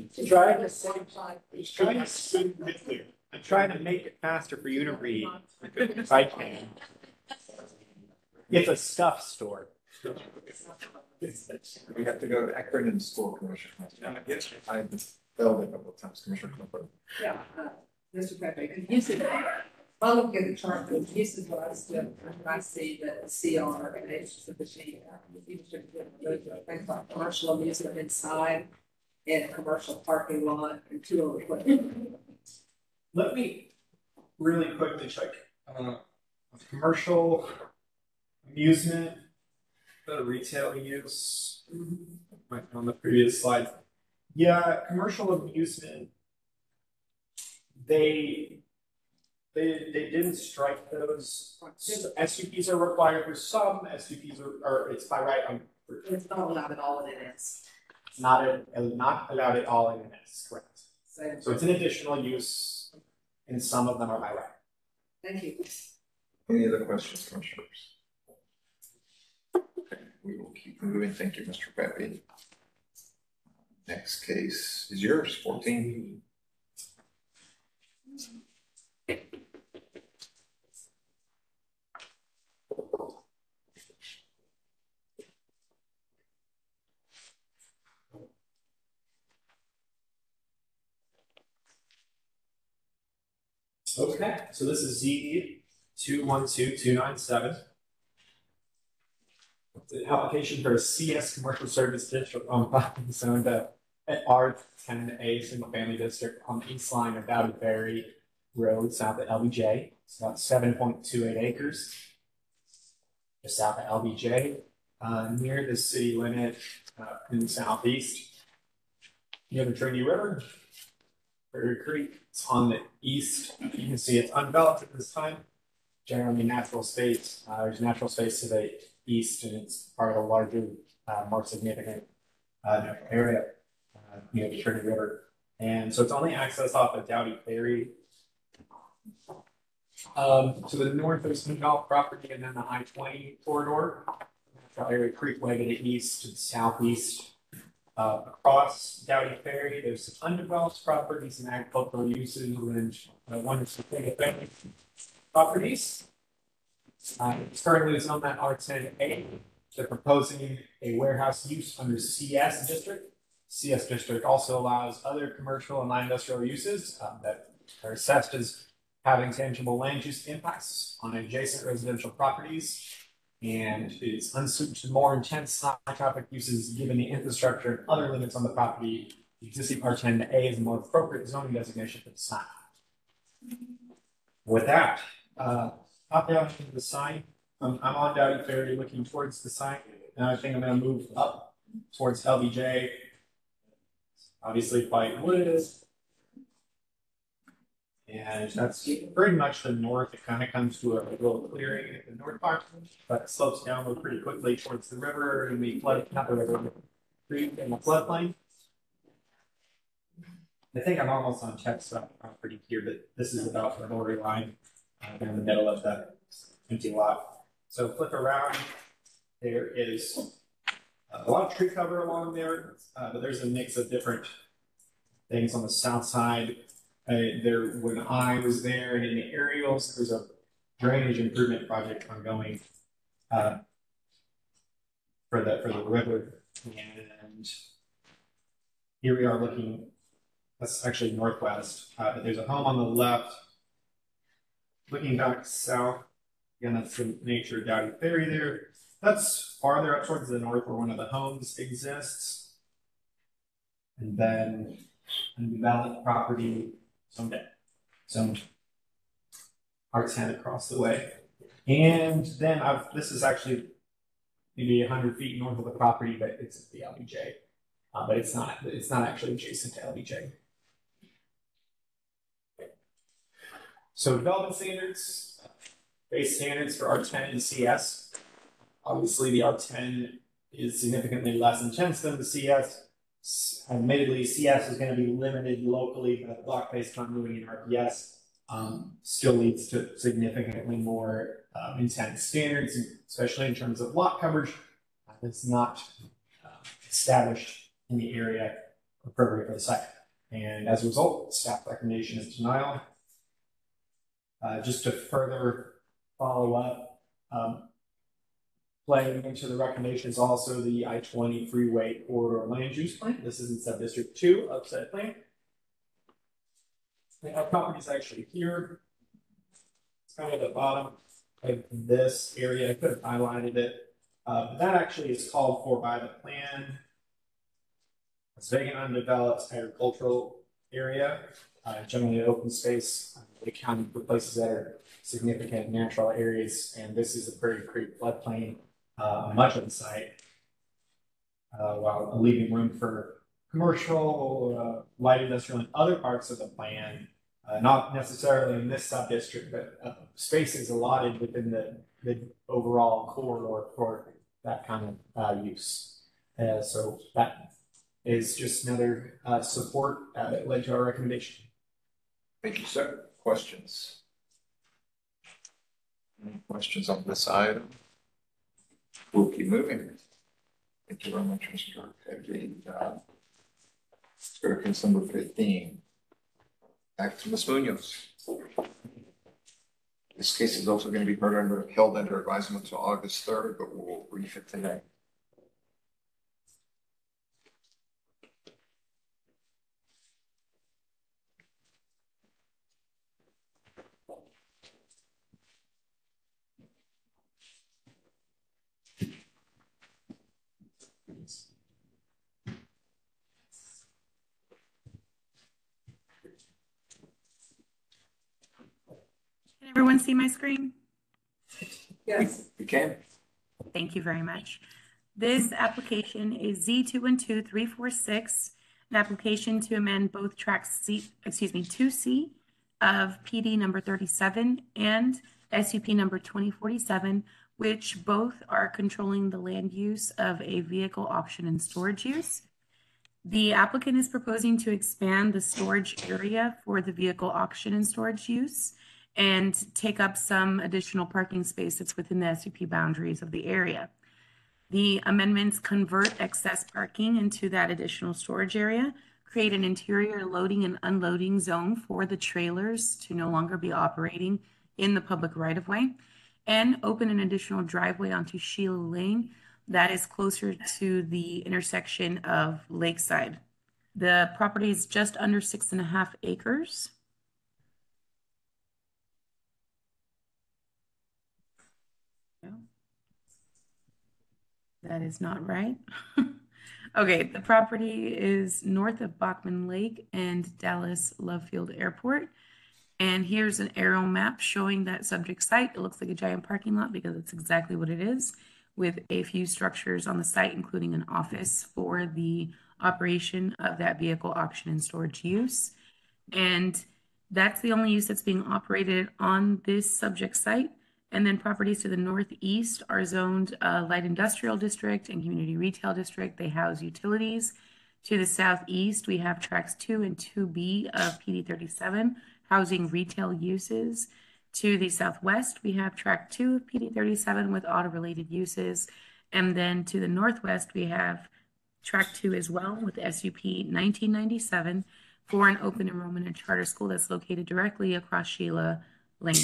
I'm trying to make it faster for you to read if I can. It's a stuff store. We have to go to Akron School Commission. Yes, I've failed a couple of times, Commissioner Clifford. Yeah, Mr. Pepe, could you see, if I look at the chart, the uses what I still, I see that the CR and H of the sheet. Things like commercial amusement inside and commercial parking lot and two of equipment. Let me really quickly check. Commercial amusement, the retail use, on the previous slide. Yeah, commercial amusement, they didn't strike those. SUPs are required for some, SUPs are it's by right. It's not allowed at all in NS. Not allowed at all in NS, correct. So it's an additional use, and some of them are by right. Thank you. Any other questions, Commissioners? Okay, we will keep moving. Thank you, Mr. Pepe. Next case is yours, 14. Okay, so this is Z212297. The application for a CS commercial service district on zoned at R10A single family district on the east line of Dowdy Ferry Road, south of LBJ. It's about 7.28 acres. Just south of LBJ, near the city limit in the southeast. Near the Trinity River. Prairie Creek. It's on the east. You can see it's undeveloped at this time. Generally natural space. There's natural space to the east, and it's part of a larger, more significant area near the Trinity River. And so it's only accessed off of Dowdy Ferry. To the north there's some golf property, and then the I-20 corridor. Prairie Creekway to the east, to the southeast. Across Dowdy Ferry, there's some undeveloped properties and agricultural uses, and one is single family properties. It's currently zoned at R10A. They're proposing a warehouse use under CS district. CS district also allows other commercial and light industrial uses that are assessed as having tangible land use impacts on adjacent residential properties. And it's unsuited to more intense high-traffic uses given the infrastructure and other limits on the property. The existing R10A is a more appropriate zoning designation for the sign. With that, up down to the sign. I'm on Dowdy Ferry looking towards the sign. And I think I'm going to move up towards LBJ. Obviously, White Woods. And that's pretty much the north. It kind of comes to a little clearing at the north part, but it slopes downward pretty quickly towards the river and the flood, not the river, the creek and the floodplain. I think I'm almost on text about the property here, but this is about the border line in the middle of that empty lot. So flip around. There is a lot of tree cover along there, but there's a mix of different things on the south side. When I was there and in the aerials, there's a drainage improvement project ongoing for the river. And here we are looking, that's actually northwest. There's a home on the left. Looking back south, again, that's the nature of Dowdy Ferry there. That's farther up towards the north where one of the homes exists. And then undeveloped property zoned R10 across the way. And then this is actually maybe 100 feet north of the property, but it's at the LBJ. But it's not actually adjacent to LBJ. So development standards, base standards for R10 and CS. Obviously the R10 is significantly less intense than the CS. Admittedly, CS is going to be limited locally, but block-based continuity in RPS still leads to significantly more intense standards, especially in terms of lot coverage that's not established in the area appropriate for the site. And as a result, staff recommendation is denial. Just to further follow up, Playing into the recommendation is also the I-20 freeway corridor land use plan. This is in sub-district 2 of said plan. Our property is actually here. It's kind of at the bottom of this area. I could have highlighted it. But that actually is called for by the plan. It's vacant, undeveloped agricultural area, generally open space. They count for places that are significant natural areas, and this is a Prairie Creek floodplain on much of the site, while leaving room for commercial, light industrial, and other parts of the plan. Not necessarily in this sub-district, but spaces allotted within the overall corridor for that kind of use. So that is just another support that led to our recommendation. Thank you, sir. Questions? Any questions on this item? We'll keep moving. Thank you very much, Mr. Kennedy. Let's go to case number 15. Back to Ms. Munoz. This case is also going to be held under advisement until August 3rd, but we'll brief it today. Can everyone see my screen? Yes. We can. Thank you very much. This application is Z212346, an application to amend both tracks 2C of PD number 37 and SUP number 2047, which both are controlling the land use of a vehicle auction and storage use. The applicant is proposing to expand the storage area for the vehicle auction and storage use and take up some additional parking space that's within the SUP boundaries of the area. The amendments convert excess parking into that additional storage area, create an interior loading and unloading zone for the trailers to no longer be operating in the public right-of-way, and open an additional driveway onto Sheila Lane that is closer to the intersection of Lakeside. The property is just under 6.5 acres. That is not right. Okay, the property is north of Bachman Lake and Dallas Love Field Airport. And here's an aerial map showing that subject site. It looks like a giant parking lot because it's exactly what it is, with a few structures on the site, including an office for the operation of that vehicle auction and storage use. And that's the only use that's being operated on this subject site. And then properties to the northeast are zoned light industrial district and community retail district. They house utilities. To the southeast, we have tracks 2 and 2B of PD 37, housing retail uses. To the southwest, we have track 2 of PD 37 with auto-related uses. And then to the northwest, we have track 2 as well with SUP 1997 for an open enrollment and charter school that's located directly across Sheila Lane.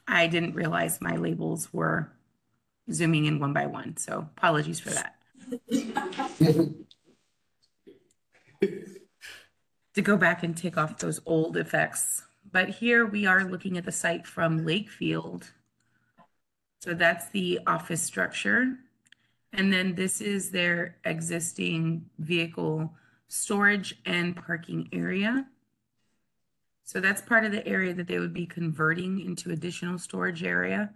I didn't realize my labels were zooming in one by one, so apologies for that. To go back and take off those old effects. But here we are looking at the site from Lakefield. So that's the office structure. And then this is their existing vehicle storage and parking area. So that's part of the area that they would be converting into additional storage area.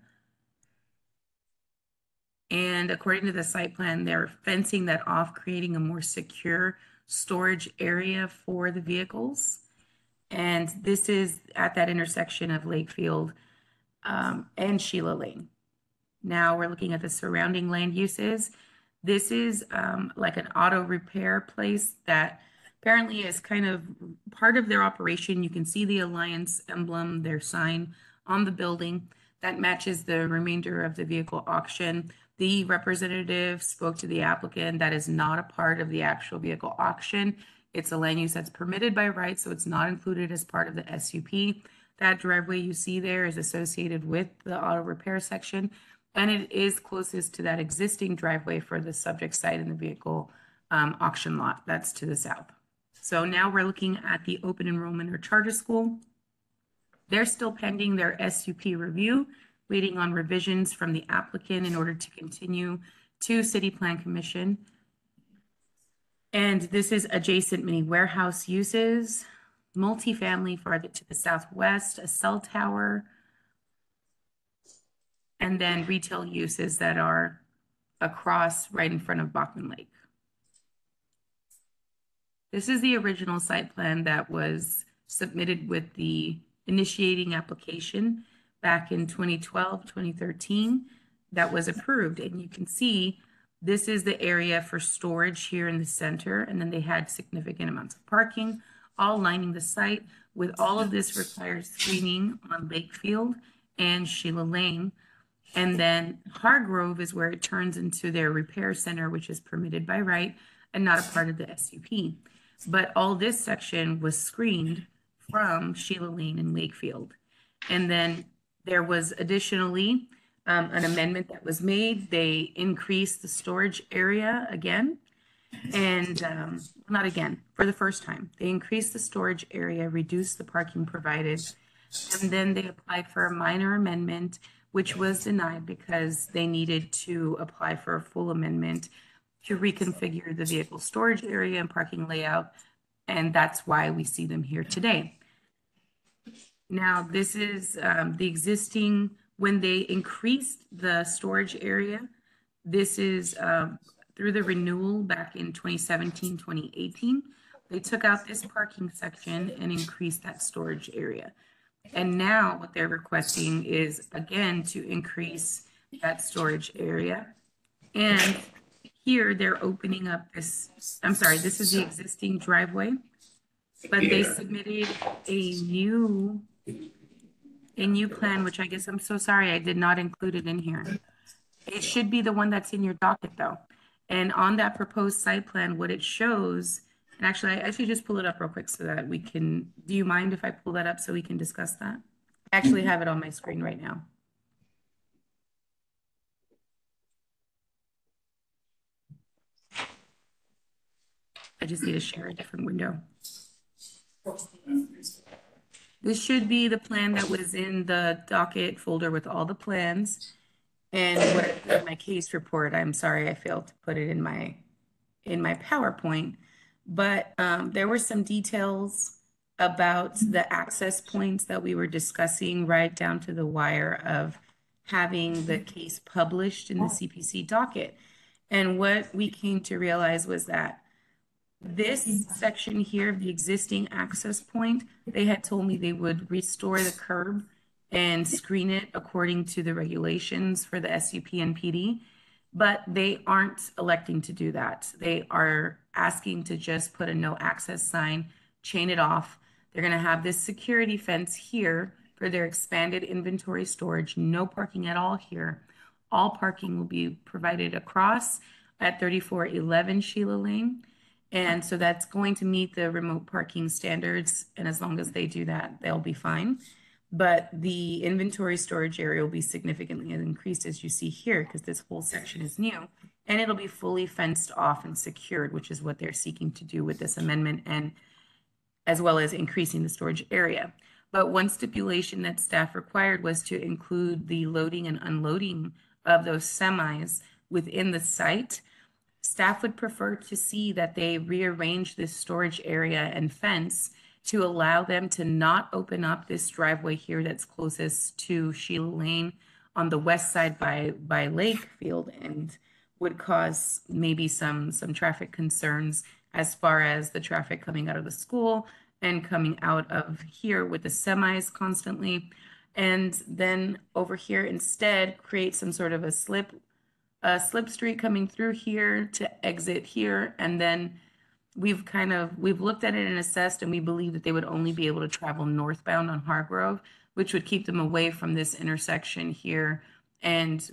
And according to the site plan, they're fencing that off, creating a more secure storage area for the vehicles. And this is at that intersection of Lakefield and Sheila Lane. Now we're looking at the surrounding land uses. This is like an auto repair place that apparently is kind of part of their operation. You can see the Alliance emblem, their sign on the building that matches the remainder of the vehicle auction. The representative spoke to the applicant. That is not a part of the actual vehicle auction. It's a land use that's permitted by right, so it's not included as part of the SUP. That driveway you see there is associated with the auto repair section, and it is closest to that existing driveway for the subject site in the vehicle auction lot. That's to the south. So now we're looking at the open enrollment or charter school. They're still pending their SUP review, waiting on revisions from the applicant in order to continue to City Plan Commission. And this is adjacent mini warehouse uses, multifamily farther to the southwest, a cell tower, and then retail uses that are across right in front of Bachman Lake. This is the original site plan that was submitted with the initiating application back in 2012, 2013, that was approved. And you can see this is the area for storage here in the center. And then they had significant amounts of parking, all lining the site. With all of this required screening on Lakefield and Sheila Lane. And then Hargrove is where it turns into their repair center, which is permitted by right and not a part of the SUP. But all this section was screened from Sheila Lane and Lakefield. And then there was additionally an amendment that was made. They increased the storage area again. And not again, for the first time. They increased the storage area, reduced the parking provided, and then they applied for a minor amendment, which was denied because they needed to apply for a full amendment to reconfigure the vehicle storage area and parking layout. And that's why we see them here today. Now, this is the existing, when they increased the storage area, this is through the renewal back in 2017, 2018, they took out this parking section and increased that storage area. And now what they're requesting is, again, to increase that storage area. And here they're opening up this, I'm sorry, this is the existing driveway, but they submitted a new plan, which I guess I'm so sorry I did not include it in here. It should be the one that's in your docket though. And on that proposed site plan, what it shows, and actually I should just pull it up real quick so that we can, do you mind if I pull that up so we can discuss that? I actually have it on my screen right now. I just need to share a different window. This should be the plan that was in the docket folder with all the plans. And what my case report, I'm sorry, I failed to put it in my PowerPoint, but there were some details about the access points that we were discussing right down to the wire of having the case published in the CPC docket. And what we came to realize was that this section here of the existing access point, they had told me they would restore the curb and screen it according to the regulations for the SUP and PD, but they aren't electing to do that. They are asking to just put a no access sign, chain it off. They're gonna have this security fence here for their expanded inventory storage, no parking at all here. All parking will be provided across at 3411 Sheila Lane. And so that's going to meet the remote parking standards. And as long as they do that, they'll be fine. But the inventory storage area will be significantly increased, as you see here, because this whole section is new, and it'll be fully fenced off and secured, which is what they're seeking to do with this amendment, and as well as increasing the storage area. But one stipulation that staff required was to include the loading and unloading of those semis within the site. Staff would prefer to see that they rearrange this storage area and fence to allow them to not open up this driveway here that's closest to Sheila Lane on the west side by Lakefield, and would cause maybe some traffic concerns as far as the traffic coming out of the school and coming out of here with the semis constantly. And then over here instead create some sort of a slip street coming through here to exit here. And then we've looked at it and assessed, and we believe that they would only be able to travel northbound on Hargrove, which would keep them away from this intersection here and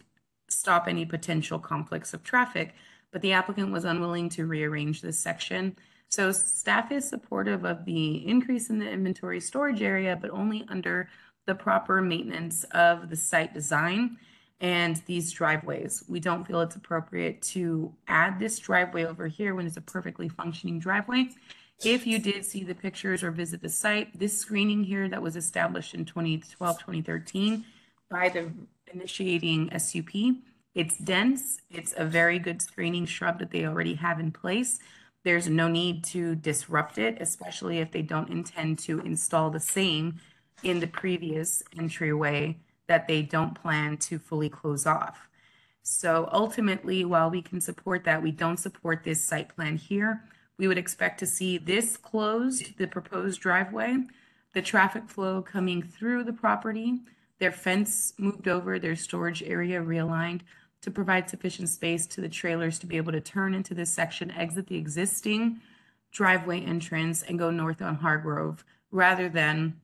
stop any potential conflicts of traffic. But the applicant was unwilling to rearrange this section. So staff is supportive of the increase in the inventory storage area, but only under the proper maintenance of the site design and these driveways. We don't feel it's appropriate to add this driveway over here when it's a perfectly functioning driveway. If you did see the pictures or visit the site, this screening here that was established in 2012, 2013 by the initiating SUP, it's dense. It's a very good screening shrub that they already have in place. There's no need to disrupt it, especially if they don't intend to install the same in the previous entryway that they don't plan to fully close off. So ultimately, while we can support that, we don't support this site plan here. We would expect to see this closed, the proposed driveway, the traffic flow coming through the property, their fence moved over, their storage area realigned to provide sufficient space to the trailers to be able to turn into this section, exit the existing driveway entrance and go north on Hargrove rather than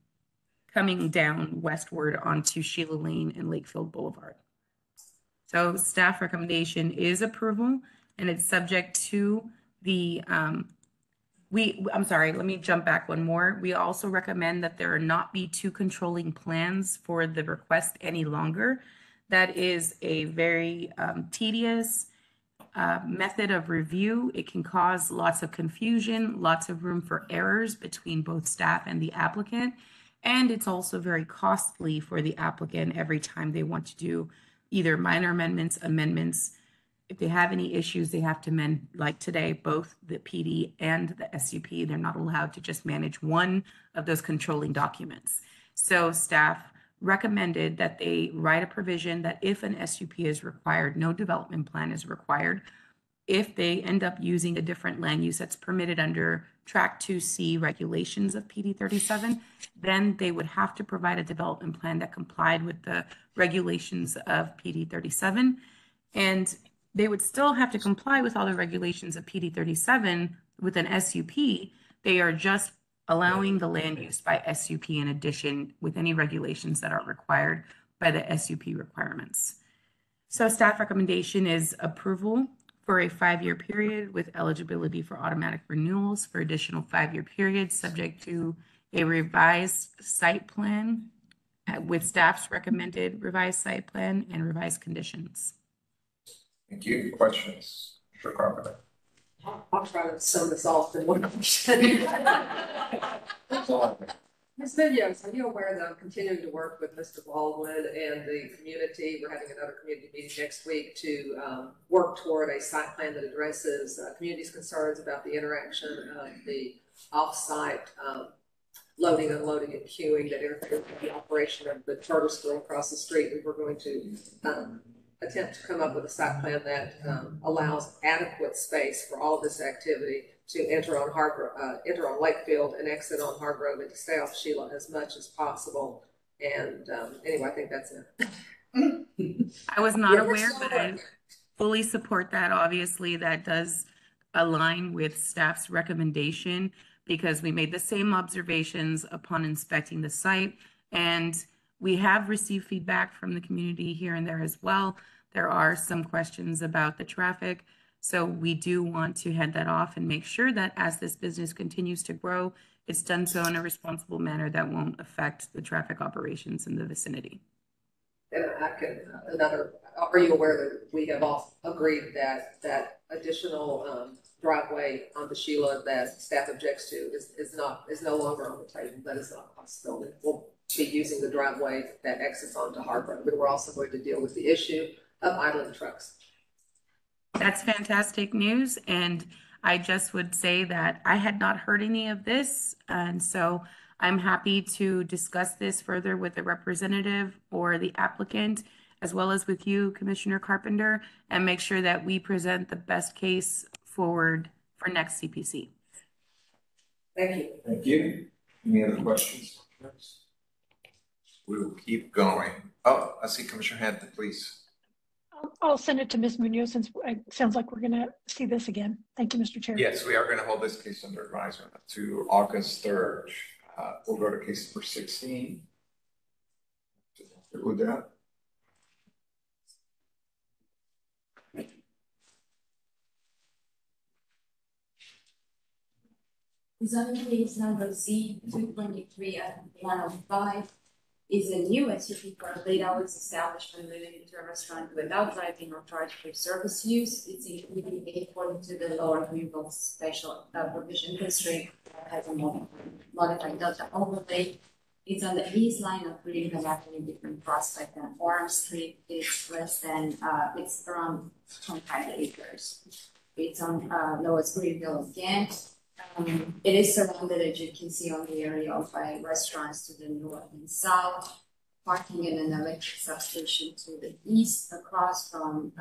coming down westward onto Sheila Lane and Lakefield Boulevard. So staff recommendation is approval, and it's subject to the, I'm sorry, let me jump back one more. We also recommend that there not be two controlling plans for the request any longer. That is a very tedious method of review. It can cause lots of confusion, lots of room for errors between both staff and the applicant. And it's also very costly for the applicant every time they want to do either minor amendments. If they have any issues, they have to amend, like today, both the PD and the SUP. They're not allowed to just manage one of those controlling documents. So staff recommended that they write a provision that if an SUP is required, no development plan is required. If they end up using a different land use that's permitted under Track 2C regulations of PD 37, then they would have to provide a development plan that complied with the regulations of PD 37. And they would still have to comply with all the regulations of PD 37 with an SUP. They are just allowing the land use by SUP in addition with any regulations that are required by the SUP requirements. So staff recommendation is approval for a 5-year period with eligibility for automatic renewals for additional 5-year periods subject to a revised site plan with staff's recommended revised site plan and revised conditions. Thank you. Questions? Mr. Carpenter. I'll try to sum this off in one question. Ms. Villiams, are you aware that I'm continuing to work with Mr. Baldwin and the community? We're having another community meeting next week to work toward a site plan that addresses community's concerns about the interaction of the off-site loading, unloading, and queuing that interferes with the operation of the charter school across the street. And we're going to attempt to come up with a site plan that allows adequate space for all of this activity to enter on enter on Lakefield and exit on Hargrove and to stay off Sheila as much as possible. And anyway, I think that's it. I was not aware, but I fully support that. Obviously, that does align with staff's recommendation because we made the same observations upon inspecting the site, and we have received feedback from the community here and there as well. There are some questions about the traffic. So we do want to head that off and make sure that as this business continues to grow, it's done so in a responsible manner that won't affect the traffic operations in the vicinity. And I can, are you aware that we have all agreed that that additional driveway onto Sheila that staff objects to is no longer on the table? That is not a possibility. We'll be using the driveway that exits onto Hargrove, but we're also going to deal with the issue of idling trucks. That's fantastic news. And I just would say that I had not heard any of this. And so I'm happy to discuss this further with the representative or the applicant, as well as with you, Commissioner Carpenter, and make sure that we present the best case forward for next CPC. Thank you. Thank you. Any other questions? We will keep going. Oh, I see Commissioner Hampton, please. I'll send it to Ms. Munoz since it sounds like we're going to see this again. Thank you, Mr. Chair. Yes, we are going to hold this case under advisement to August 3rd. We'll go to case number 16. With that. Zoning case number Z 223-105 is a new SUP for a late hours establishment limited to a restaurant without driving or charge for service use. It's included according to the Lower Greenville Special Provision District, has a modified Delta overlay. It's on the east line of Greenville Avenue between Prospect and Orange Street. It's less than, it's around 25 acres. It's on Lower Greenville again. It is surrounded, as you can see on the aerial, by restaurants to the north and south, parking in an electric substation to the east. Across from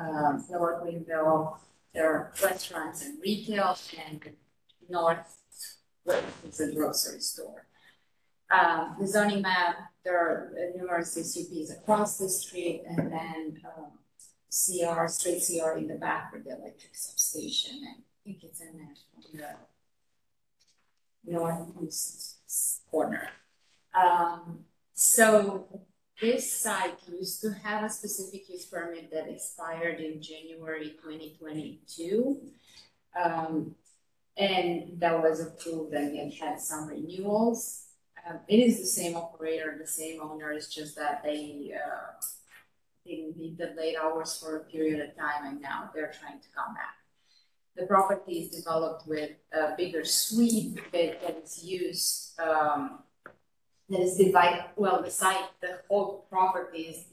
Lower Greenville, there are restaurants and retail, and north is a grocery store. The zoning map, there are numerous SUPs across the street, and then CR, straight CR in the back for the electric substation, and I think it's in there. Northeast corner. So this site used to have a specific use permit that expired in January 2022. And that was approved, and it had some renewals. It is the same operator, the same owner, it's just that they didn't need the late hours for a period of time, and now they're trying to come back. The property is developed with a bigger suite that is used, that is divided, well, the site, the whole property is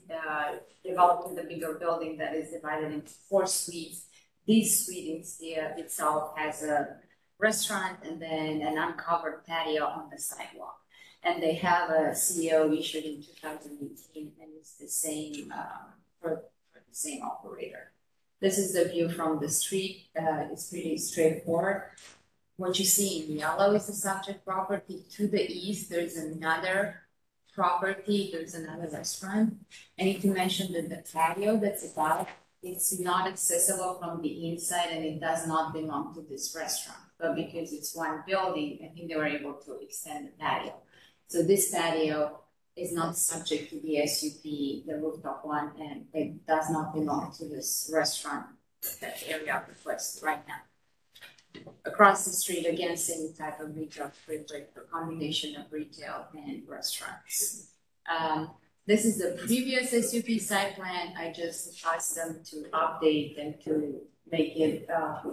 developed with a bigger building that is divided into 4 suites. This suite itself has a restaurant and then an uncovered patio on the sidewalk. And they have a CO issued in 2018, and it's the same for the same operator. This is the view from the street. It's pretty straightforward. What you see in yellow is the subject property. To the east, there's another property, there's another restaurant. I need to mention that the patio that's above, it's not accessible from the inside, and it does not belong to this restaurant. But because it's one building, I think they were able to extend the patio. So this patio is not subject to the SUP, the rooftop one, and it does not belong to this restaurant, that area of request right now. Across the street, again, same type of retail footprint, a combination of retail and restaurants. This is the previous SUP site plan. I just asked them to update and to make it, I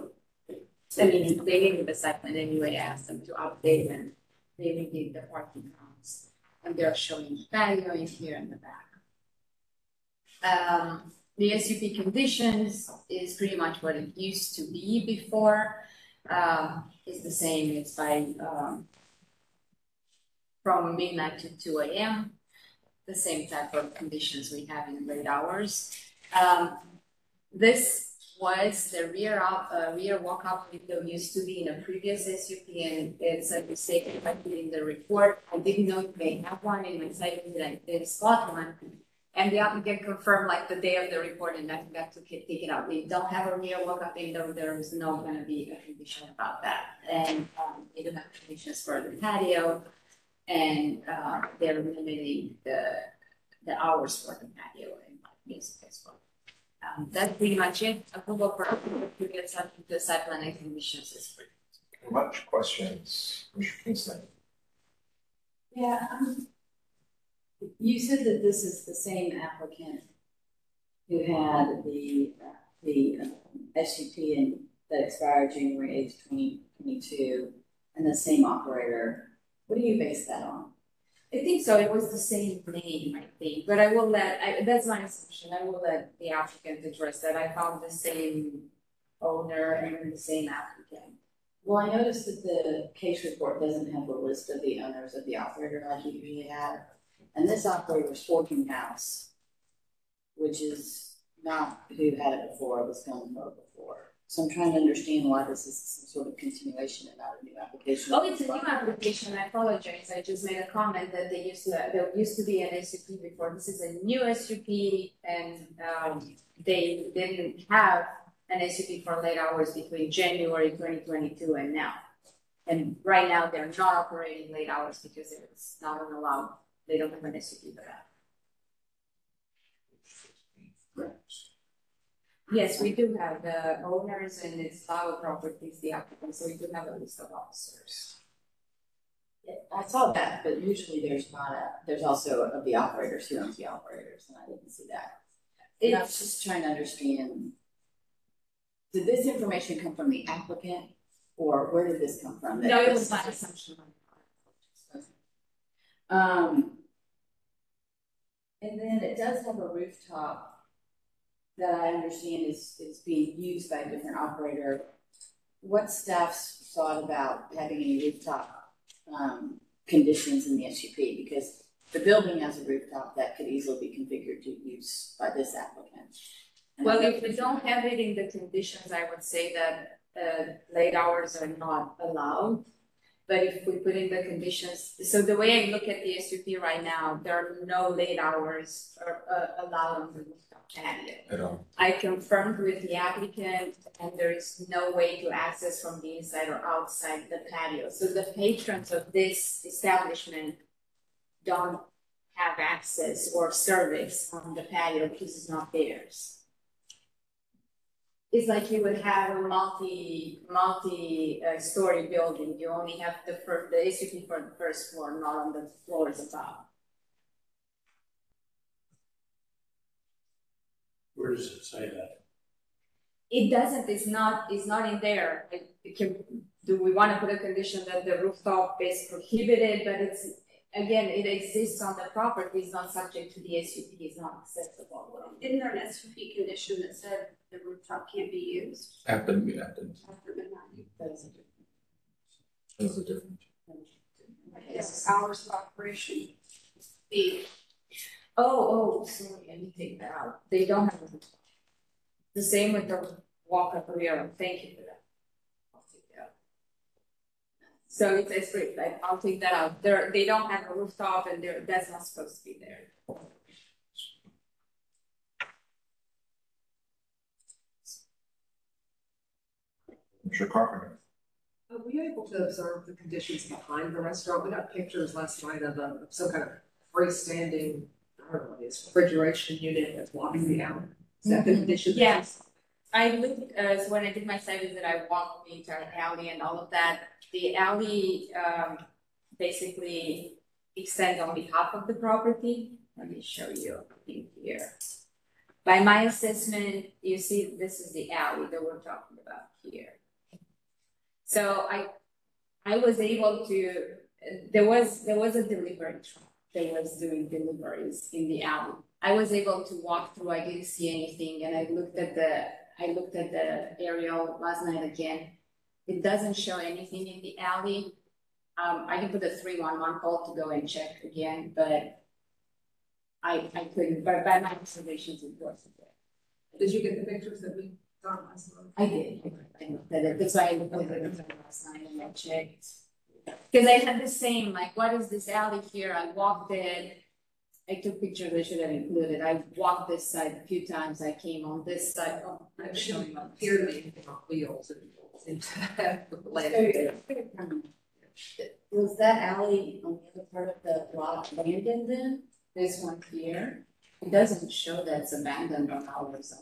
mean, they gave me the site plan anyway, I asked them to update, and they redid the parking counts. And they're showing patio in here in the back. The SUP conditions is pretty much what it used to be before. It's the same, it's by from midnight to 2 a.m. The same type of conditions we have in late hours. This was the rear walk-up window used to be in a previous SUP, and it's a mistake if I put in the report. I didn't know if they have one in my site visit, I didn't spot one. And the applicant confirmed like the day of the report, and I forgot to take it out. We don't have a rear walk-up window, there is not going to be a condition about that. And we do have conditions for the patio, and they're limiting the hours for the patio and music as well. That's pretty much it. Approval for the site plan and conditions is free. Thank you very much. Questions, Commissioner Kingston? Yeah, you said that this is the same applicant who had the SUP that expired January 8th, 2022, and the same operator. What do you base that on? I think so. It was the same name, I think, but I will that's my assumption. I will let the applicant address that. I found the same owner and the same applicant. Well, I noticed that the case report doesn't have a list of the owners of the operator like you usually have. And this operator is Forking House, which is not who had it before, it was Film Pro before. So I'm trying to understand why this is some sort of continuation and not a new application. Oh, it's a new application. I apologize. I just made a comment that there used to be an SUP before. This is a new SUP, and they didn't have an SUP for late hours between January 2022 and now. And right now they're not operating late hours because it's not allowed. They don't have an SUP for that. Yes, we do have the owners and its flower properties, the applicants, so we do have a list of officers. I saw that, but usually there's not there's also of the operators who owns the operators, and I didn't see that. And I was just trying to understand, did this information come from the applicant, or where did this come from? No, it was my assumption. And then it does have a rooftop that I understand is being used by a different operator. What staff's thought about having any rooftop conditions in the SUP? Because the building has a rooftop that could easily be configured to use by this applicant. Well, if we don't have it in the conditions, I would say that late hours are not allowed. But if we put in the conditions, so the way I look at the SUP right now, there are no late hours allowed on the rooftop patio. At all. I confirmed with the applicant, and there is no way to access from the inside or outside the patio. So the patrons of this establishment don't have access or service on the patio because it's not theirs. It's like you would have a multi-story building. You only have the SUP for the first floor, not on the floors above. Where does it say that? It doesn't. It's not in there. Do we want to put a condition that the rooftop is prohibited? But it's again, it exists on the property. It's not subject to the SUP. It's not acceptable. Isn't there an SUP condition that said the rooftop can't be used After midnight. That is a different. That's a different. Yes, hours of operation. Sorry, I need to take that out. They don't have a rooftop. The same with the walk-up rear. Thank you for that. I'll take that out. So it's a straight, like, I'll take that out. They don't have a rooftop, and that's not supposed to be there. Mr. Carpenter. Were you able to observe the conditions behind the restaurant? We got pictures last night of some kind of freestanding, I don't know what it is, refrigeration unit that's blocking the alley. Is that the condition? Yes. I looked, so when I did my site visit, I walked the entire alley and all of that. The alley basically extends on behalf of the property. Let me show you here. By my assessment, you see this is the alley that we're talking about here. So I was able to, there was a delivery truck that was doing deliveries in the alley. I was able to walk through, I didn't see anything, and I looked at the aerial last night again. It doesn't show anything in the alley. I can put a 311 call to go and check again, but I couldn't, but by my observations it wasn't there. Did you get the pictures that we saw last night? I did. I looked at it. That's why I looked at it last night and I checked. Because I had the same, like, what is this alley here? I walked it. I took pictures I should have included. I walked this side a few times. I came on this side. Oh, I'm showing you. Here to be on wheels and Was that alley on the other part of the block abandoned then? This one here? It doesn't show that it's abandoned on ours.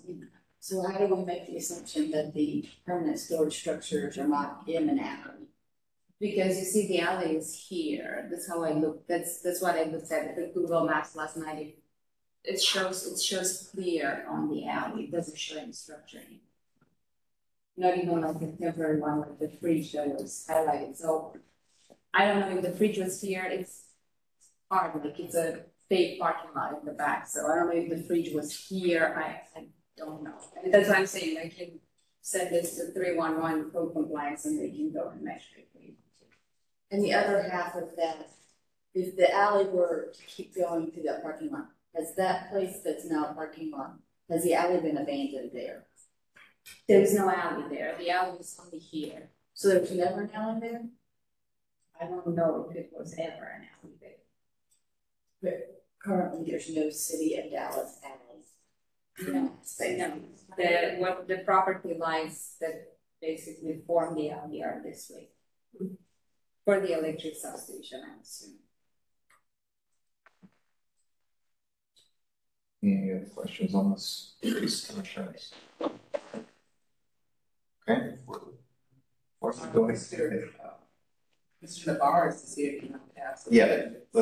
So how do we make the assumption that the permanent storage structures are not in an alley? Because you see the alley is here. That's how I look. That's what I looked at the Google Maps last night. It shows clear on the alley. It doesn't show any structure. Not even like the temporary one with the fridge that was highlighted. So I don't know if the fridge was here. It's hard. Like it's a big parking lot in the back. So I don't know if the fridge was here. I don't know. And that's what I'm saying. I can send this to 311 code compliance and they can go and measure it. And the other half of that, if the alley were to keep going to that parking lot, has that place that's now a parking lot, has the alley been abandoned there? There's no alley there. The alley is only here. So there's never an alley there? I don't know if it was ever an alley there. But currently there's no City of Dallas alley. No, the property lines that basically form the alley are this way. For the electric substation, I assume. Any other questions on this? Commissioners? Okay. What's going to Mr. Navarre to see if you want to ask. Yeah, I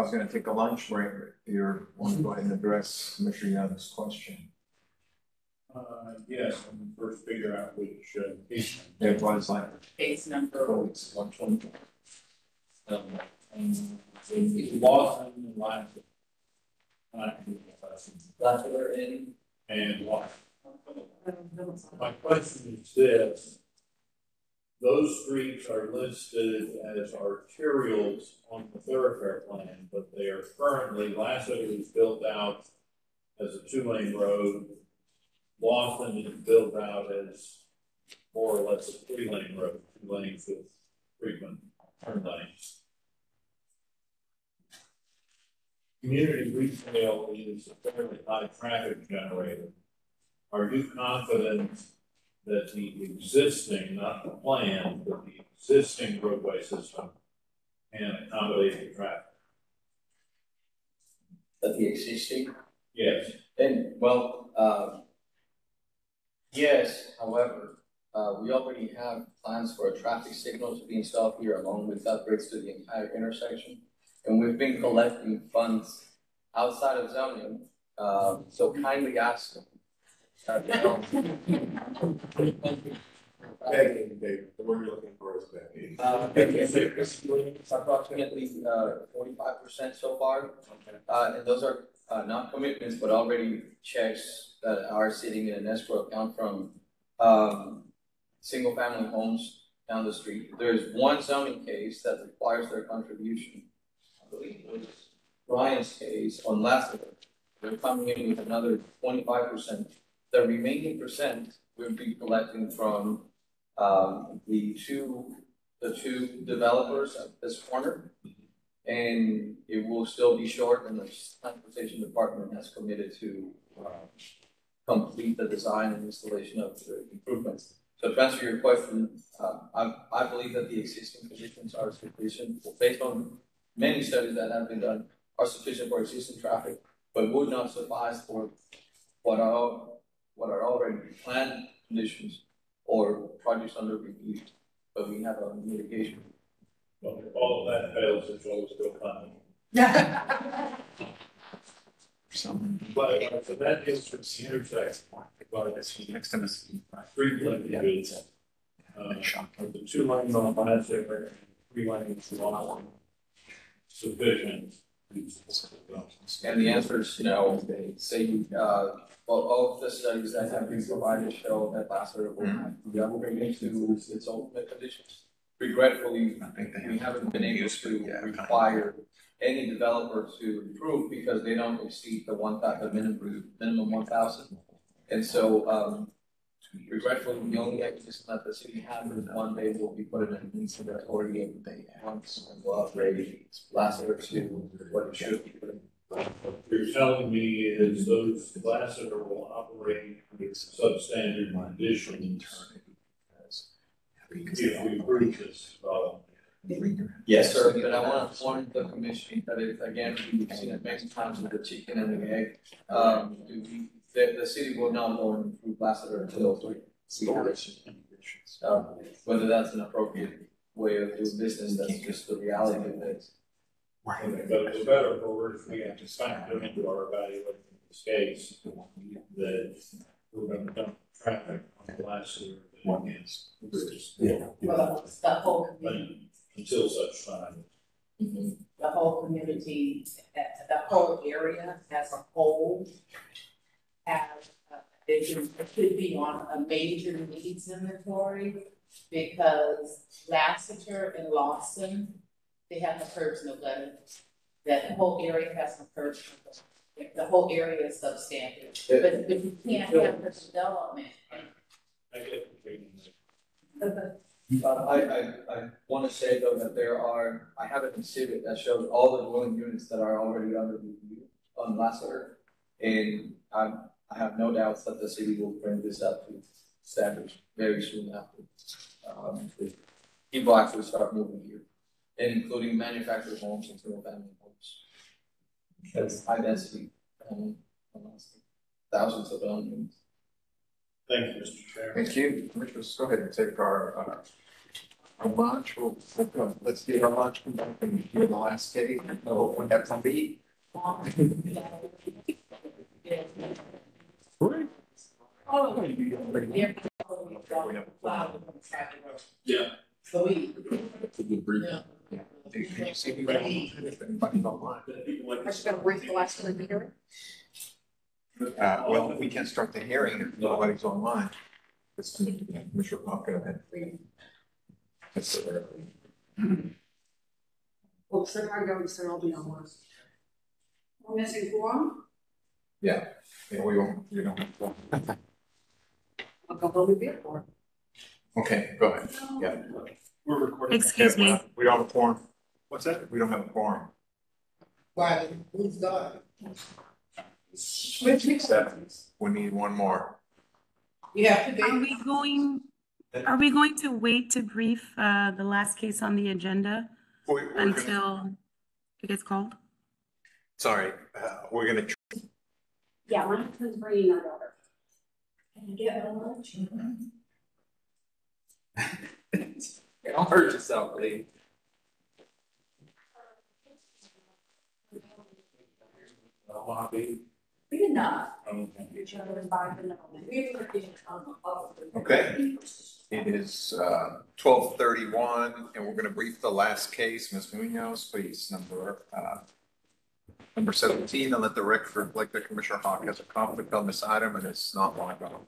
was gonna take a lunch break, but you want to go ahead and address Commissioner Young's question. Yes, I'm gonna first figure out which, piece. It was like. Case number. It's 120. Lawson and Lansing. Lansing and Lawson. My question is this. Those streets are listed as arterials on the thoroughfare plan, but they are currently, Lansing is built out as a 2-lane road. Lawson is built out as more or less a 3-lane road, 2 lanes with frequent turn lanes. Community retail is a fairly high traffic generator. Are you confident that the existing, not the plan, but the existing roadway system can accommodate the traffic? That the existing? Yes. And well, yes, however, we already have plans for a traffic signal to be installed here along with upgrades to the entire intersection. And we've been collecting funds outside of zoning, so kindly ask them. What are you looking for is begging. Approximately 45% so far, and those are not commitments, but already checks that are sitting in an escrow account from single-family homes down the street. There's one zoning case that requires their contribution. I believe it was Brian's case on Lassiter. They're coming in with another 25%. The remaining percent we'll be collecting from the two developers at this corner, and it will still be short, and the transportation department has committed to complete the design and installation of the improvements. So to answer your question, I believe that the existing conditions are sufficient, based on many studies that have been done, are sufficient for existing traffic, but would not suffice for what are already planned conditions or projects under review. But we have a mitigation. Well, if all of that fails, it's always still funding. But so that is from the intersection. Well, it's next to the street lighting. The 2 lanes on Lansing, 3 lanes along sufficient. And the answer is no. Say, all of the studies that have been provided show that Lassiter will have to be upgraded to its ultimate conditions. Regretfully, we haven't been able to require any developer to improve because they don't exceed the minimum 1,000. And so, regretfully, the only mechanism that the city has is one day will be put in an incident already and they once and will upgrade Lassiter to what it should be put in. What you're telling me is those Lassiter will operate with substandard conditions if we approve this. Yes, sir, but I want to inform the commission that if, again, we've seen it many times with the chicken and the egg, the city will not go and improve Lassiter until we have it. Whether that's an appropriate way of doing business, that's just the reality of it. But it's better for if we have to factor into our evaluation of this case that we're going to dump traffic on the Lassiter. Well, the whole community. Until such time. The whole community, the whole area as a whole has, it should be on a major needs inventory because Lassiter and Lawson, they have the curbs no letter. That the whole area has some curbs. The whole area is substandard, but you can't have the development. I want to say though that I have an exhibit that shows all the dwelling units that are already under review on Lassiter, and I have no doubts that the city will bring this up to standards very soon after. People actually start moving here, and including manufactured homes and single-family homes. That's high density, thousands of dwelling units. Thank you, Mr. Chair. Thank you. Let's go ahead and take our our lunch. We'll go. Let's get our lunch, come back and hear the last case. Oh, we have something to eat. Great. Oh. Yeah. So we. Can you see anybody? Anybody's online? I just gotta brief the last one here. Well, we can't start the hearing if nobody's online. Commissioner Parker had. Well, so I go, so I'll be online. We're missing quorum? Yeah, we won't, you know. I'll go home and be at work. Okay, go ahead. Yeah. We're recording. Excuse me. We don't have a quorum. What's that? We don't have a quorum. Why, who's done? We need one more. You have to be. Are we going to wait to brief the last case on the agenda until it gets called? Sorry, we're gonna. Yeah, my husband's bringing our daughter. Can you get her lunch? Don't hurt yourself, Lee. We did not. Okay. It is 12:31, and we're gonna brief the last case. Ms. Munoz, please, number 17, and let the record reflect that Commissioner Hawk has a conflict on this item and it's not logged on.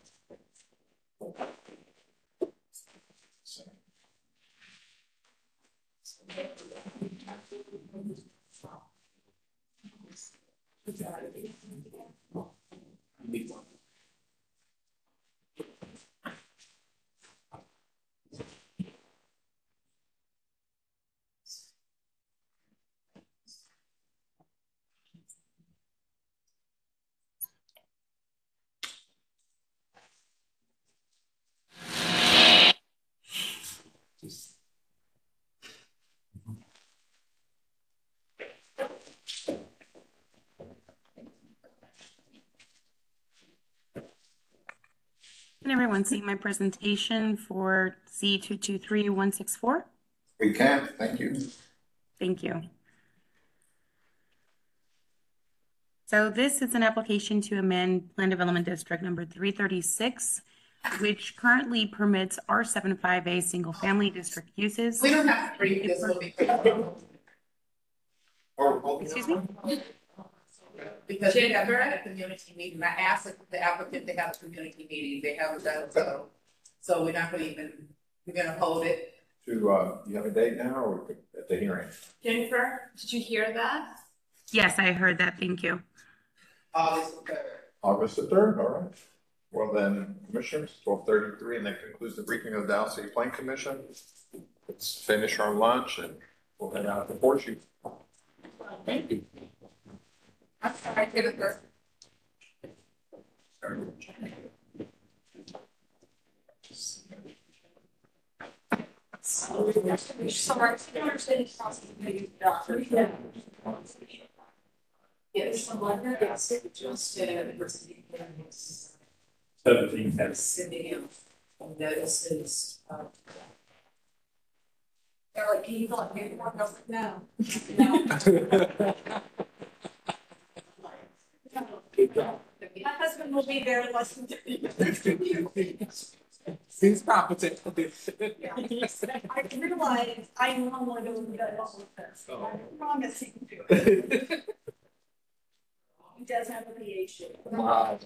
Can everyone see my presentation for C223164? We can, thank you. Thank you. So this is an application to amend Plan Development District number 336, which currently permits R75A single-family district uses. We don't have to brief this will be. Excuse me? Because we haven't had a community meeting. I asked the applicant to have a community meeting. They haven't done so. So we're not gonna even, we're gonna hold it. You have a date now or at the hearing? Jennifer, did you hear that? Yes, I heard that. Thank you. August 3rd. August the 3rd, all right. Well then, Commissioners, 12:33, and that concludes the briefing of the Dallas City Plan Commission. Let's finish our lunch and we'll head out to Horseshoe. Thank you. I'm sorry, get it first. Sorry, I understand it's possibly doctor. Yes, someone, yes, just, 17. sending him notices. They're like, can you not get one? I was like, no. My husband will be there in less than 30 minutes. Seems competent. I realize I normally don't do that all of this. I promise he can do it. He does have a PhD. Wow.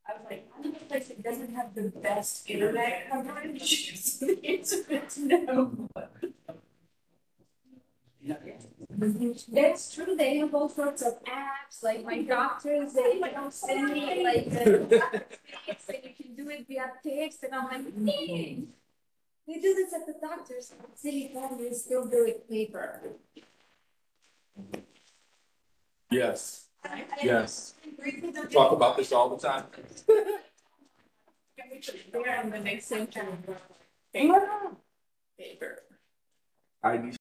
I was like, I'm in a place that doesn't have the best internet coverage. It's a good to know. That's true. They have all sorts of apps. Like my doctors, they send me like the text, and you can do it via text. And I'm like, man, they do this at the doctor's. City they still do it paper. Yes. Yes. Talk about this all the time. We're on the next century. I